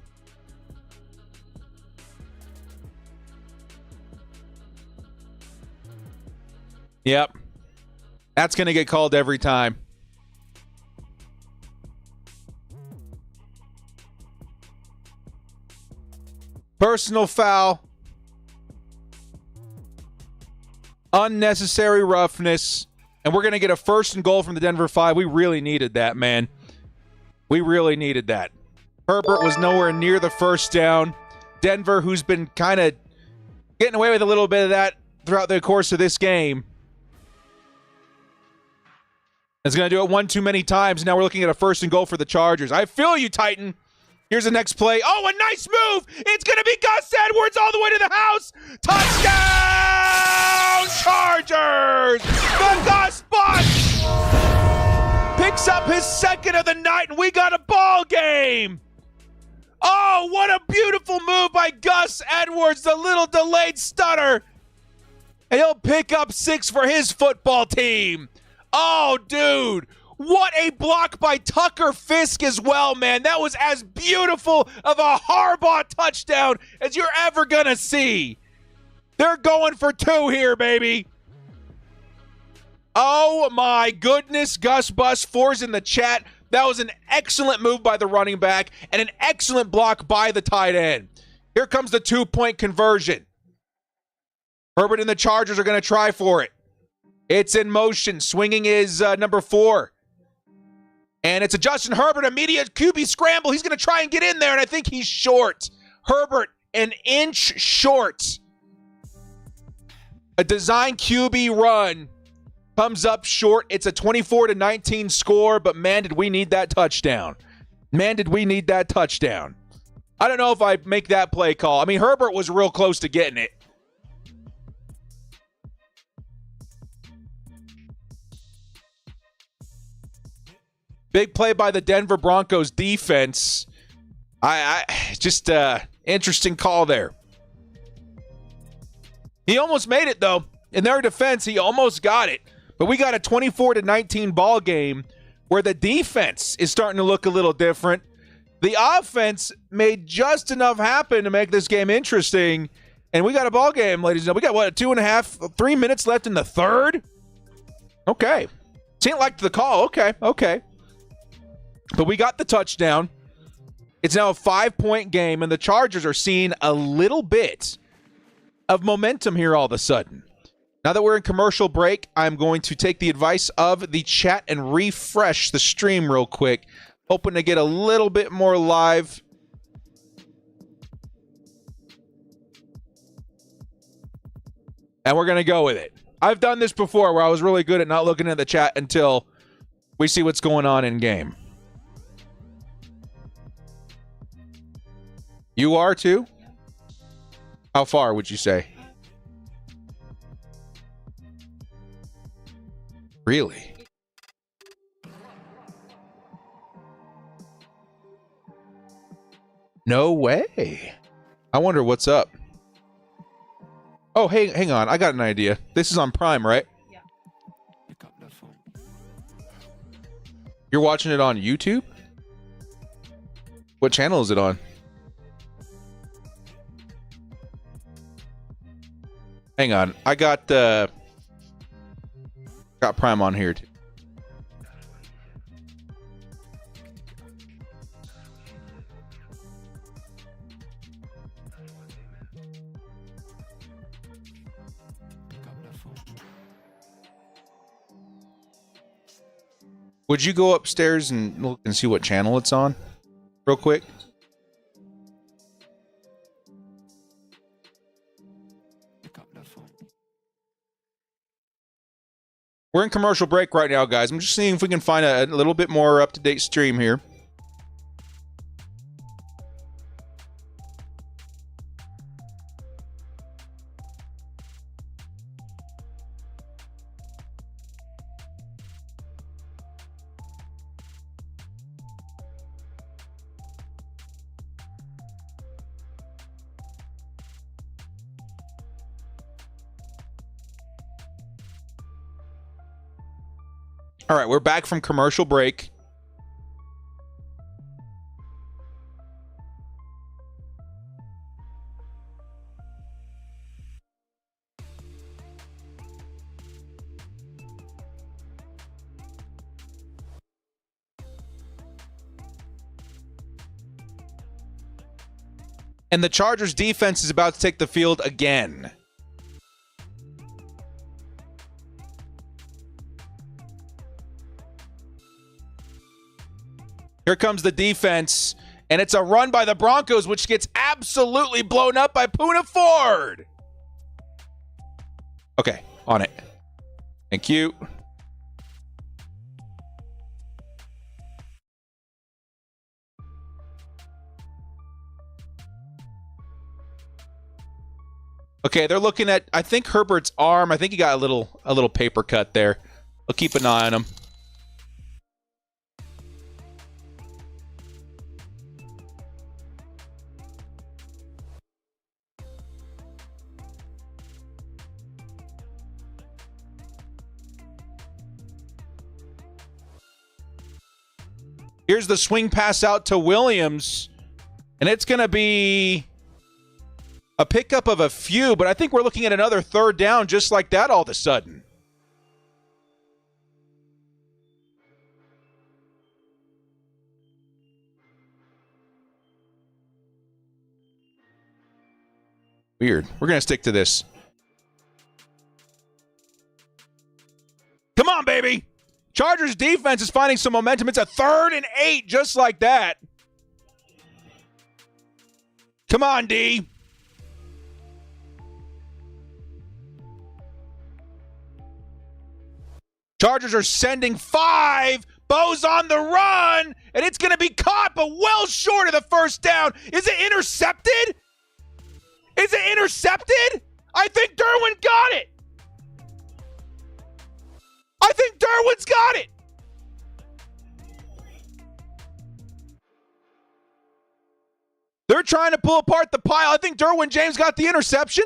Speaker 1: Yep. That's going to get called every time. Personal foul. Unnecessary roughness. And we're going to get a 1st and goal from the Denver 5. We really needed that, man. We really needed that. Herbert was nowhere near the first down. Denver, who's been kind of getting away with a little bit of that throughout the course of this game, is going to do it one too many times. Now we're looking at a 1st and goal for the Chargers. I feel you, Titan. Here's the next play. Oh, a nice move. It's going to be Gus Edwards all the way to the house. Touchdown, Chargers. The Gus Bus picks up his 2nd of the night, and we got a ball game. Oh, what a beautiful move by Gus Edwards, the little delayed stutter. And he'll pick up 6 for his football team. Oh, dude. What a block by Tucker Fisk as well, man. That was as beautiful of a Harbaugh touchdown as you're ever going to see. They're going for 2 here, baby. Oh, my goodness. Gus Bus 4's in the chat. That was an excellent move by the running back and an excellent block by the tight end. Here comes the 2-point conversion. Herbert and the Chargers are going to try for it. It's in motion. Swinging is number 4. And it's a Justin Herbert immediate QB scramble. He's going to try and get in there, and I think he's short. Herbert, an inch short. A design QB run comes up short. It's a 24-19 score, but man, did we need that touchdown. Man, did we need that touchdown. I don't know if I make that play call. I mean, Herbert was real close to getting it. Big play by the Denver Broncos defense. Just interesting call there. He almost made it, though. In their defense, he almost got it. But we got a 24-19 ball game where the defense is starting to look a little different. The offense made just enough happen to make this game interesting. And we got a ball game, ladies and gentlemen. We got, 3 minutes left in the third? Okay. Seemed like the call. Okay. But we got the touchdown. It's now a 5-point game, and the Chargers are seeing a little bit of momentum here all of a sudden. Now that we're in commercial break, I'm going to take the advice of the chat and refresh the stream real quick. Hoping to get a little bit more live. And we're going to go with it. I've done this before where I was really good at not looking at the chat until we see what's going on in game. You are too? How far would you say? Really? No way. I wonder what's up. Oh, hey, hang on. I got an idea. This is on Prime, right?
Speaker 3: Yeah.
Speaker 1: You're watching it on YouTube? What channel is it on? Hang on. I got Prime on here too. Would you go upstairs and look and see what channel it's on real quick? We're in commercial break right now, guys. I'm just seeing if we can find a little bit more up-to-date stream here. All right, we're back from commercial break. And the Chargers defense is about to take the field again. Here comes the defense, and it's a run by the Broncos, which gets absolutely blown up by Poona Ford. Okay, on it. Thank you. Okay, they're looking at, I think, Herbert's arm. I think he got a little paper cut there. I'll keep an eye on him. Here's the swing pass out to Williams, and it's going to be a pickup of a few, but I think we're looking at another third down just like that all of a sudden. Weird. We're going to stick to this. Come on, baby. Chargers defense is finding some momentum. It's a 3rd and 8, just like that. Come on, D. Chargers are sending 5. Bo's on the run, and it's going to be caught, but well short of the first down. Is it intercepted? Is it intercepted? I think Derwin got it. I think Derwin's got it. They're trying to pull apart the pile. I think Derwin James got the interception.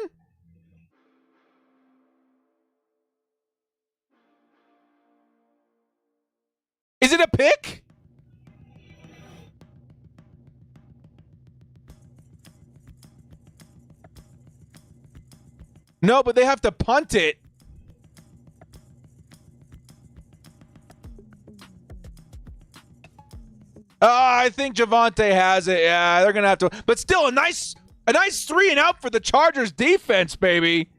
Speaker 1: Is it a pick? No, but they have to punt it. I think Javonte has it. Yeah, they're gonna have to. But still, a nice 3 and out for the Chargers defense, baby.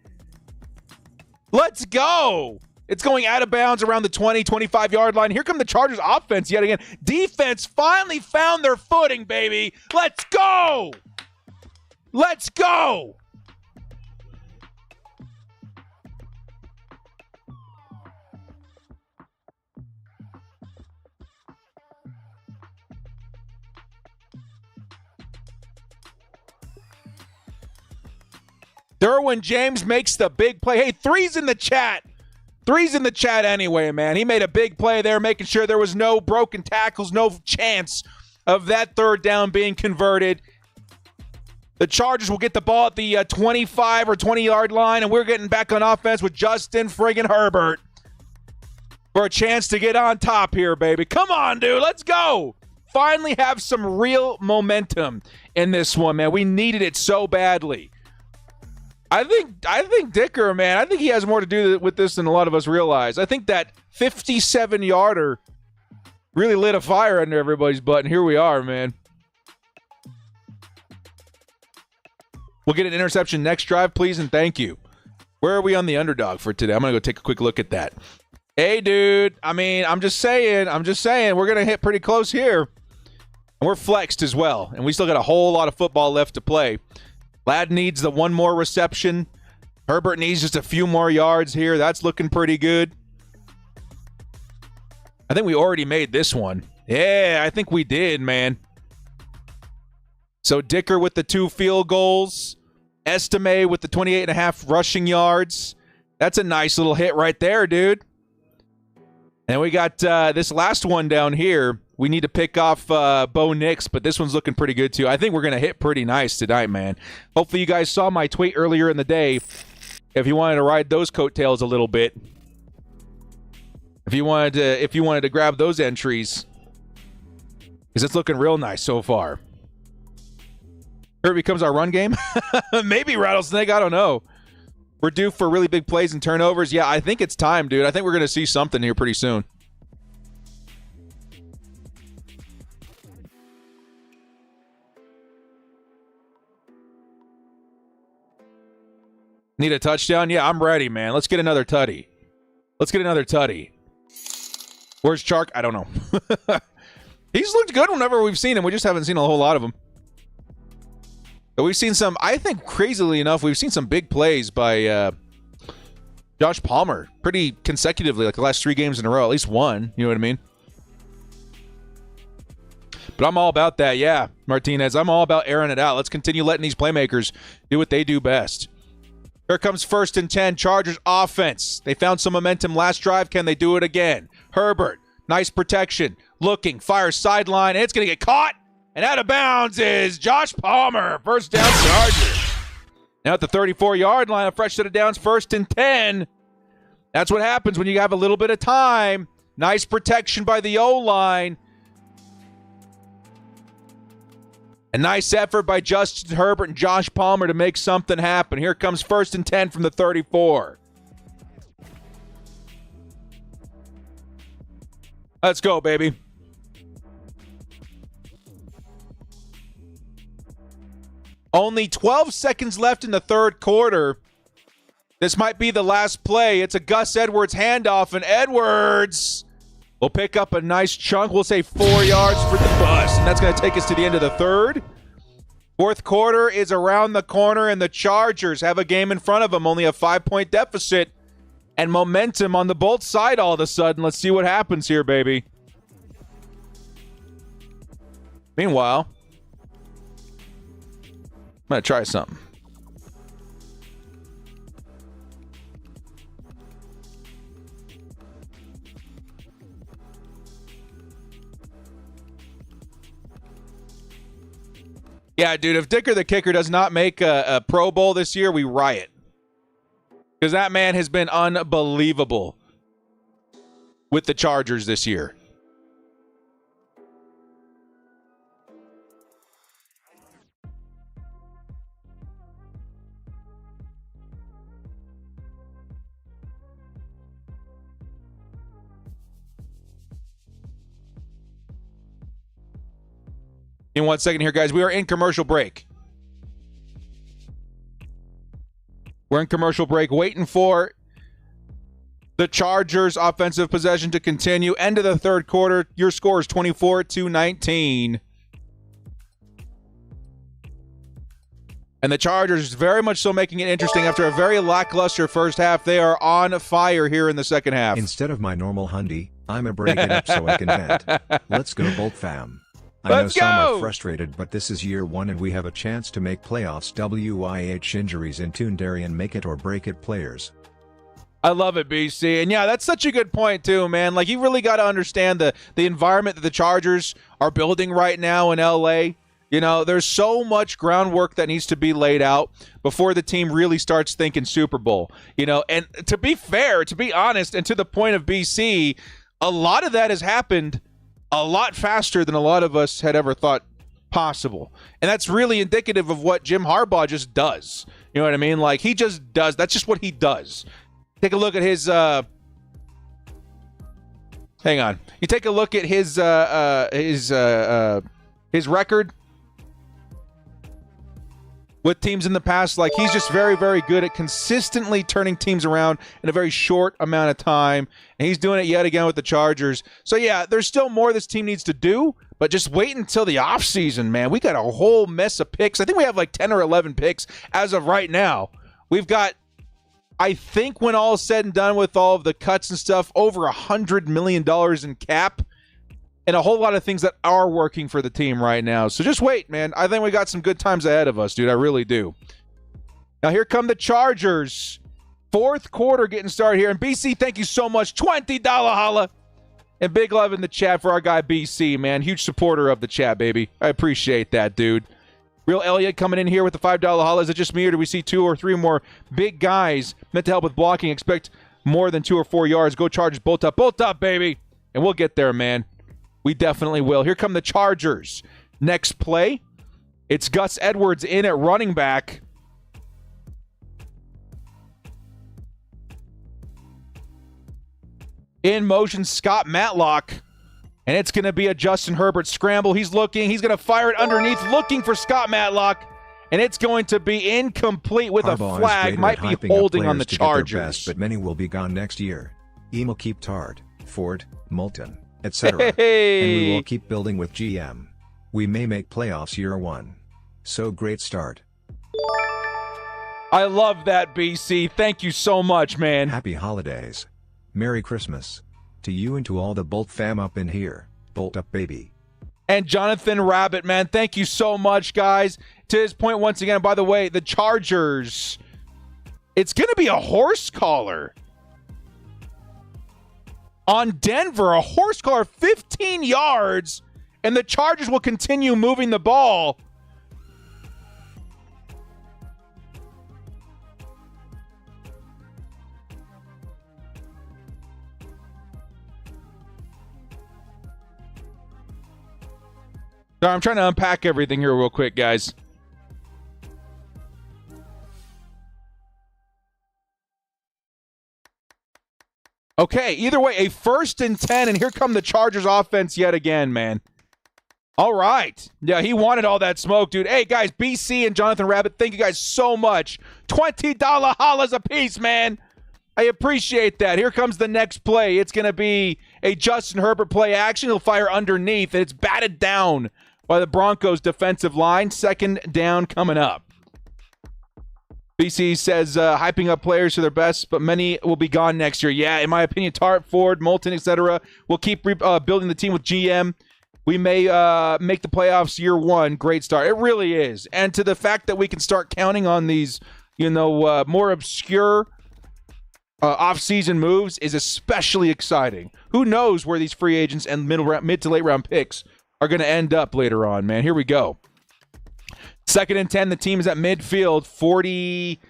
Speaker 1: Let's go. It's going out of bounds around the 20, 25-yard line. Here come the Chargers offense yet again. Defense finally found their footing, baby. Let's go. Let's go. Derwin James makes the big play. Hey, 3's in the chat. 3's in the chat anyway, man. He made a big play there, making sure there was no broken tackles, no chance of that 3rd down being converted. The Chargers will get the ball at the 25 or 20-yard line, and we're getting back on offense with Justin friggin' Herbert for a chance to get on top here, baby. Come on, dude. Let's go. Finally have some real momentum in this one, man. We needed it so badly. I think Dicker, man, I think he has more to do with this than a lot of us realize. I think that 57-yarder really lit a fire under everybody's butt, and here we are, man. We'll get an interception next drive, please, and thank you. Where are we on the underdog for today? I'm going to go take a quick look at that. Hey, dude, I mean, I'm just saying, we're going to hit pretty close here. And we're flexed as well, and we still got a whole lot of football left to play. Ladd needs the 1 more reception. Herbert needs just a few more yards here. That's looking pretty good. I think we already made this one. Yeah, I think we did, man. So Dicker with the 2 field goals. Estime with the 28.5 rushing yards. That's a nice little hit right there, dude. And we got this last one down here. We need to pick off Bo Nix, but this one's looking pretty good too. I think we're going to hit pretty nice tonight, man. Hopefully you guys saw my tweet earlier in the day. If you wanted to ride those coattails a little bit. If you wanted to grab those entries. Because it's looking real nice so far. Here it becomes our run game. Maybe Rattlesnake, I don't know. We're due for really big plays and turnovers. Yeah, I think it's time, dude. I think we're going to see something here pretty soon. Need a touchdown? Yeah, I'm ready, man. Let's get another tutty. Let's get another tutty. Where's Chark? I don't know. He's looked good whenever we've seen him. We just haven't seen a whole lot of him. But we've seen some, I think crazily enough, we've seen some big plays by Josh Palmer pretty consecutively, like the last 3 games in a row, at least one. You know what I mean? But I'm all about that, yeah, Martinez. I'm all about airing it out. Let's continue letting these playmakers do what they do best. Here comes 1st and 10, Chargers offense. They found some momentum last drive. Can they do it again? Herbert, nice protection. Looking, fires sideline, and it's going to get caught. And out of bounds is Josh Palmer. 1st down, Chargers. Now at the 34-yard line, a fresh set of downs, 1st and 10. That's what happens when you have a little bit of time. Nice protection by the O-line. A nice effort by Justin Herbert and Josh Palmer to make something happen. Here comes 1st and 10 from the 34. Let's go, baby. Only 12 seconds left in the 3rd quarter. This might be the last play. It's a Gus Edwards handoff, and Edwards We'll pick up a nice chunk. We'll say 4 yards for the bus, and that's going to take us to the end of the third. Fourth quarter is around the corner, and the Chargers have a game in front of them, only a 5-point deficit, and momentum on the Bolts side all of a sudden. Let's see what happens here, baby. Meanwhile, I'm going to try something. Yeah, dude, if Dicker the kicker does not make a Pro Bowl this year, we riot. Because that man has been unbelievable with the Chargers this year. In 1 second here, guys. We are in commercial break. We're in commercial break, waiting for the Chargers' offensive possession to continue. End of the third quarter. Your score is 24-19. And the Chargers very much so making it interesting after a very lackluster first half. They are on fire here in the second half.
Speaker 5: Instead of my normal Hyundai, I'm a break it up so I can vent. Let's go, Bolt fam. I know
Speaker 1: Let's
Speaker 5: some
Speaker 1: go!
Speaker 5: are frustrated, but this is year one and we have a chance to make playoffs. WIH injuries in Tundarian make it or break it players.
Speaker 1: I love it, BC. And yeah, that's such a good point too, man. Like, you really got to understand the environment that the Chargers are building right now in LA. You know, there's so much groundwork that needs to be laid out before the team really starts thinking Super Bowl. You know, and to be fair, to be honest, and to the point of BC, a lot of that has happened a lot faster than a lot of us had ever thought possible. And that's really indicative of what Jim Harbaugh just does. You know what I mean? Like, he just does. That's just what he does. Take a look at his hang on. You take a look at his record with teams in the past. Like, he's just very, very good at consistently turning teams around in a very short amount of time. And he's doing it yet again with the Chargers. So, yeah, there's still more this team needs to do, but just wait until the offseason, man. We got a whole mess of picks. I think we have like 10 or 11 picks as of right now. We've got, I think when all is said and done with all of the cuts and stuff, over $100 million in cap. And a whole lot of things that are working for the team right now. So just wait, man. I think we got some good times ahead of us, dude. I really do. Now here come the Chargers. Fourth quarter getting started here. And BC, thank you so much. $20 holla. And big love in the chat for our guy BC, man. Huge supporter of the chat, baby. I appreciate that, dude. Real Elliott coming in here with the $5 holla. Is it just me, or do we see 2 or 3 more big guys meant to help with blocking? Expect more than 2 or 4 yards. Go Chargers. Bolt up, baby. And we'll get there, man. We definitely will. Here come the Chargers. Next play, it's Gus Edwards in at running back. In motion, Scott Matlock. And it's going to be a Justin Herbert scramble. He's looking. He's going to fire it underneath, looking for Scott Matlock. And it's going to be incomplete with
Speaker 5: Harbaugh
Speaker 1: a flag. Might be holding on the Chargers.
Speaker 5: Best, but many will be gone next year. Emo keep Tard, Ford, Moulton, etc.
Speaker 1: Hey.
Speaker 5: And we will keep building with GM. We may make playoffs year one. So great start.
Speaker 1: I love that, BC. Thank you so much, man.
Speaker 5: Happy holidays. Merry Christmas. To you and to all the Bolt fam up in here. Bolt up, baby.
Speaker 1: And Jonathan Rabbit, man, thank you so much, guys. To his point, once again, by the way, the Chargers, it's going to be a horse collar on Denver, a horse collar 15 yards, and the Chargers will continue moving the ball. So I'm trying to unpack everything here real quick, guys. Okay, either way, a 1st and 10, and here come the Chargers offense yet again, man. All right. Yeah, he wanted all that smoke, dude. Hey, guys, BC and Jonathan Rabbit, thank you guys so much. $20 hollers a piece, man. I appreciate that. Here comes the next play. It's going to be a Justin Herbert play action. He'll fire underneath, and it's batted down by the Broncos defensive line. Second down coming up. BC says hyping up players to their best, but many will be gone next year. Yeah, in my opinion, Tart, Ford, Moulton, etc. will keep building the team with GM. We may make the playoffs year one. Great start. It really is. And to the fact that we can start counting on these, more obscure off-season moves is especially exciting. Who knows where these free agents and mid to late round picks are going to end up later on, man. Here we go. 2nd and 10, the team is at midfield, 46,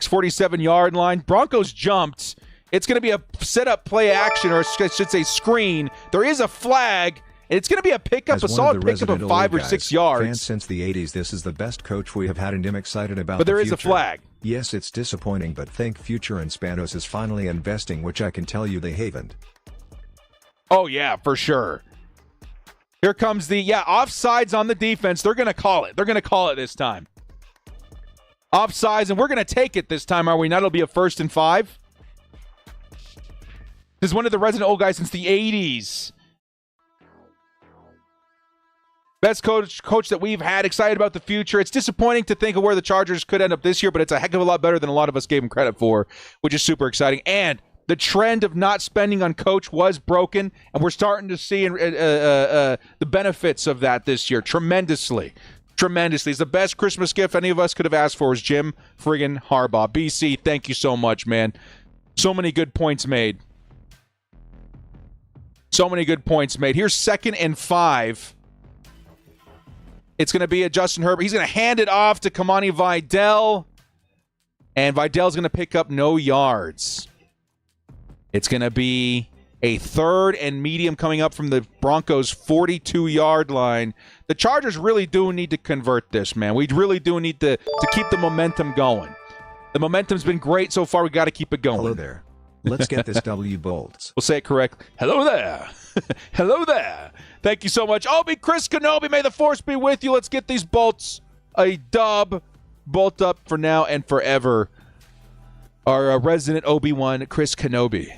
Speaker 1: 47-yard line. Broncos jumped. It's going to be a set-up play action, or I should say screen. There is a flag. It's going to be a pickup, a solid pickup of 5 or 6 yards.
Speaker 5: Fans since the 80s, this is the best coach we have had, and I'm excited about
Speaker 1: But there
Speaker 5: the
Speaker 1: is a
Speaker 5: future.
Speaker 1: flag.
Speaker 5: Yes, it's disappointing, but think future, and Spanos is finally investing, which I can tell you they haven't.
Speaker 1: Oh, yeah, for sure. Here comes the, offsides on the defense. They're going to call it. They're going to call it this time. Offsides, and we're going to take it this time, are we not? It'll be a 1st and 5. This is one of the resident old guys since the 80s. Best coach that we've had, excited about the future. It's disappointing to think of where the Chargers could end up this year, but it's a heck of a lot better than a lot of us gave them credit for, which is super exciting. And the trend of not spending on coach was broken, and we're starting to see the benefits of that this year tremendously. It's the best Christmas gift any of us could have asked for was Jim friggin' Harbaugh. BC, thank you so much, man. So many good points made. Here's 2nd and 5. It's going to be a Justin Herbert. He's going to hand it off to Kamani Vidal, and Vidal's going to pick up no yards. It's going to be a 3rd and medium coming up from the Broncos' 42-yard line. The Chargers really do need to convert this, man. We really do need to keep the momentum going. The momentum's been great so far. We got to keep it going.
Speaker 5: Hello there. Let's get this W Bolts.
Speaker 1: We'll say it correct. Hello there. Hello there. Thank you so much. Obi, Chris Kenobi, may the force be with you. Let's get these bolts a dub. Bolt up for now and forever. Our resident Obi-Wan, Chris Kenobi.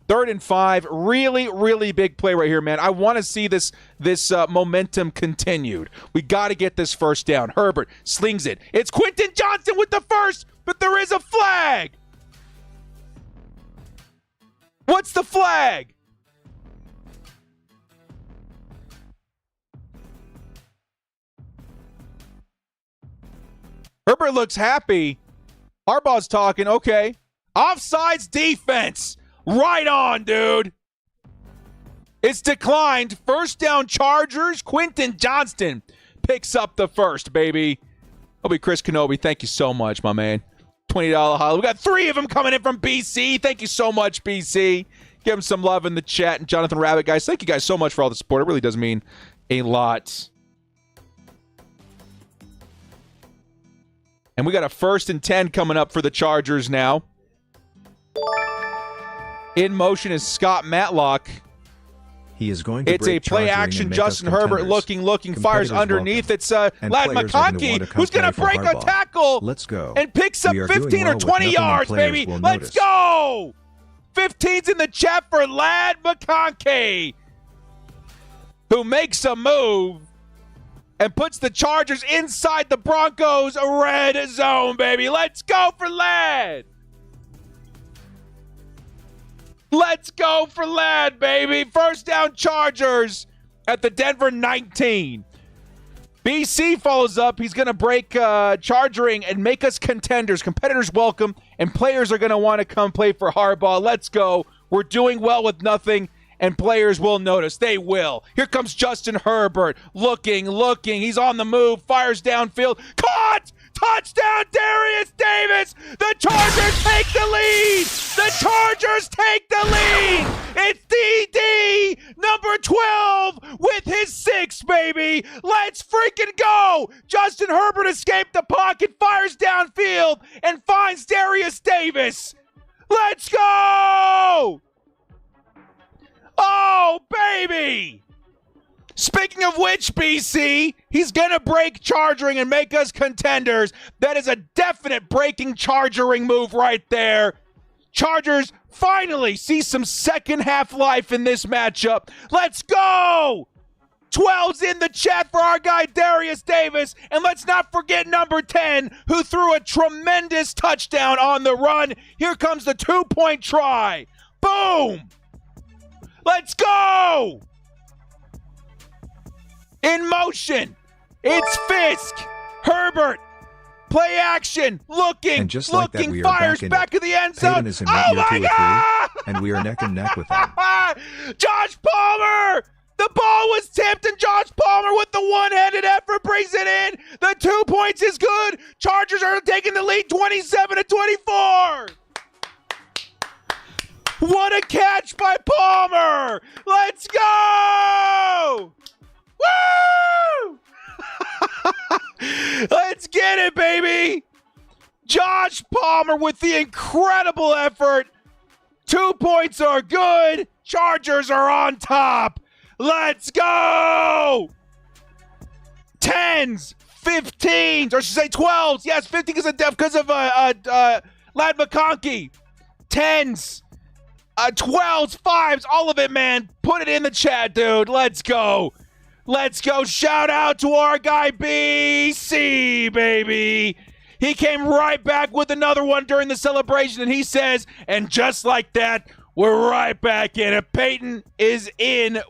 Speaker 1: 3rd and 5. Really, really big play right here, man. I want to see this momentum continued. We got to get this first down. Herbert slings it. It's Quentin Johnson with the first, but there is a flag. What's the flag? Herbert looks happy. Harbaugh's talking. Okay. Offsides defense. Right on, dude. It's declined. First down Chargers. Quentin Johnston picks up the first, baby. It'll be Chris Kenobi. Thank you so much, my man. $20 holla. We got 3 of them coming in from BC. Thank you so much, BC. Give him some love in the chat. And Jonathan Rabbit, guys, thank you guys so much for all the support. It really does mean a lot. And we got a 1st and 10 coming up for the Chargers now. In motion is Scott Matlock.
Speaker 5: He is going to
Speaker 1: It's a play action. Justin Herbert looking, fires underneath. It's Lad McConkey who's going to break a tackle.
Speaker 5: Let's go.
Speaker 1: And picks up 15 or 20 yards, baby. Let's go. 15's in the chat for Lad McConkey, who makes a move and puts the Chargers inside the Broncos' red zone, baby. Let's go for Lad. Let's go for Lad, baby. First down Chargers at the Denver 19. BC follows up. He's going to break chargering and make us contenders. Competitors welcome, and players are going to want to come play for Harbaugh. Let's go. We're doing well with nothing, and players will notice. They will. Here comes Justin Herbert. Looking. He's on the move. Fires downfield. Caught! Touchdown, Darius Davis! The Chargers take the lead! The Chargers take the lead! It's DD number 12 with his 6, baby! Let's freaking go! Justin Herbert escaped the pocket, fires downfield, and finds Darius Davis! Let's go! Oh, baby! Speaking of which, BC, he's going to break charging and make us contenders. That is a definite breaking charging move right there. Chargers finally see some second half life in this matchup. Let's go! 12's in the chat for our guy Darius Davis. And let's not forget number 10, who threw a tremendous touchdown on the run. Here comes the 2-point try. Boom! Let's go! In motion. It's Fisk. Herbert. Play action. Looking.
Speaker 5: And just like that,
Speaker 1: looking.
Speaker 5: we are
Speaker 1: Fires back of the end zone.
Speaker 5: Peyton is in
Speaker 1: Oh
Speaker 5: year
Speaker 1: my
Speaker 5: 2 or
Speaker 1: God!
Speaker 5: 3, and we are neck and neck with them.
Speaker 1: Josh Palmer! The ball was tipped, and Josh Palmer with the one-handed effort brings it in. The 2 points is good. Chargers are taking the lead 27-24. What a catch by Palmer! Let's go! Woo! Let's get it, baby! Josh Palmer with the incredible effort. 2 points are good. Chargers are on top. Let's go! 10s, 15s, or I should say 12s. Yes, 15 because of Lad McConkey. 10s, 12s, 5s, all of it, man. Put it in the chat, dude. Let's go. Let's go. Shout out to our guy BC, baby. He came right back with another one during the celebration, and he says, and just like that, we're right back in it. Peyton is in,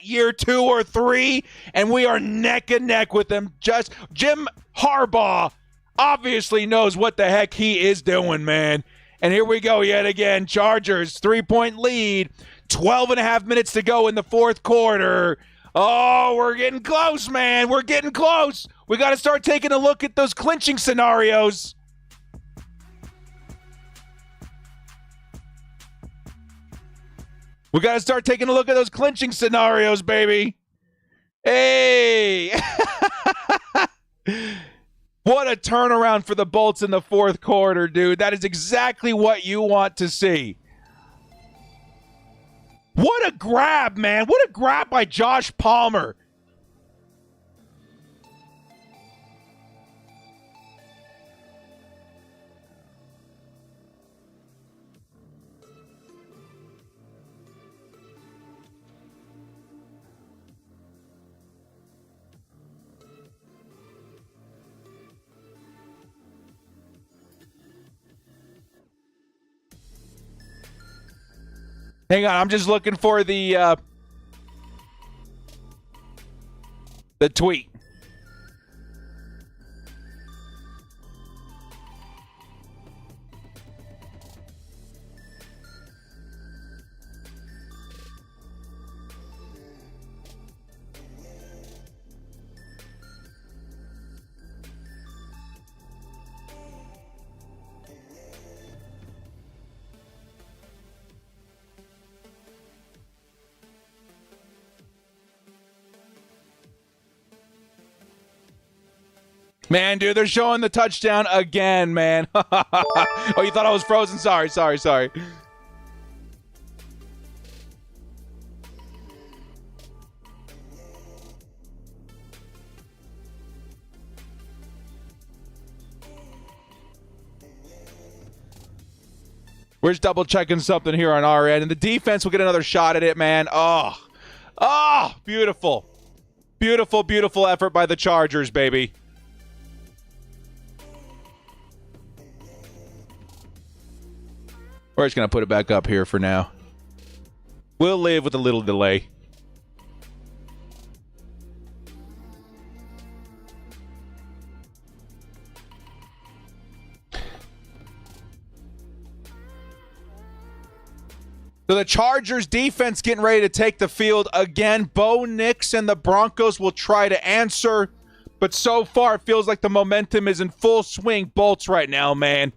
Speaker 1: year 2 or 3? And we are neck and neck with him. Just Jim Harbaugh obviously knows what the heck he is doing, man. And here we go yet again. Chargers, 3-point lead. 12 and a half minutes to go in the fourth quarter. Oh, we're getting close, man. We're getting close. We got to start taking a look at those clinching scenarios. We got to start taking a look at those clinching scenarios, baby. Hey. What a turnaround for the Bolts in the fourth quarter, dude. That is exactly what you want to see. What a grab, man. What a grab by Josh Palmer. Hang on, I'm just looking for the tweet. Man, dude, they're showing the touchdown again, man. Oh, you thought I was frozen? Sorry. We're just double checking something here on our end, and the defense will get another shot at it, man. Oh, beautiful. Beautiful, beautiful effort by the Chargers, baby. We're just going to put it back up here for now. We'll live with a little delay. So the Chargers defense getting ready to take the field again. Bo Nix and the Broncos will try to answer. But so far, it feels like the momentum is in full swing. Bolts right now, man.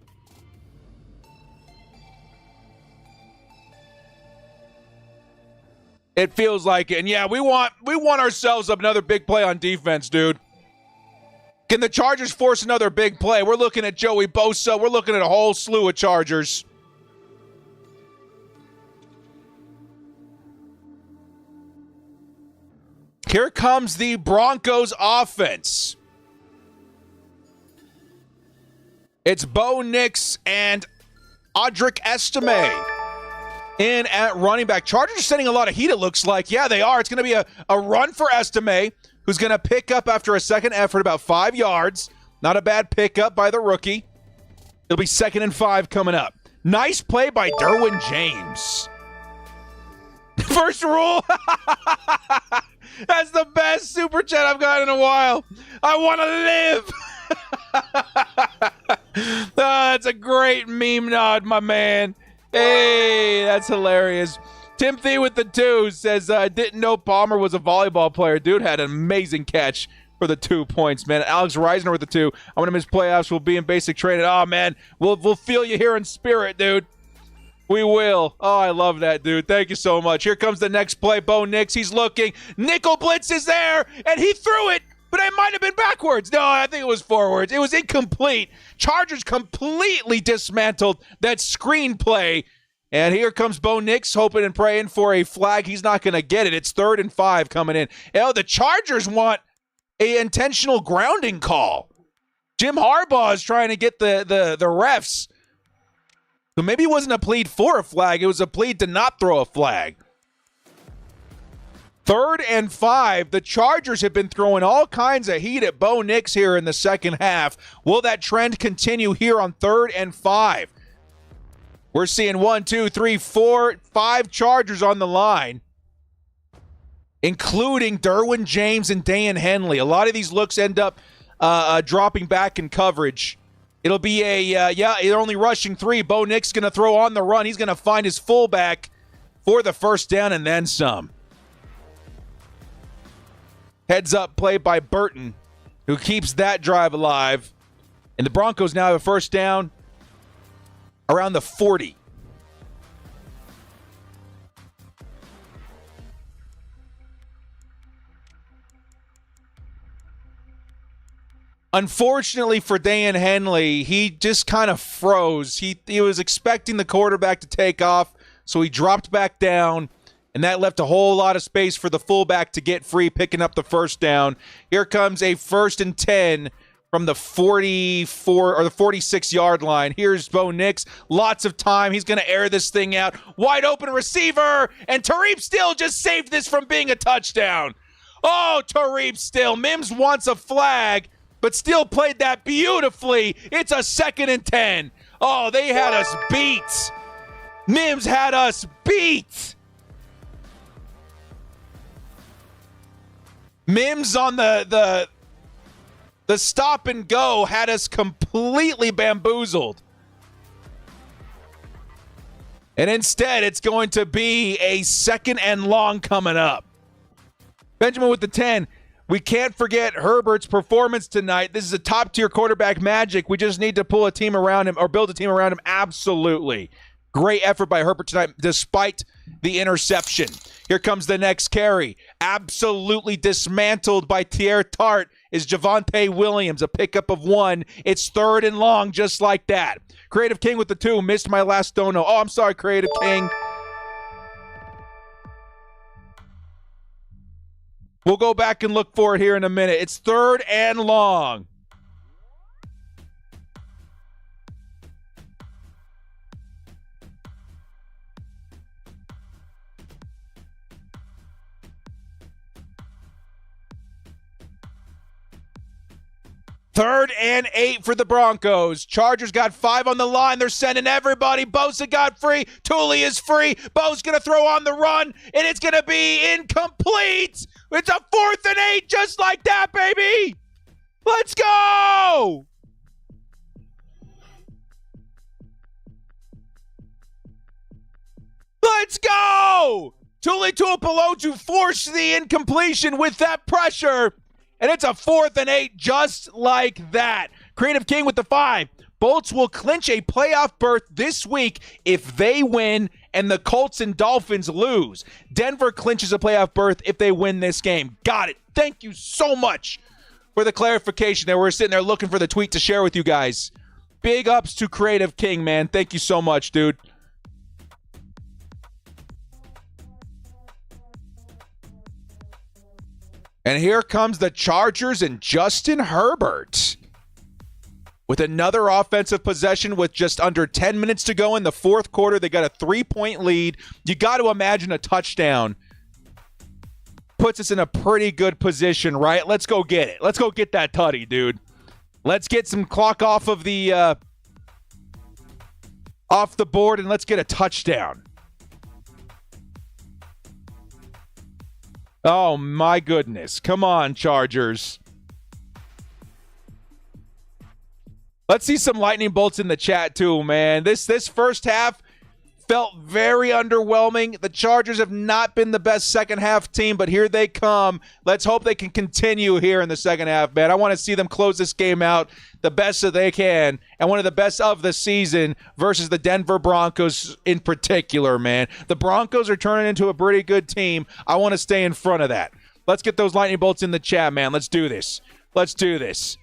Speaker 1: It feels like it. And yeah, we want ourselves another big play on defense, dude. Can the Chargers force another big play? We're looking at Joey Bosa. We're looking at a whole slew of Chargers. Here comes the Broncos offense. It's Bo Nix and Audric Estime. in at running back. Chargers are sending a lot of heat, it looks like. Yeah, they are. It's going to be a run for Estime, who's going to pick up after a second effort about 5 yards. Not a bad pickup by the rookie. It'll be 2nd and 5 coming up. Nice play by Derwin James. First rule. That's the best super chat I've got in a while. I want to live. That's a great meme nod, my man. Hey, that's hilarious. Timothy with the 2 says, I didn't know Palmer was a volleyball player. Dude had an amazing catch for the 2 points, man. Alex Reisner with the 2. I'm going to miss playoffs. We'll be in basic training. Oh, man, we'll feel you here in spirit, dude. We will. Oh, I love that, dude. Thank you so much. Here comes the next play. Bo Nix, he's looking. Nickel blitz is there, and he threw it, but it might have been backwards. No, I think it was forwards. It was incomplete. Chargers completely dismantled that screen play. And here comes Bo Nix, hoping and praying for a flag. He's not going to get it. It's 3rd and 5 coming in. The Chargers want an intentional grounding call. Jim Harbaugh is trying to get the refs. So maybe it wasn't a plead for a flag. It was a plead to not throw a flag. 3rd and 5. The Chargers have been throwing all kinds of heat at Bo Nix here in the second half. Will that trend continue here on 3rd and 5? We're seeing 1, 2, 3, 4, 5 Chargers on the line, including Derwin James and Dan Henley. A lot of these looks end up dropping back in coverage. It'll be they're only rushing 3. Bo Nix going to throw on the run. He's going to find his fullback for the first down and then some. Heads up play by Burton, who keeps that drive alive. And the Broncos now have a first down around the 40. Unfortunately for Dan Henley, he just kind of froze. He was expecting the quarterback to take off, so he dropped back down, and that left a whole lot of space for the fullback to get free, picking up the first down. Here comes a 1st and 10 from the 44 or the 46-yard line. Here's Bo Nix. Lots of time. He's going to air this thing out. Wide open receiver, and Tariq Still just saved this from being a touchdown. Oh, Tariq Still. Mims wants a flag, but still played that beautifully. It's a 2nd and 10. Oh, they had us beat. Mims had us beat. Mims on the stop and go had us completely bamboozled. And instead, it's going to be a 2nd and long coming up. Benjamin with the 10. We can't forget Herbert's performance tonight. This is a top-tier quarterback magic. We just need to pull a team around him or build a team around him. Absolutely. Great effort by Herbert tonight, despite the interception. Here comes the next carry. Absolutely dismantled by Thierry Tart is Javonte Williams, a pickup of 1. It's 3rd and long, just like that. Creative King with the 2. Missed my last dono. Oh, I'm sorry, Creative King. We'll go back and look for it here in a minute. It's 3rd and long. Third and 8 for the Broncos. Chargers got 5 on the line. They're sending everybody. Bosa got free. Tooley is free. Bo's going to throw on the run, and it's going to be incomplete. It's a 4th and 8 just like that, baby. Let's go. Let's go. Tuli Tuipulotu forced the incompletion with that pressure. And it's a 4th and 8 just like that. Creative King with the 5. Bolts will clinch a playoff berth this week if they win and the Colts and Dolphins lose. Denver clinches a playoff berth if they win this game. Got it. Thank you so much for the clarification there. We're sitting there looking for the tweet to share with you guys. Big ups to Creative King, man. Thank you so much, dude. And here comes the Chargers and Justin Herbert. with another offensive possession with just under 10 minutes to go in the fourth quarter. They got a 3-point lead. You got to imagine a touchdown puts us in a pretty good position, right? Let's go get it. Let's go get that tutty, dude. Let's get some clock off of the board, and let's get a touchdown. Oh, my goodness. Come on, Chargers. Let's see some lightning bolts in the chat, too, man. This first half felt very underwhelming. The Chargers have not been the best second half team, but here they come. Let's hope they can continue here in the second half, man. I want to see them close this game out the best that they can, and one of the best of the season versus the Denver Broncos in particular, man. The Broncos are turning into a pretty good team. I want to stay in front of that. Let's get those lightning bolts in the chat, man. Let's do this. Let's do this.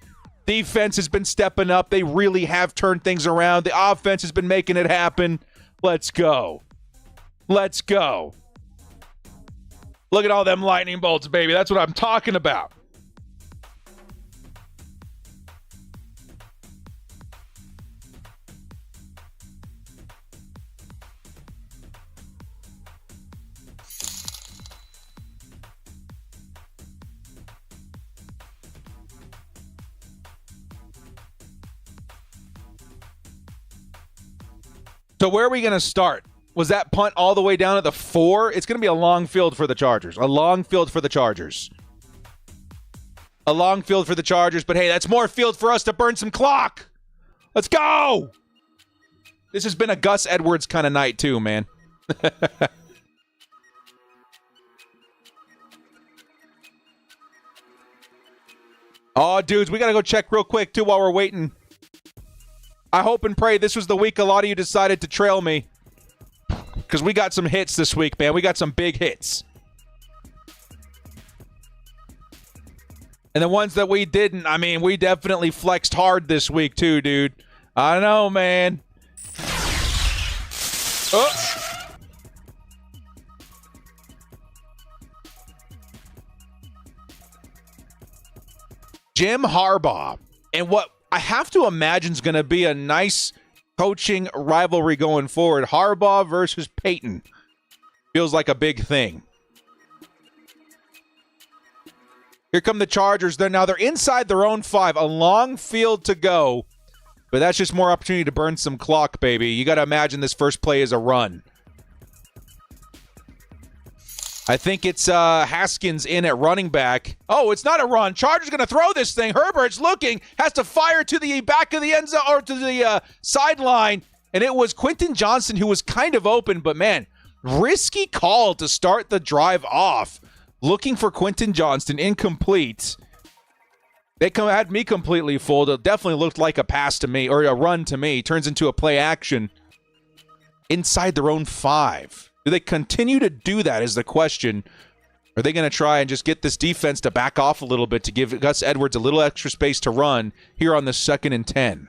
Speaker 1: Defense has been stepping up. They really have turned things around. The offense has been making it happen. Let's go. Let's go. Look at all them lightning bolts, baby. That's what I'm talking about. So where are we going to start? Was that punt all the way down at the 4? It's going to be a long field for the Chargers. A long field for the Chargers. A long field for the Chargers, but hey, that's more field for us to burn some clock. Let's go! This has been a Gus Edwards kind of night too, man. Oh, dudes, we got to go check real quick too while we're waiting. I hope and pray this was the week a lot of you decided to trail me. Because we got some hits this week, man. We got some big hits. And the ones that we didn't, I mean, we definitely flexed hard this week too, dude. I know, man. Oh. Jim Harbaugh. And what I have to imagine is going to be a nice coaching rivalry going forward. Harbaugh versus Peyton. Feels like a big thing. Here come the Chargers. They're inside their own 5. A long field to go. But that's just more opportunity to burn some clock, baby. You got to imagine this first play is a run. I think it's Haskins in at running back. Oh, it's not a run. Chargers going to throw this thing. Herbert's looking, has to fire to the back of the end zone or to the sideline. And it was Quentin Johnston who was kind of open, but man, risky call to start the drive off. Looking for Quentin Johnston, incomplete. They had me completely fooled. It definitely looked like a pass to me, or a run to me. Turns into a play action inside their own 5. Do they continue to do that is the question. Are they going to try and just get this defense to back off a little bit to give Gus Edwards a little extra space to run here on the 2nd and 10?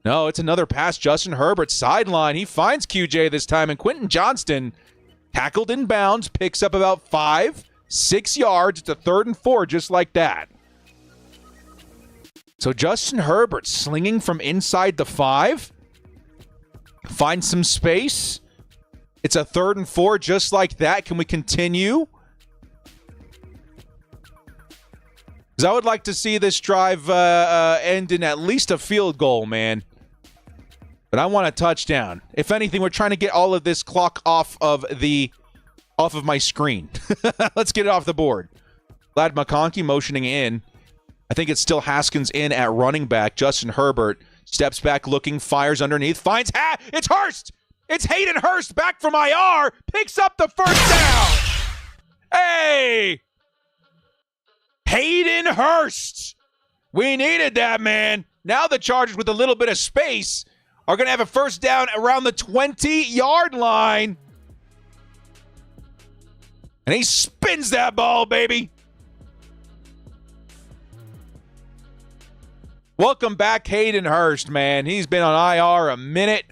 Speaker 1: No, it's another pass. Justin Herbert, sideline. He finds QJ this time, and Quentin Johnston, tackled in bounds, picks up about 5-6 yards. It's a 3rd and 4 just like that. So Justin Herbert slinging from inside the 5. Finds some space. It's a 3rd and 4 just like that. Can we continue? Because I would like to see this drive end in at least a field goal, man. But I want a touchdown. If anything, we're trying to get all of this clock off of my screen. Let's get it off the board. Lad McConkey motioning in. I think it's still Haskins in at running back. Justin Herbert steps back looking, fires underneath, finds it's Hurst! It's Hayden Hurst back from IR, picks up the first down. Hey! Hayden Hurst. We needed that, man. Now the Chargers, with a little bit of space, are going to have a first down around the 20-yard line. And he spins that ball, baby. Welcome back, Hayden Hurst, man. He's been on IR a minute.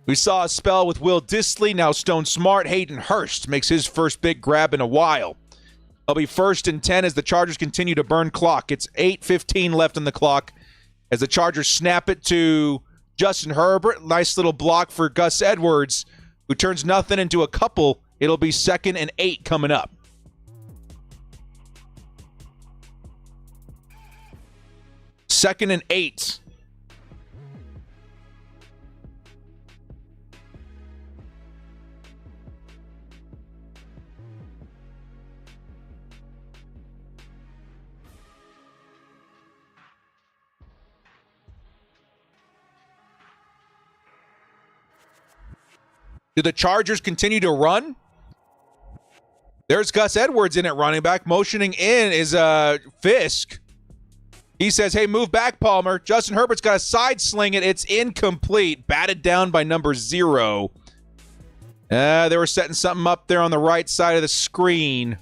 Speaker 1: We saw a spell with Will Dissly, now Stone Smart. Hayden Hurst makes his first big grab in a while. It'll be 1st and 10 as the Chargers continue to burn clock. It's 8:15 left on the clock as the Chargers snap it to Justin Herbert. Nice little block for Gus Edwards, who turns nothing into a couple. It'll be 2nd and 8 coming up. Second and 8. Do the Chargers continue to run? There's Gus Edwards in at running back. Motioning in is Fisk. He says, hey, move back, Palmer. Justin Herbert's got a side sling it. It's incomplete. Batted down by number 0. They were setting something up there on the right side of the screen.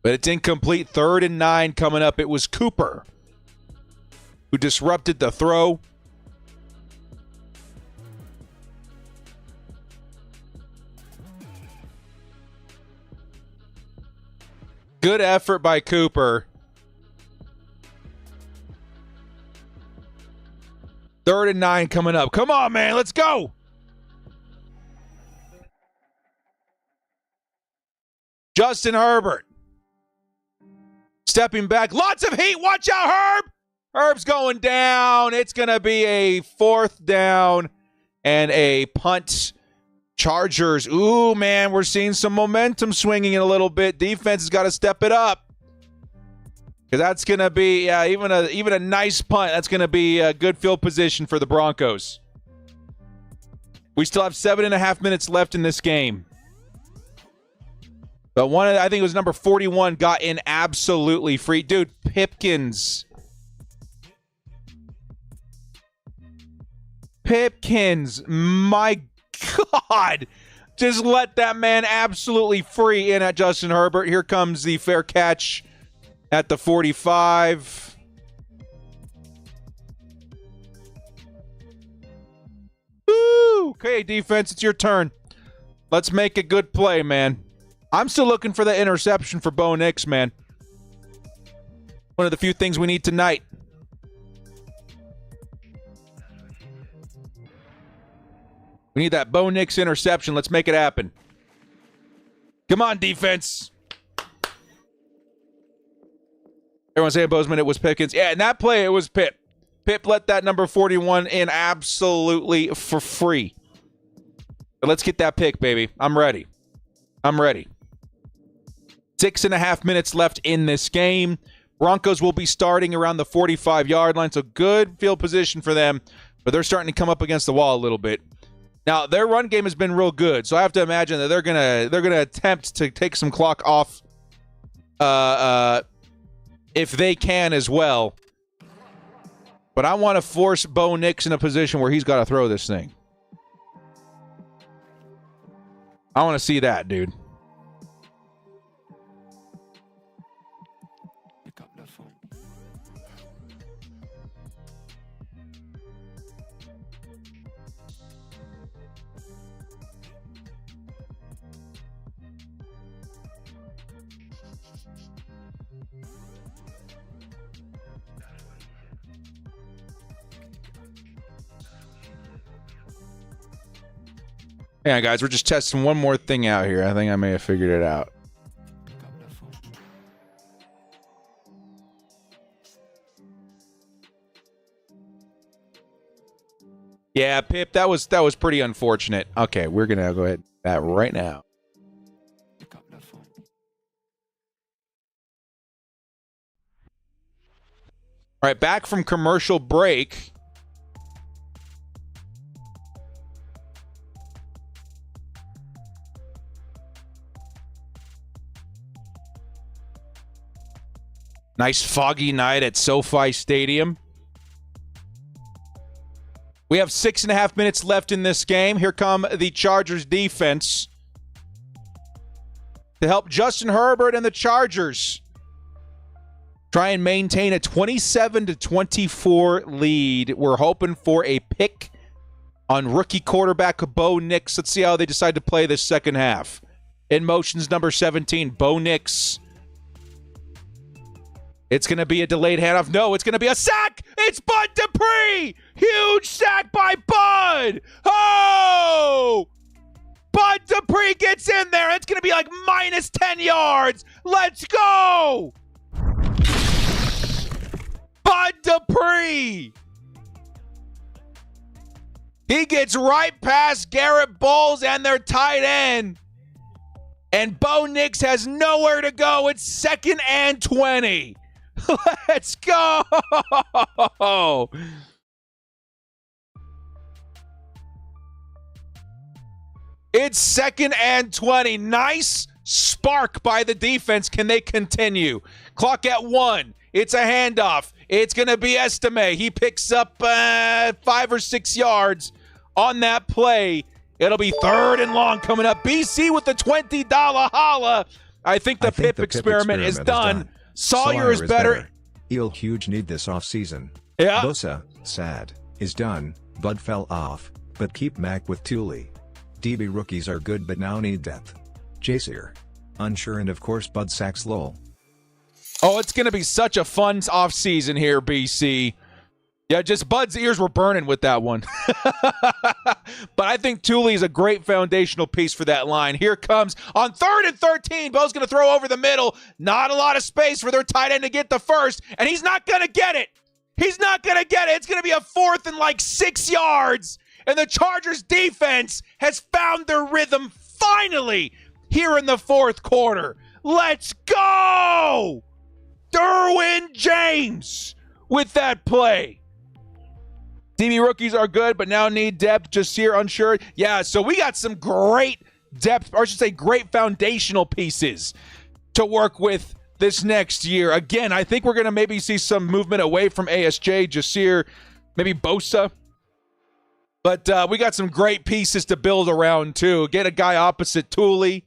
Speaker 1: But it's incomplete. 3rd and 9 coming up. It was Cooper who disrupted the throw. Good effort by Cooper. 3rd and 9 coming up. Come on, man. Let's go. Justin Herbert. Stepping back. Lots of heat. Watch out, Herb. Herb's going down. It's going to be a 4th down and a punt. Chargers. Ooh, man, we're seeing some momentum swinging in a little bit. Defense has got to step it up. Because that's going to be even a nice punt. That's going to be a good field position for the Broncos. We still have 7.5 minutes left in this game. But I think it was number 41, got in absolutely free. Dude, Pipkins. My God. Just let that man absolutely free in at Justin Herbert. Here comes the fair catch at the 45. Woo! Okay, defense, it's your turn. Let's make a good play, man. I'm still looking for the interception for Bo Nix, man. One of the few things we need tonight. We need that Bo Nix interception. Let's make it happen. Come on, defense. Everyone's saying, Bozeman, it was Pickens. Yeah, in that play, it was Pip. Pip let that number 41 in absolutely for free. But let's get that pick, baby. I'm ready. 6.5 minutes left in this game. Broncos will be starting around the 45-yard line, so good field position for them, but they're starting to come up against the wall a little bit. Now, their run game has been real good, so I have to imagine that they're gonna attempt to take some clock off if they can as well. But I want to force Bo Nix in a position where he's got to throw this thing. I want to see that, dude. Yeah, guys, we're just testing one more thing out here. I think I may have figured it out. Yeah, Pip, that was pretty unfortunate. Okay, we're gonna go ahead and do that right now. All right, back from commercial break. Nice foggy night at SoFi Stadium. We have 6.5 minutes left in this game. Here come the Chargers defense to help Justin Herbert and the Chargers try and maintain a 27-24 lead. We're hoping for a pick on rookie quarterback Bo Nix. Let's see how they decide to play this second half. In motion's number 17, Bo Nix. It's going to be a delayed handoff. No, it's going to be a sack. It's Bud Dupree. Huge sack by Bud. Oh! Bud Dupree gets in there. It's going to be like minus 10 yards. Let's go. Bud Dupree. He gets right past Garrett Bowles and their tight end. And Bo Nix has nowhere to go. It's 2nd and 20. Let's go. It's 2nd and 20. Nice spark by the defense. Can they continue? Clock at 1. It's a handoff. It's going to be Estime. He picks up 5 or 6 yards on that play. It'll be 3rd and long coming up. BC with the $20 holla. I think the Pip experiment is done. Sawyer is better.
Speaker 5: Eel huge need this offseason.
Speaker 1: Yeah.
Speaker 5: Bosa, sad, is done. Bud fell off, but keep Mac with Thule. DB rookies are good but now need depth. Jasier, unsure, and of course Bud sacks Lowell.
Speaker 1: Oh, it's going to be such a fun offseason here, BC. Yeah, just Bud's ears were burning with that one. But I think Thule is a great foundational piece for that line. Here comes on 3rd and 13. Bo's going to throw over the middle. Not a lot of space for their tight end to get the first, and he's not going to get it. He's not going to get it. It's going to be a 4th and like 6 yards, and the Chargers defense has found their rhythm finally here in the 4th quarter. Let's go! Derwin James with that play. DB rookies are good, but now need depth. Jasier unsure. Yeah, so we got some great depth, or I should say great foundational pieces to work with this next year. Again, I think we're going to maybe see some movement away from ASJ, Jasier, maybe Bosa. But we got some great pieces to build around, too. Get a guy opposite Thule.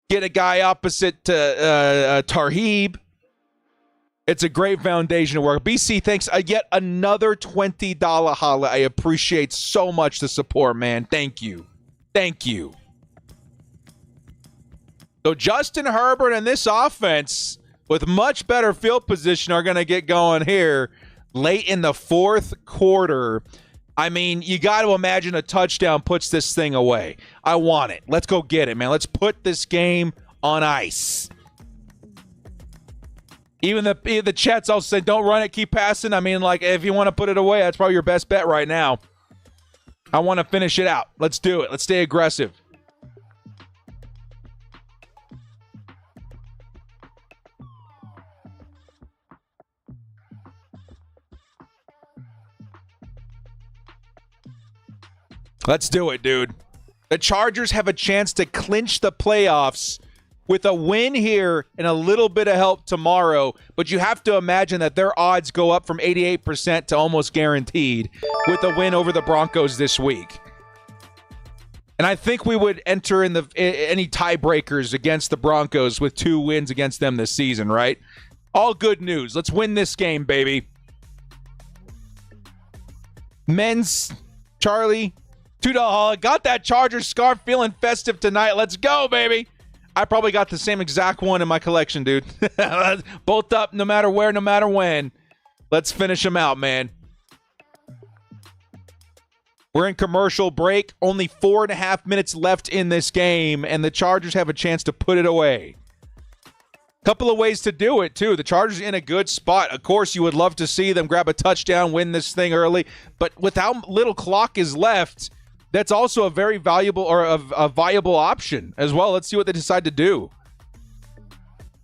Speaker 1: Get a guy opposite Tarheeb. It's a great foundation to work. BC, thanks. Yet another $20 holla. I appreciate so much the support, man. Thank you. Thank you. So Justin Herbert and this offense with much better field position are going to get going here late in the 4th quarter. I mean, you got to imagine a touchdown puts this thing away. I want it. Let's go get it, man. Let's put this game on ice. Even the chats all say, don't run it, keep passing. I mean, like, if you want to put it away, that's probably your best bet right now. I want to finish it out. Let's do it. Let's stay aggressive. Let's do it, dude. The Chargers have a chance to clinch the playoffs with a win here and a little bit of help tomorrow, but you have to imagine that their odds go up from 88% to almost guaranteed with a win over the Broncos this week. And I think we would enter in any tiebreakers against the Broncos with 2 wins against them this season, right? All good news. Let's win this game, baby. Men's, Charlie, $2. Got that Chargers scarf, feeling festive tonight. Let's go, baby. I probably got the same exact one in my collection, dude. Both up, no matter where, no matter when. Let's finish them out, man. We're in commercial break. Only 4.5 minutes left in this game, and the Chargers have a chance to put it away. Couple of ways to do it, too. The Chargers in a good spot. Of course, you would love to see them grab a touchdown, win this thing early. But with how little clock is left, that's also a very valuable or a viable option as well. Let's see what they decide to do.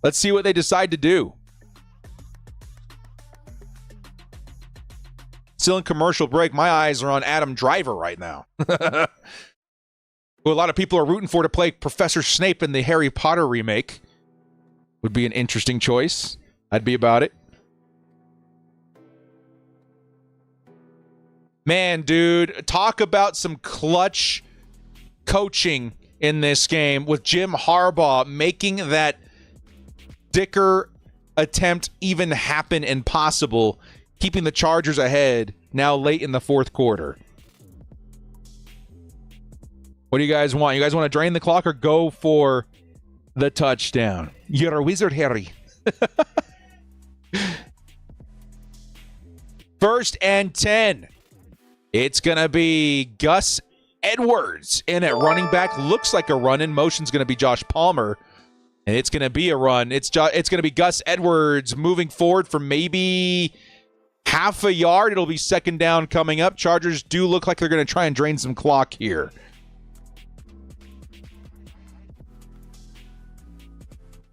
Speaker 1: Let's see what they decide to do. Still in commercial break. My eyes are on Adam Driver right now. Who a lot of people are rooting for to play Professor Snape in the Harry Potter remake. Would be an interesting choice. I'd be about it. Man, dude, talk about some clutch coaching in this game with Jim Harbaugh making that Dicker attempt even happen and possible, keeping the Chargers ahead now late in the 4th quarter. What do you guys want? You guys want to drain the clock or go for the touchdown? You're a wizard, Harry. 1st and 10. It's going to be Gus Edwards in at running back. Looks like a run in. Motion's going to be Josh Palmer. And it's going to be a run. It's going to be Gus Edwards moving forward for maybe half a yard. It'll be 2nd down coming up. Chargers do look like they're going to try and drain some clock here.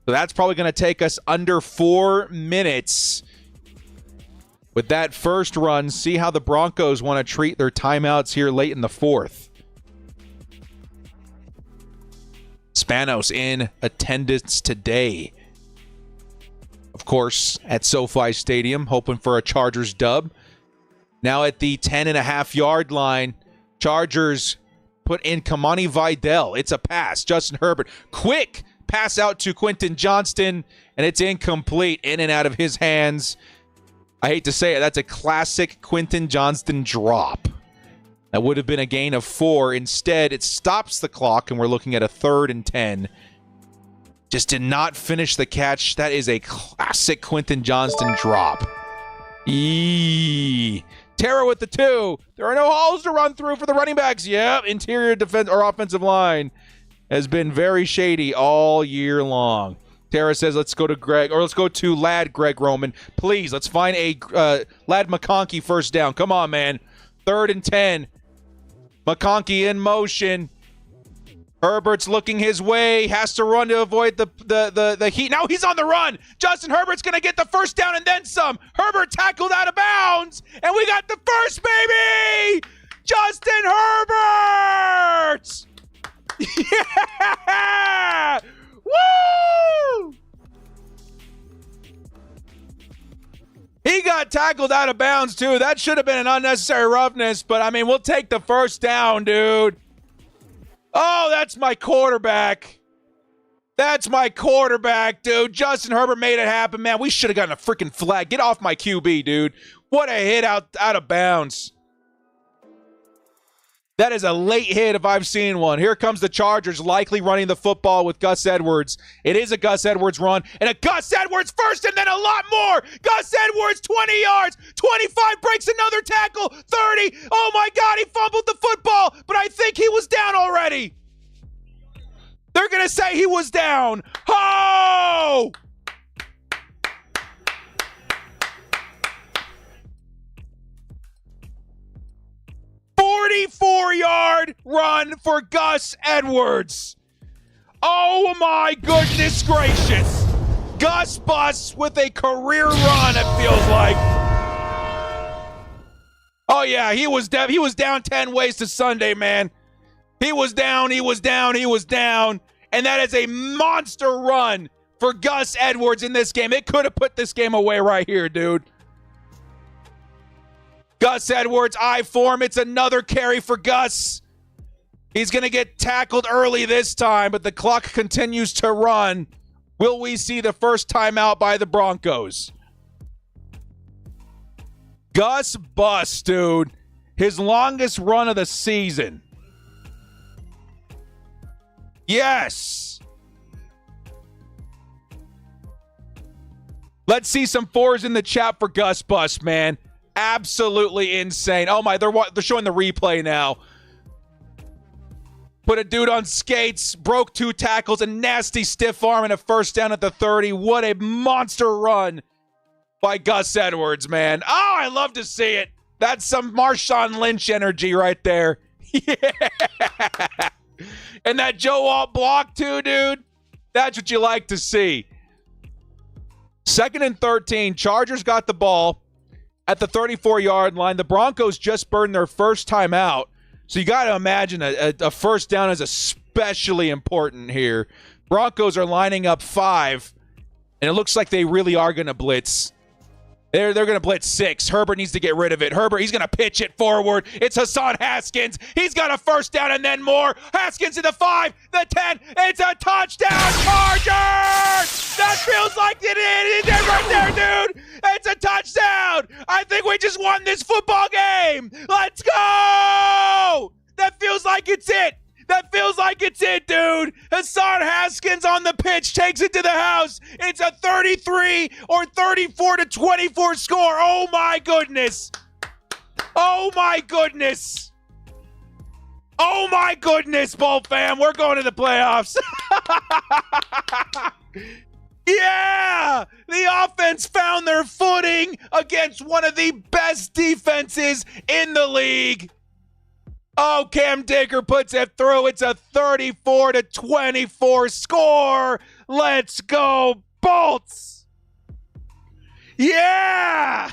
Speaker 1: So that's probably going to take us under 4 minutes. With that first run, see how the Broncos want to treat their timeouts here late in the 4th. Spanos in attendance today. Of course, at SoFi Stadium, hoping for a Chargers dub. Now at the 10.5-yard line, Chargers put in Kamani Vidal. It's a pass. Justin Herbert. Quick pass out to Quentin Johnston, and it's incomplete. In and out of his hands. I hate to say it, that's a classic Quentin Johnston drop. That would have been a gain of 4. Instead, it stops the clock, and we're looking at a 3rd and 10. Just did not finish the catch. That is a classic Quentin Johnston drop. Terra with the 2. There are no holes to run through for the running backs. Yep, interior defense or offensive line has been very shady all year long. Tara says, let's go to Lad Greg Roman. Please, let's find a Lad McConkey 1st down. Come on, man. 3rd and 10. McConkey in motion. Herbert's looking his way. Has to run to avoid the heat. Now he's on the run. Justin Herbert's going to get the 1st down and then some. Herbert tackled out of bounds. And we got the first, baby! Justin Herbert! Yeah! Woo! He got tackled out of bounds, too. That should have been an unnecessary roughness, but, I mean, we'll take the 1st down, dude. Oh, that's my quarterback. That's my quarterback, dude. Justin Herbert made it happen, man. We should have gotten a freaking flag. Get off my QB, dude. What a hit out of bounds. That is a late hit if I've seen one. Here comes the Chargers, likely running the football with Gus Edwards. It is a Gus Edwards run, and a Gus Edwards first, and then a lot more. Gus Edwards, 20 yards, 25, breaks another tackle, 30. Oh, my God, he fumbled the football, but I think he was down already. They're going to say he was down. Oh! 44-yard run for Gus Edwards. Oh, my goodness gracious. Gus Bus with a career run, it feels like. Oh, yeah, he was down 10 ways to Sunday, man. He was down. And that is a monster run for Gus Edwards in this game. It could have put this game away right here, dude. Gus Edwards, I form. It's another carry for Gus. He's going to get tackled early this time, but the clock continues to run. Will we see the first timeout by the Broncos? Gus Bus, dude. His longest run of the season. Yes. Let's see some 4s in the chat for Gus Bus, man. Absolutely insane. Oh, my, they're showing the replay now. Put a dude on skates, broke 2 tackles, a nasty stiff arm, and a 1st down at the 30. What a monster run by Gus Edwards, man. Oh, I love to see it. That's some Marshawn Lynch energy right there. Yeah. And that Joe Alt block, too, dude. That's what you like to see. 2nd and 13. Chargers got the ball at the 34-yard line. The Broncos just burned their first time out. So you got to imagine a 1st down is especially important here. Broncos are lining up 5, and it looks like they really are going to blitz. They're going to blitz 6. Herbert needs to get rid of it. Herbert, he's going to pitch it forward. It's Hassan Haskins. He's got a 1st down and then more. Haskins to the 5, the 10. It's a touchdown, Chargers! That feels like it is right there, dude. It's a touchdown. I think we just won this football game. Let's go. That feels like it's it. That feels like it's it, dude. Hassan Haskins on the pitch takes it to the house. It's a 33 or 34 to 24 score. Oh, my goodness. Oh, my goodness. Oh, my goodness, Bull fam. We're going to the playoffs. Yeah! The offense found their footing against one of the best defenses in the league. Oh, Cam Digger puts it through. It's a 34 to 24 score. Let's go, Bolts. Yeah!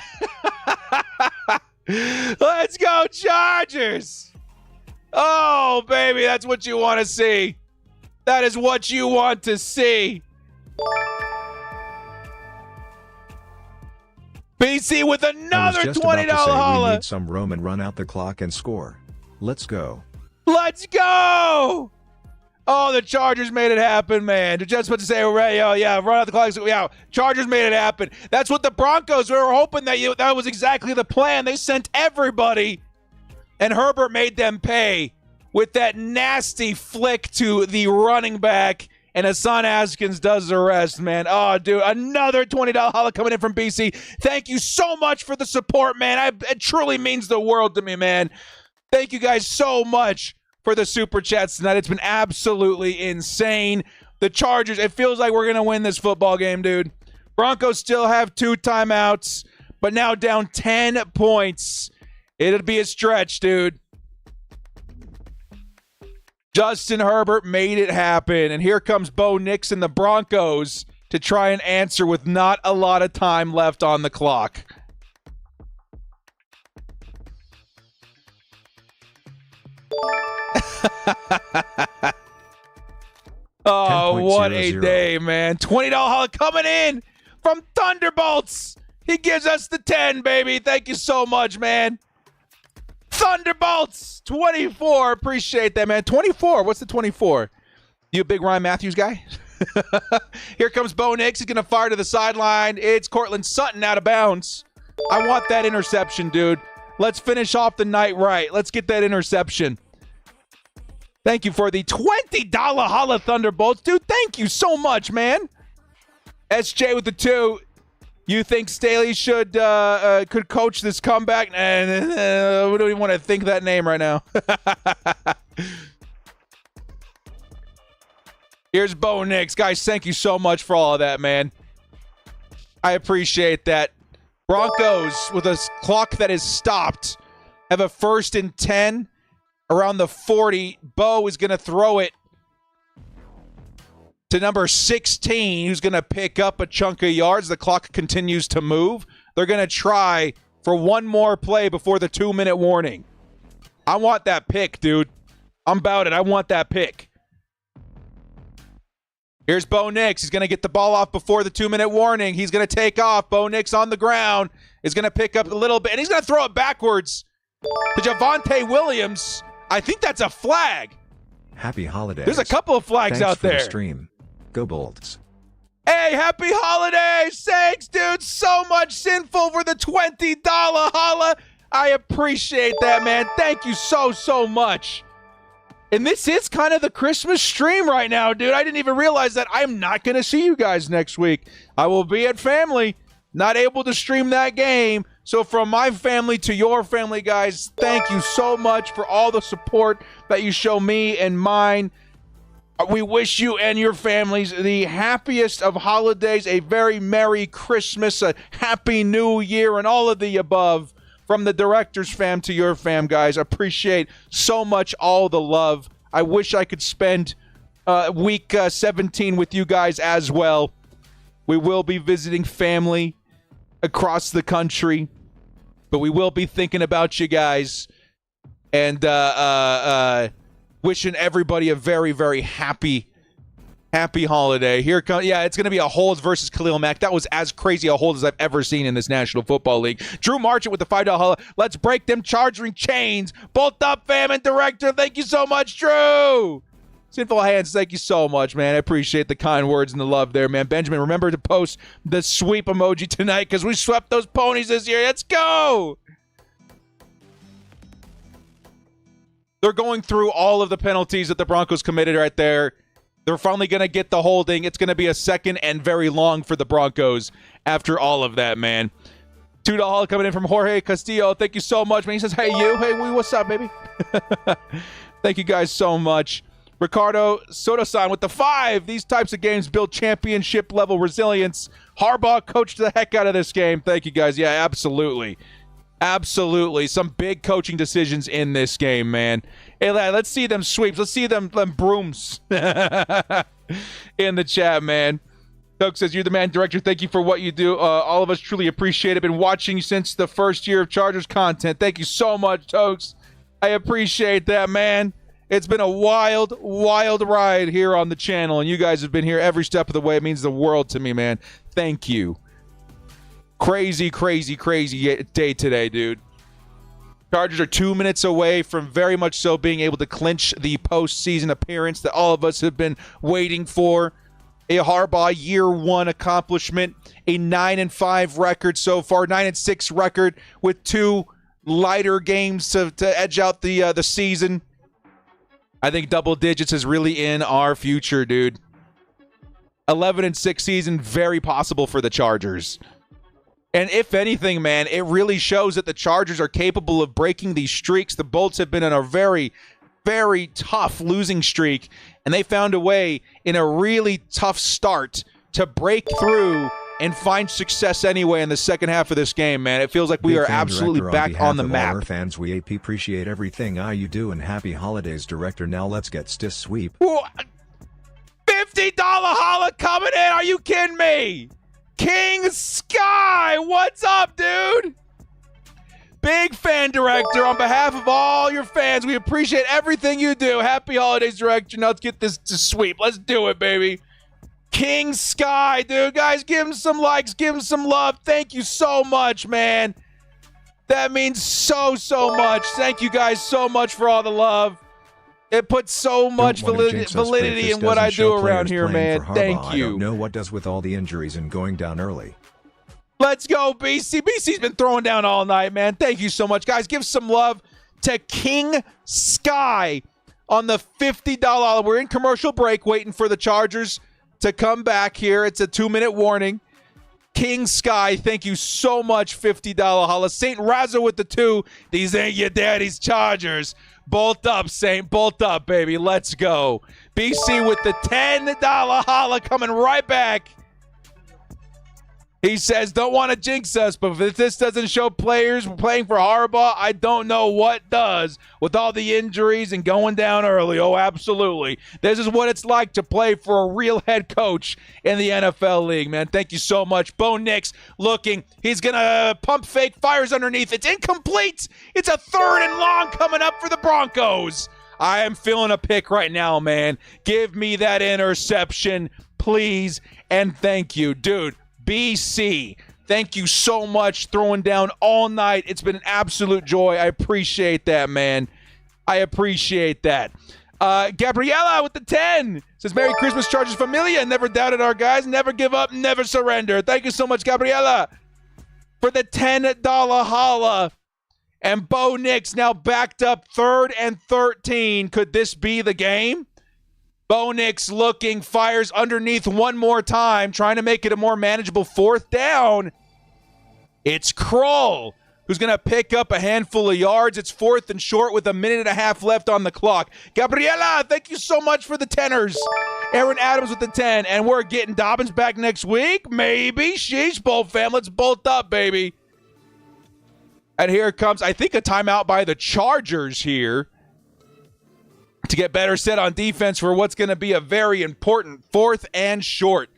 Speaker 1: Let's go, Chargers. Oh, baby, that's what you want to see. That is what you want to see. BC with another $20 holla.
Speaker 5: We need some room and run out the clock and score. Let's go.
Speaker 1: Let's go. Oh, the Chargers made it happen, man. Just about to say, yeah, run out the clock. Yeah, Chargers made it happen. That's what the Broncos, we were hoping that was exactly the plan. They sent everybody, and Herbert made them pay with that nasty flick to the running back. And Hassan Haskins does the rest, man. Oh, dude, another $20 holla coming in from BC. Thank you so much for the support, man. It truly means the world to me, man. Thank you guys so much for the super chats tonight. It's been absolutely insane. The Chargers, it feels like we're going to win this football game, dude. Broncos still have 2 timeouts, but now down 10 points. It'll be a stretch, dude. Justin Herbert made it happen, and here comes Bo Nix and the Broncos to try and answer with not a lot of time left on the clock. Oh, what a day, man. $20 holla coming in from Thunderbolts. He gives us the 10, baby. Thank you so much, man. Thunderbolts 24. Appreciate that, man. 24. What's the 24? You a big Ryan Matthews guy? Here comes Bo Nix. He's going to fire to the sideline. It's Cortland Sutton out of bounds. I want that interception, dude. Let's finish off the night right. Let's get that interception. Thank you for the $20 holla, Thunderbolts. Dude, thank you so much, man. SJ with the 2. You think Staley could coach this comeback? We don't even want to think that name right now. Here's Bo Nix. Guys, thank you so much for all of that, man. I appreciate that. Broncos, with a clock that is stopped, have a 1st and 10 around the 40. Bo is going to throw it to number 16, who's going to pick up a chunk of yards. The clock continues to move. They're going to try for one more play before the 2-minute warning. I want that pick, dude. I'm about it. I want that pick. Here's Bo Nix. He's going to get the ball off before the 2-minute warning. He's going to take off. Bo Nix on the ground is going to pick up a little bit, and he's going to throw it backwards to Javonte Williams. I think that's a flag.
Speaker 5: Happy holidays.
Speaker 1: There's a couple of flags out there.
Speaker 5: Thanks for the stream. Go Bolts.
Speaker 1: Hey, happy holidays. Thanks, dude, so much. Sinful for the $20 holla. I appreciate that, man. Thank you so much. And this is kind of the Christmas stream right now, dude. I didn't even realize that I'm not going to see you guys next week. I will be at family, not able to stream that game. So from my family to your family, guys, thank you so much for all the support that you show me and mine. We wish you and your families the happiest of holidays, a very Merry Christmas, a Happy New Year, and all of the above. From the director's fam to your fam, guys. Appreciate so much all the love. I wish I could spend week 17 with you guys as well. We will be visiting family across the country, but we will be thinking about you guys and wishing everybody a very, very happy holiday. Here comes, yeah, it's going to be a hold versus Khalil Mack. That was as crazy a hold as I've ever seen in this National Football League. Drew Marchant with the $5 holla. Let's break them charging chains. Bolt up, fam and director. Thank you so much, Drew. Sinful Hands, thank you so much, man. I appreciate the kind words and the love there, man. Benjamin, remember to post the sweep emoji tonight because we swept those ponies this year. Let's go. They're going through all of the penalties that the Broncos committed right there. They're finally going to get the holding. It's going to be a second and very long for the Broncos after all of that, man. $2 coming in from Jorge Castillo. Thank you so much, man. He says, hey, you. Hey, what's up, baby? Thank you guys so much. Ricardo Soto-san with the 5. These types of games build championship-level resilience. Harbaugh coached the heck out of this game. Thank you, guys. Yeah, absolutely. Absolutely. Some big coaching decisions in this game, man. Hey, lad, let's see them sweeps. Let's see them brooms in the chat, man. Doug says, you're the man director. Thank you for what you do. All of us truly appreciate it. Been watching you since the first year of Chargers content. Thank you so much, Tokes. I appreciate that, man. It's been a wild, wild ride here on the channel, and you guys have been here every step of the way. It means the world to me, man. Thank you. Crazy, crazy, crazy day today, dude. Chargers are 2 minutes away from very much so being able to clinch the postseason appearance that all of us have been waiting for. A Harbaugh year 1 accomplishment, a 9-5 record so far, 9-6 record with 2 lighter games to edge out the season. I think double digits is really in our future, dude. 11-6 season, very possible for the Chargers. And if anything, man, it really shows that the Chargers are capable of breaking these streaks. The Bolts have been on a very, very tough losing streak, and they found a way in a really tough start to break through and find success anyway in the second half of this game, man. It feels like we are absolutely back on the map.
Speaker 5: Our fans, we appreciate everything you do, and happy holidays, director. Now let's get this sweep.
Speaker 1: $50 holla coming in. Are you kidding me? King Sky, what's up, dude? Big fan, director. On behalf of all your fans, we appreciate everything you do. Happy holidays, director. Now let's get this to sweep. Let's do it, baby. King Sky, dude. Guys, give him some likes. Give him some love. Thank you so much, man. That means so, so much. Thank you guys so much for all the love. It puts so much validity in what I do around here, man. Thank you.
Speaker 5: I don't know what does with all the injuries and going down early.
Speaker 1: Let's go, BC. BC's been throwing down all night, man. Thank you so much. Guys, give some love to King Sky on the $50. We're in commercial break waiting for the Chargers to come back here. It's a 2-minute warning. King Sky, thank you so much. $50 holla. Saint Razzo with the 2. These ain't your daddy's Chargers. Bolt up, Saint. Bolt up, baby. Let's go. BC with the $10 holla coming right back. He says, don't want to jinx us, but if this doesn't show players playing for Harbaugh, I don't know what does with all the injuries and going down early. Oh, absolutely. This is what it's like to play for a real head coach in the NFL league, man. Thank you so much. Bo Nix looking. He's going to pump fake, fires underneath. It's incomplete. It's a 3rd and long coming up for the Broncos. I am feeling a pick right now, man. Give me that interception, please, and thank you. Dude, BC, thank you so much, throwing down all night. It's been an absolute joy. I appreciate that, man. I appreciate that. Gabriella with the 10 says, Merry Christmas, Chargers Familia. Never doubted our guys. Never give up, never surrender. Thank you so much, Gabriella, for the $10 holla. And Bo Nix now backed up 3rd and 13. Could this be the game? Bo Nix looking, fires underneath one more time, trying to make it a more manageable 4th down. It's Kroll who's going to pick up a handful of yards. It's 4th and short with 1.5 minutes left on the clock. Gabriela, thank you so much for the 10ers. Aaron Adams with the 10, and we're getting Dobbins back next week. Maybe. Sheesh, Bolt fam. Let's bolt up, baby. And here comes, I think, a timeout by the Chargers here to get better set on defense for what's going to be a very important 4th and short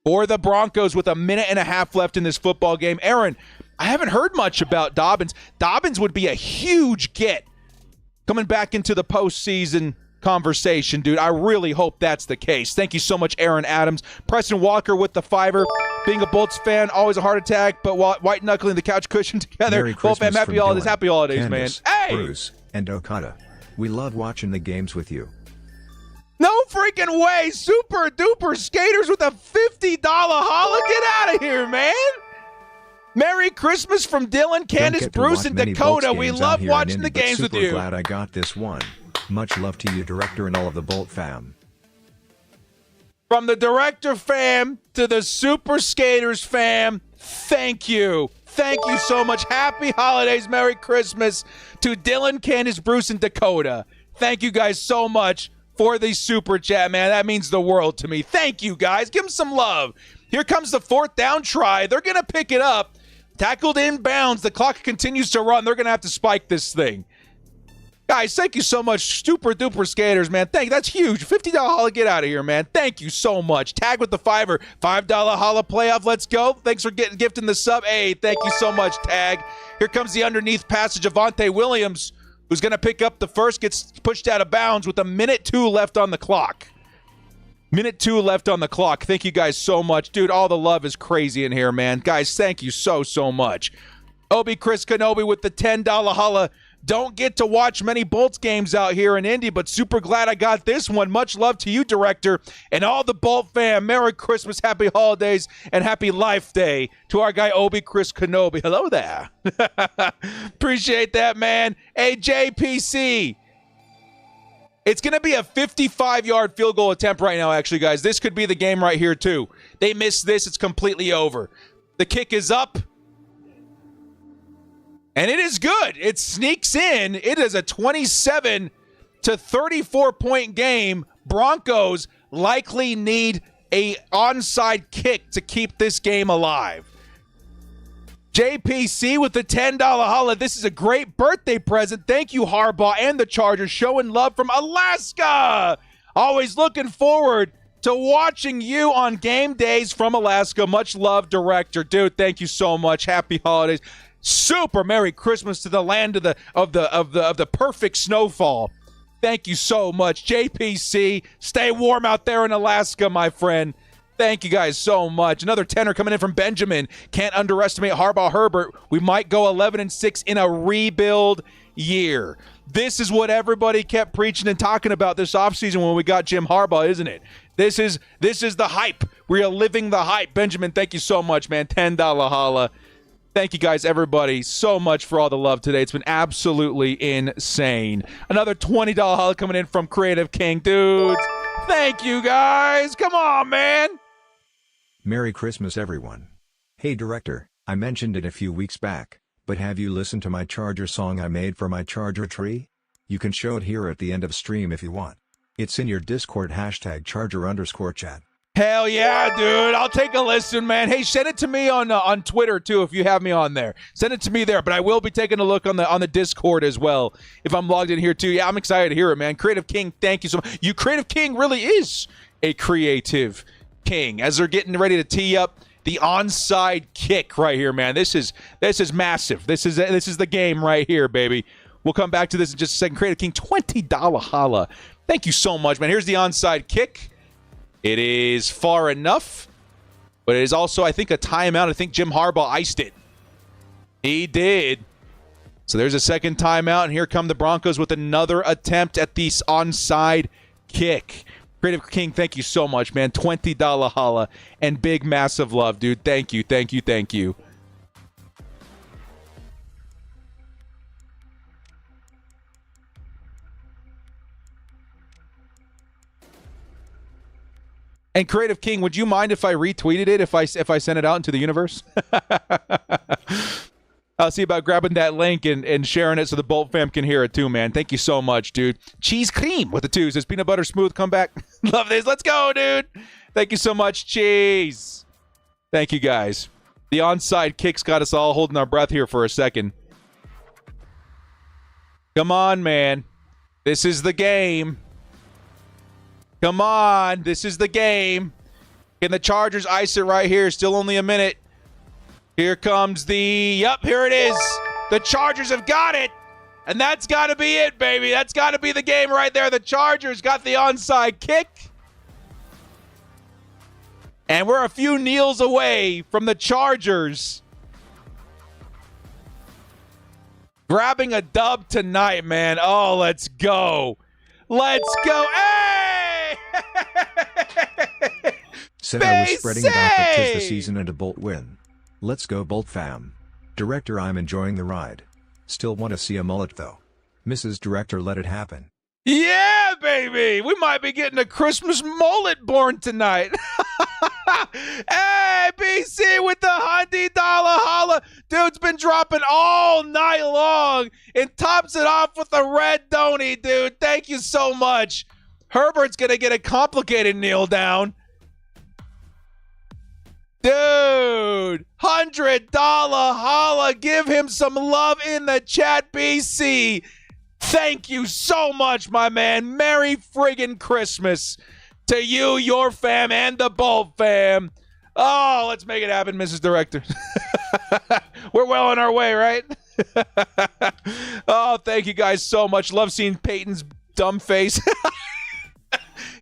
Speaker 1: for the Broncos with 1.5 minutes left in this football game. Aaron, I haven't heard much about Dobbins. Dobbins would be a huge get coming back into the postseason conversation, dude. I really hope that's the case. Thank you so much, Aaron Adams. Preston Walker with the 5. Being a Bolts fan, always a heart attack, but white knuckling the couch cushion together.
Speaker 5: Merry Christmas,
Speaker 1: happy holidays,
Speaker 5: Dylan,
Speaker 1: happy holidays,
Speaker 5: Candace,
Speaker 1: man. Hey!
Speaker 5: Bruce, and Okada. We love watching the games with you.
Speaker 1: No freaking way. Super duper skaters with a $50 holla. Get out of here, man. Merry Christmas from Dylan, Candace,
Speaker 5: Don't get to
Speaker 1: Bruce,
Speaker 5: watch
Speaker 1: and
Speaker 5: many
Speaker 1: Dakota.
Speaker 5: Bolts
Speaker 1: We
Speaker 5: games
Speaker 1: love
Speaker 5: out here in
Speaker 1: watching
Speaker 5: Indy,
Speaker 1: the
Speaker 5: but
Speaker 1: games with
Speaker 5: super
Speaker 1: you.
Speaker 5: glad I got this one. Much love to you, director, and all of the Bolt fam.
Speaker 1: From the director fam to the Super Skaters fam, thank you. Thank you so much. Happy holidays, Merry Christmas to Dylan, Candace, Bruce, and Dakota. Thank you guys so much for the Super Chat, man. That means the world to me. Thank you, guys. Give them some love. Here comes the 4th down try. They're going to pick it up. Tackled inbounds. The clock continues to run. They're going to have to spike this thing. Guys, thank you so much. Super duper skaters, man. Thank you. That's huge. $50 holla. Get out of here, man. Thank you so much. Tag with the $5 holla playoff. Let's go. Thanks for gifting the sub. Hey, thank you so much, Tag. Here comes the underneath passage. Javonte Williams, who's going to pick up the first, gets pushed out of bounds with 1:02 left on the clock. 1:02 left on the clock. Thank you guys so much. Dude, all the love is crazy in here, man. Guys, thank you so much. Obi Chris Kenobi with the $10 holla. Don't get to watch many Bolts games out here in Indy, but super glad I got this one. Much love to you, director, and all the Bolt fam. Merry Christmas, happy holidays, and happy Life Day to our guy Obi Chris Kenobi. Hello there. Appreciate that, man. Hey, JPC. It's going to be a 55-yard field goal attempt right now, actually, guys. This could be the game right here, too. They miss this, it's completely over. The kick is up. And it is good. It sneaks in. It is a 27 to 34-point game. Broncos likely need a onside kick to keep this game alive. JPC with the $10 holla. This is a great birthday present. Thank you, Harbaugh and the Chargers, showing love from Alaska. Always looking forward to watching you on game days from Alaska. Much love, director. Dude, thank you so much. Happy holidays. Super Merry Christmas to the land of the perfect snowfall. Thank you so much, JPC. Stay warm out there in Alaska, my friend. Thank you guys so much. Another tenner coming in from Benjamin. Can't underestimate Harbaugh Herbert. We might go 11-6 in a rebuild year. This is what everybody kept preaching and talking about this offseason when we got Jim Harbaugh, isn't it? This is the hype. We are living the hype. Benjamin, thank you so much, man. $10 holla. Thank you guys, everybody, so much for all the love today. It's been absolutely insane. Another $20 holla coming in from Creative King. Dudes, thank you guys. Come on, man.
Speaker 5: Merry Christmas, everyone. Hey, director, I mentioned it a few weeks back, but have you listened to my Charger song I made for my Charger tree? You can show it here at the end of stream if you want. It's in your Discord #Charger_chat.
Speaker 1: Hell yeah, dude. I'll take a listen, man. Hey, send it to me on Twitter, too, if you have me on there. Send it to me there, but I will be taking a look on the Discord as well if I'm logged in here, too. Yeah, I'm excited to hear it, man. Creative King, thank you so much. You Creative King really is a creative king as they're getting ready to tee up the onside kick right here, man. This is massive. This is the game right here, baby. We'll come back to this in just a second. Creative King, $20 holla. Thank you so much, man. Here's the onside kick. It is far enough, but it is also, I think, a timeout. I think Jim Harbaugh iced it. He did. So there's a second timeout, and here come the Broncos with another attempt at the onside kick. Creative King, thank you so much, man. $20 holla and big, massive love, dude. Thank you, thank you, thank you. And Creative King, would you mind if I retweeted it, if I sent it out into the universe? I'll see about grabbing that link and sharing it so the Bolt fam can hear it too, man. Thank you so much, dude. Cheese cream with the 2s. Says peanut butter smooth comeback. Love this. Let's go, dude. Thank you so much, Cheese. Thank you, guys. The onside kicks got us all holding our breath here for a second. Come on, man. This is the game. Come on. This is the game. Can the Chargers ice it right here? Still only a minute. Here comes here it is. The Chargers have got it. And that's got to be it, baby. That's got to be the game right there. The Chargers got the onside kick. And we're a few kneels away from the Chargers grabbing a dub tonight, man. Oh, let's go. Let's go. Hey!
Speaker 5: Said I was spreading it out, but 'tis the season and a Bolt win. Let's go Bolt fam. Director, I'm enjoying the ride. Still want to see a mullet though. Mrs. Director, let it happen.
Speaker 1: Yeah, baby. We might be getting a Christmas mullet born tonight. Hey, BC with the $100 holla. Dude's been dropping all night long and tops it off with a red donny, dude. Thank you so much. Herbert's going to get a complicated kneel down. Dude, $100 holla. Give him some love in the chat, BC. Thank you so much, my man. Merry friggin' Christmas to you, your fam, and the Bolt fam. Oh, let's make it happen, Mrs. Director. We're well on our way, right? Oh, thank you guys so much. Love seeing Peyton's dumb face.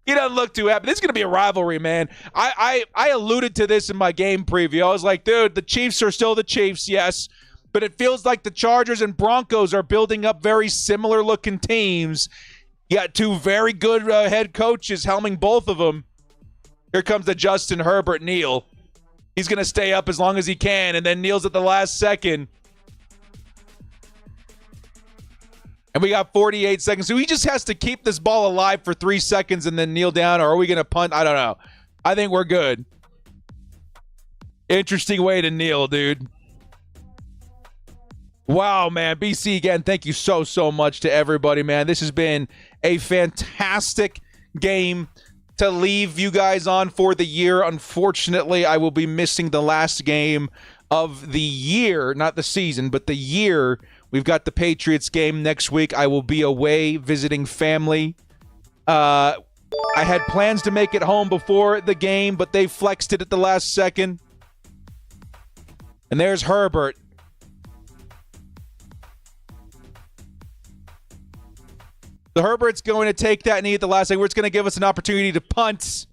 Speaker 1: He doesn't look too happy. This is going to be a rivalry, man. I alluded to this in my game preview. I was like, dude, the Chiefs are still the Chiefs, yes. But it feels like the Chargers and Broncos are building up very similar-looking teams. You got two very good head coaches helming both of them. Here comes the Justin Herbert kneel. He's going to stay up as long as he can and then kneels at the last second. And we got 48 seconds. So he just has to keep this ball alive for 3 seconds and then kneel down. Or are we going to punt? I don't know. I think we're good. Interesting way to kneel, dude. Wow, man. BC, again, thank you so much to everybody, man. This has been a fantastic game to leave you guys on for the year. Unfortunately, I will be missing the last game of the year, not the season, but the year. We've got the Patriots game next week. I will be away visiting family. I had plans to make it home before the game, but they flexed it at the last second. And there's Herbert. The Herbert's going to take that knee at the last second. It's going to give us an opportunity to punt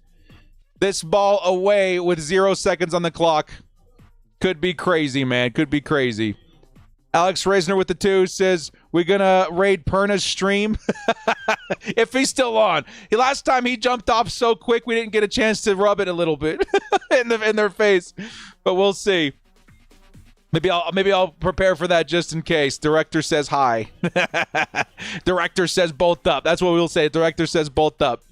Speaker 1: this ball away with 0 seconds on the clock. Could be crazy, man. Could be crazy. Alex Reisner with the 2 says, we're going to raid Perna's stream. If he's still on. Last time he jumped off so quick, we didn't get a chance to rub it a little bit in their face. But we'll see. Maybe I'll prepare for that just in case. Director says hi. Director says bolt up. That's what we'll say. Director says bolt up.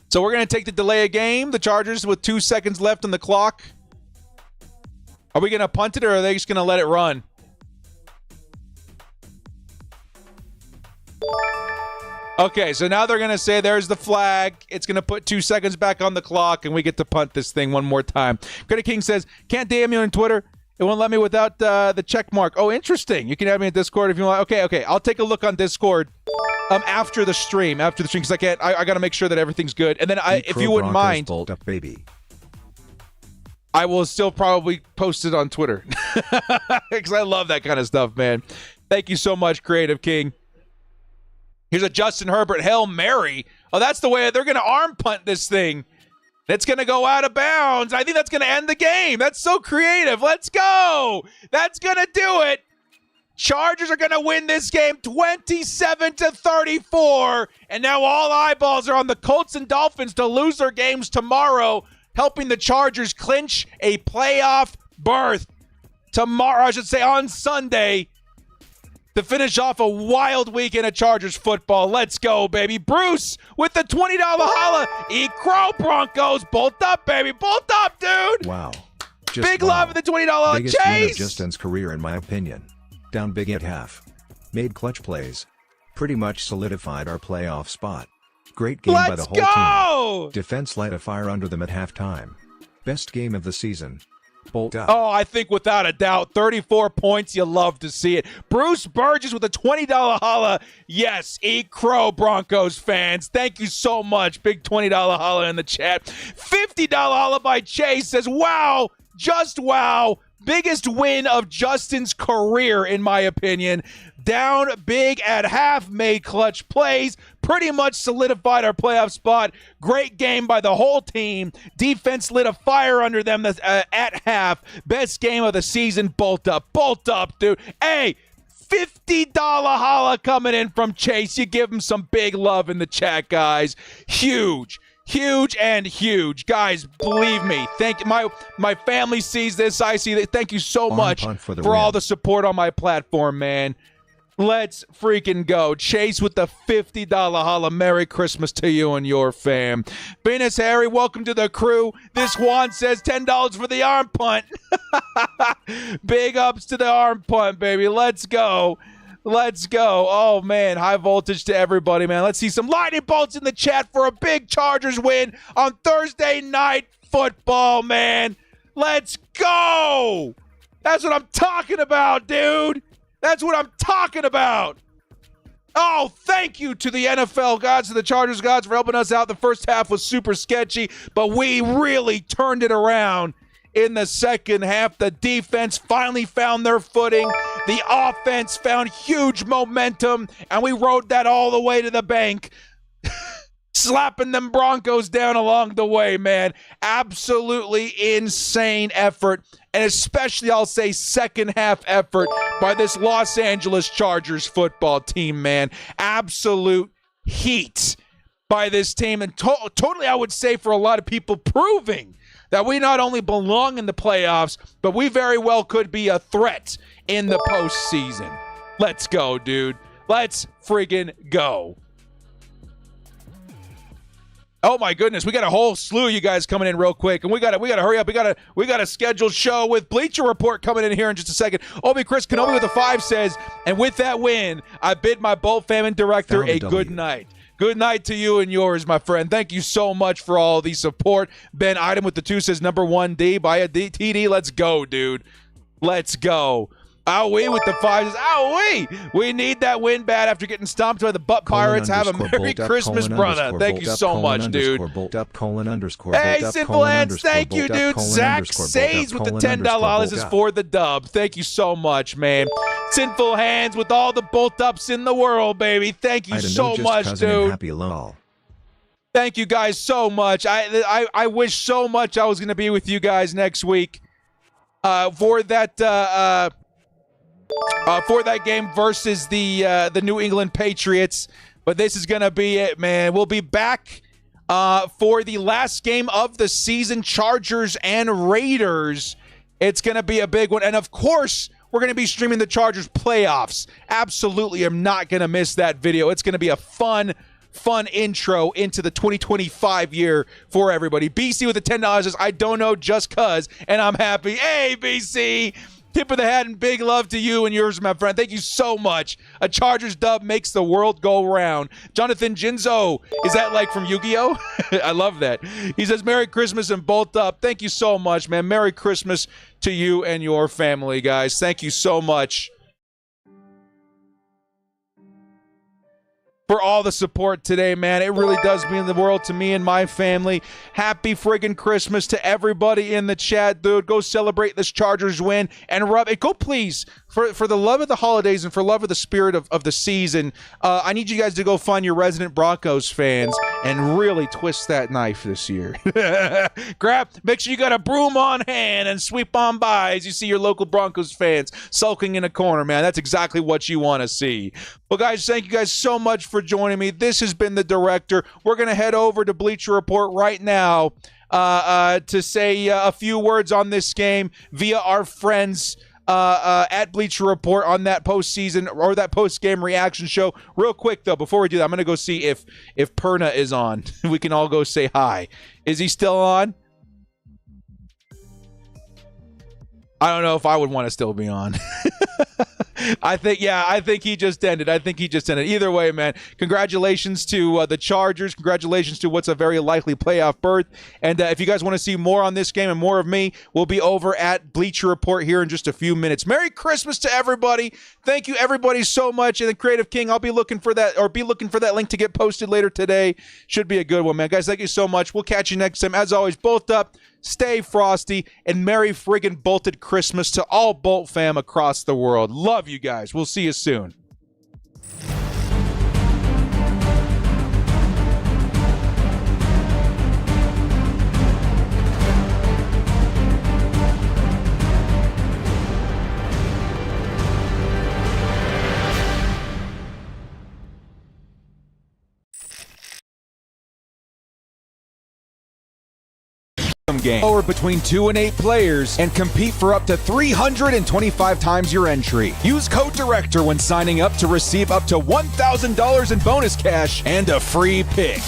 Speaker 1: So we're going to take the delay of game. The Chargers with 2 seconds left on the clock. Are we going to punt it or are they just going to let it run? Okay, so now they're going to say there's the flag. It's going to put 2 seconds back on the clock, and we get to punt this thing one more time. Critic King says, can't DM you on Twitter. It won't let me without the check mark. Oh, interesting. You can add me in Discord if you want. Okay. I'll take a look on Discord after the stream, because I can't. I got to make sure that everything's good. And then if you wouldn't mind,
Speaker 5: bolt up, baby.
Speaker 1: I will still probably post it on Twitter because I love that kind of stuff, man. Thank you so much, Creative King. Here's a Justin Herbert Hail Mary. Oh, that's the way they're going to arm punt this thing. It's going to go out of bounds. I think that's going to end the game. That's so creative. Let's go. That's going to do it. Chargers are going to win this game 27-34. And now all eyeballs are on the Colts and Dolphins to lose their games tomorrow, helping the Chargers clinch a playoff berth tomorrow, I should say on Sunday, to finish off a wild weekend of Chargers football. Let's go, baby. Bruce with the $20 holla. Eat crow, Broncos. Bolt up, baby. Bolt up, dude.
Speaker 5: Wow.
Speaker 1: Big love of the $20
Speaker 5: Biggest win of
Speaker 1: Chase.
Speaker 5: Justin's career, in my opinion. Down big at half. Made clutch plays. Pretty much solidified our playoff spot. Great game by the whole team. Defense light a fire under them at halftime. Best game of the season. Bolt up.
Speaker 1: Oh, I think without a doubt, 34 points. You love to see it. Bruce Burgess with a $20 holla. Yes, eat crow, Broncos fans. Thank you so much. Big $20 holla in the chat. $50 holla by Chase says, wow, just wow. Biggest win of Justin's career, in my opinion. Down big at half, made clutch plays, pretty much solidified our playoff spot. Great game by the whole team. Defense lit a fire under them at half. Best game of the season. Bolt up, dude. Hey, $50 holla coming in from Chase. You give him some big love in the chat, guys. Huge Huge and huge. Guys, believe me. Thank you. My family sees this. I see that. Thank you so much for all the support on my platform, man. Let's freaking go. Chase with the $50 holla. Merry Christmas to you and your fam. Venus Harry, welcome to the crew. This Juan says $10 for the arm punt. Big ups to the arm punt, baby. Let's go. Let's go. Oh, man. High voltage to everybody, man. Let's see some lightning bolts in the chat for a big Chargers win on Thursday Night Football, man. Let's go. That's what I'm talking about, dude. That's what I'm talking about. Oh, thank you to the NFL gods, to the Chargers gods for helping us out. The first half was super sketchy, but we really turned it around in the second half. The defense finally found their footing. The offense found huge momentum, and we rode that all the way to the bank. Slapping them Broncos down along the way, man. Absolutely insane effort, and especially, I'll say, second half effort by this Los Angeles Chargers football team, man. Absolute heat by this team, and totally, I would say, for a lot of people, proving that we not only belong in the playoffs, but we very well could be a threat in the postseason. Let's go, dude. Let's friggin' go. Oh my goodness, we got a whole slew of you guys coming in real quick, and we gotta hurry up. We got a scheduled show with Bleacher Report coming in here in just a second. Obi Chris Kenobi with a 5 says, and with that win, I bid my Bolt family director a good night. Good night to you and yours, my friend. Thank you so much for all the support. Ben Item with the 2 says, number 1D, buy a TD. Let's go, dude. Let's go. Owie with the 5 says, owie! We need that win bad after getting stomped by the Butt Pirates. Have a Merry Christmas, brother. Thank you so much, dude. Hey, Sinful Hands, thank you, dude. Zach Says with the $10. This is for the dub. Thank you so much, man. Sinful Hands with all the bolt ups in the world, baby. Thank you so much, dude. Thank you guys so much. I wish so much I was going to be with you guys next week for that game versus the New England Patriots. But this is going to be it, man. We'll be back for the last game of the season, Chargers and Raiders. It's going to be a big one. And, of course, we're going to be streaming the Chargers playoffs. Absolutely, I'm not going to miss that video. It's going to be a fun intro into the 2025 year for everybody. BC with the $10 says, I don't know, just cuz, and I'm happy. Hey, BC! Tip of the hat and big love to you and yours, my friend. Thank you so much. A Chargers dub makes the world go round. Jonathan Jinzo, is that like from Yu-Gi-Oh? I love that. He says, Merry Christmas and bolt up. Thank you so much, man. Merry Christmas to you and your family, guys. Thank you so much for all the support today, man. It really does mean the world to me and my family. Happy friggin' Christmas to everybody in the chat, dude. Go celebrate this Chargers win and rub it. Go, please, for the love of the holidays and for love of the spirit of the season, I need you guys to go find your resident Broncos fans and really twist that knife this year. Make sure you got a broom on hand and sweep on by as you see your local Broncos fans sulking in a corner, man. That's exactly what you want to see. Well, guys, thank you guys so much for joining me. This has been the Director. We're going to head over to Bleacher Report right now to say a few words on this game via our friends at Bleacher Report on that postseason or that post-game reaction show. Real quick, though, before we do that, I'm going to go see if Perna is on. We can all go say hi. Is he still on? I don't know if I would want to still be on. I think he just ended. Either way, man, congratulations to the Chargers. Congratulations to what's a very likely playoff berth. And if you guys want to see more on this game and more of me, we'll be over at Bleacher Report here in just a few minutes. Merry Christmas to everybody. Thank you, everybody, so much. And the Creative King, I'll be looking for that link to get posted later today. Should be a good one, man. Guys, thank you so much. We'll catch you next time. As always, bolt up, stay frosty, and Merry friggin' bolted Christmas to all Bolt fam across the world. Love you guys. We'll see you soon.
Speaker 8: pick'em game. Or between 2 and 8 players and compete for up to 325 times your entry. Use code DIRECTOR when signing up to receive up to $1,000 in bonus cash and a free pick.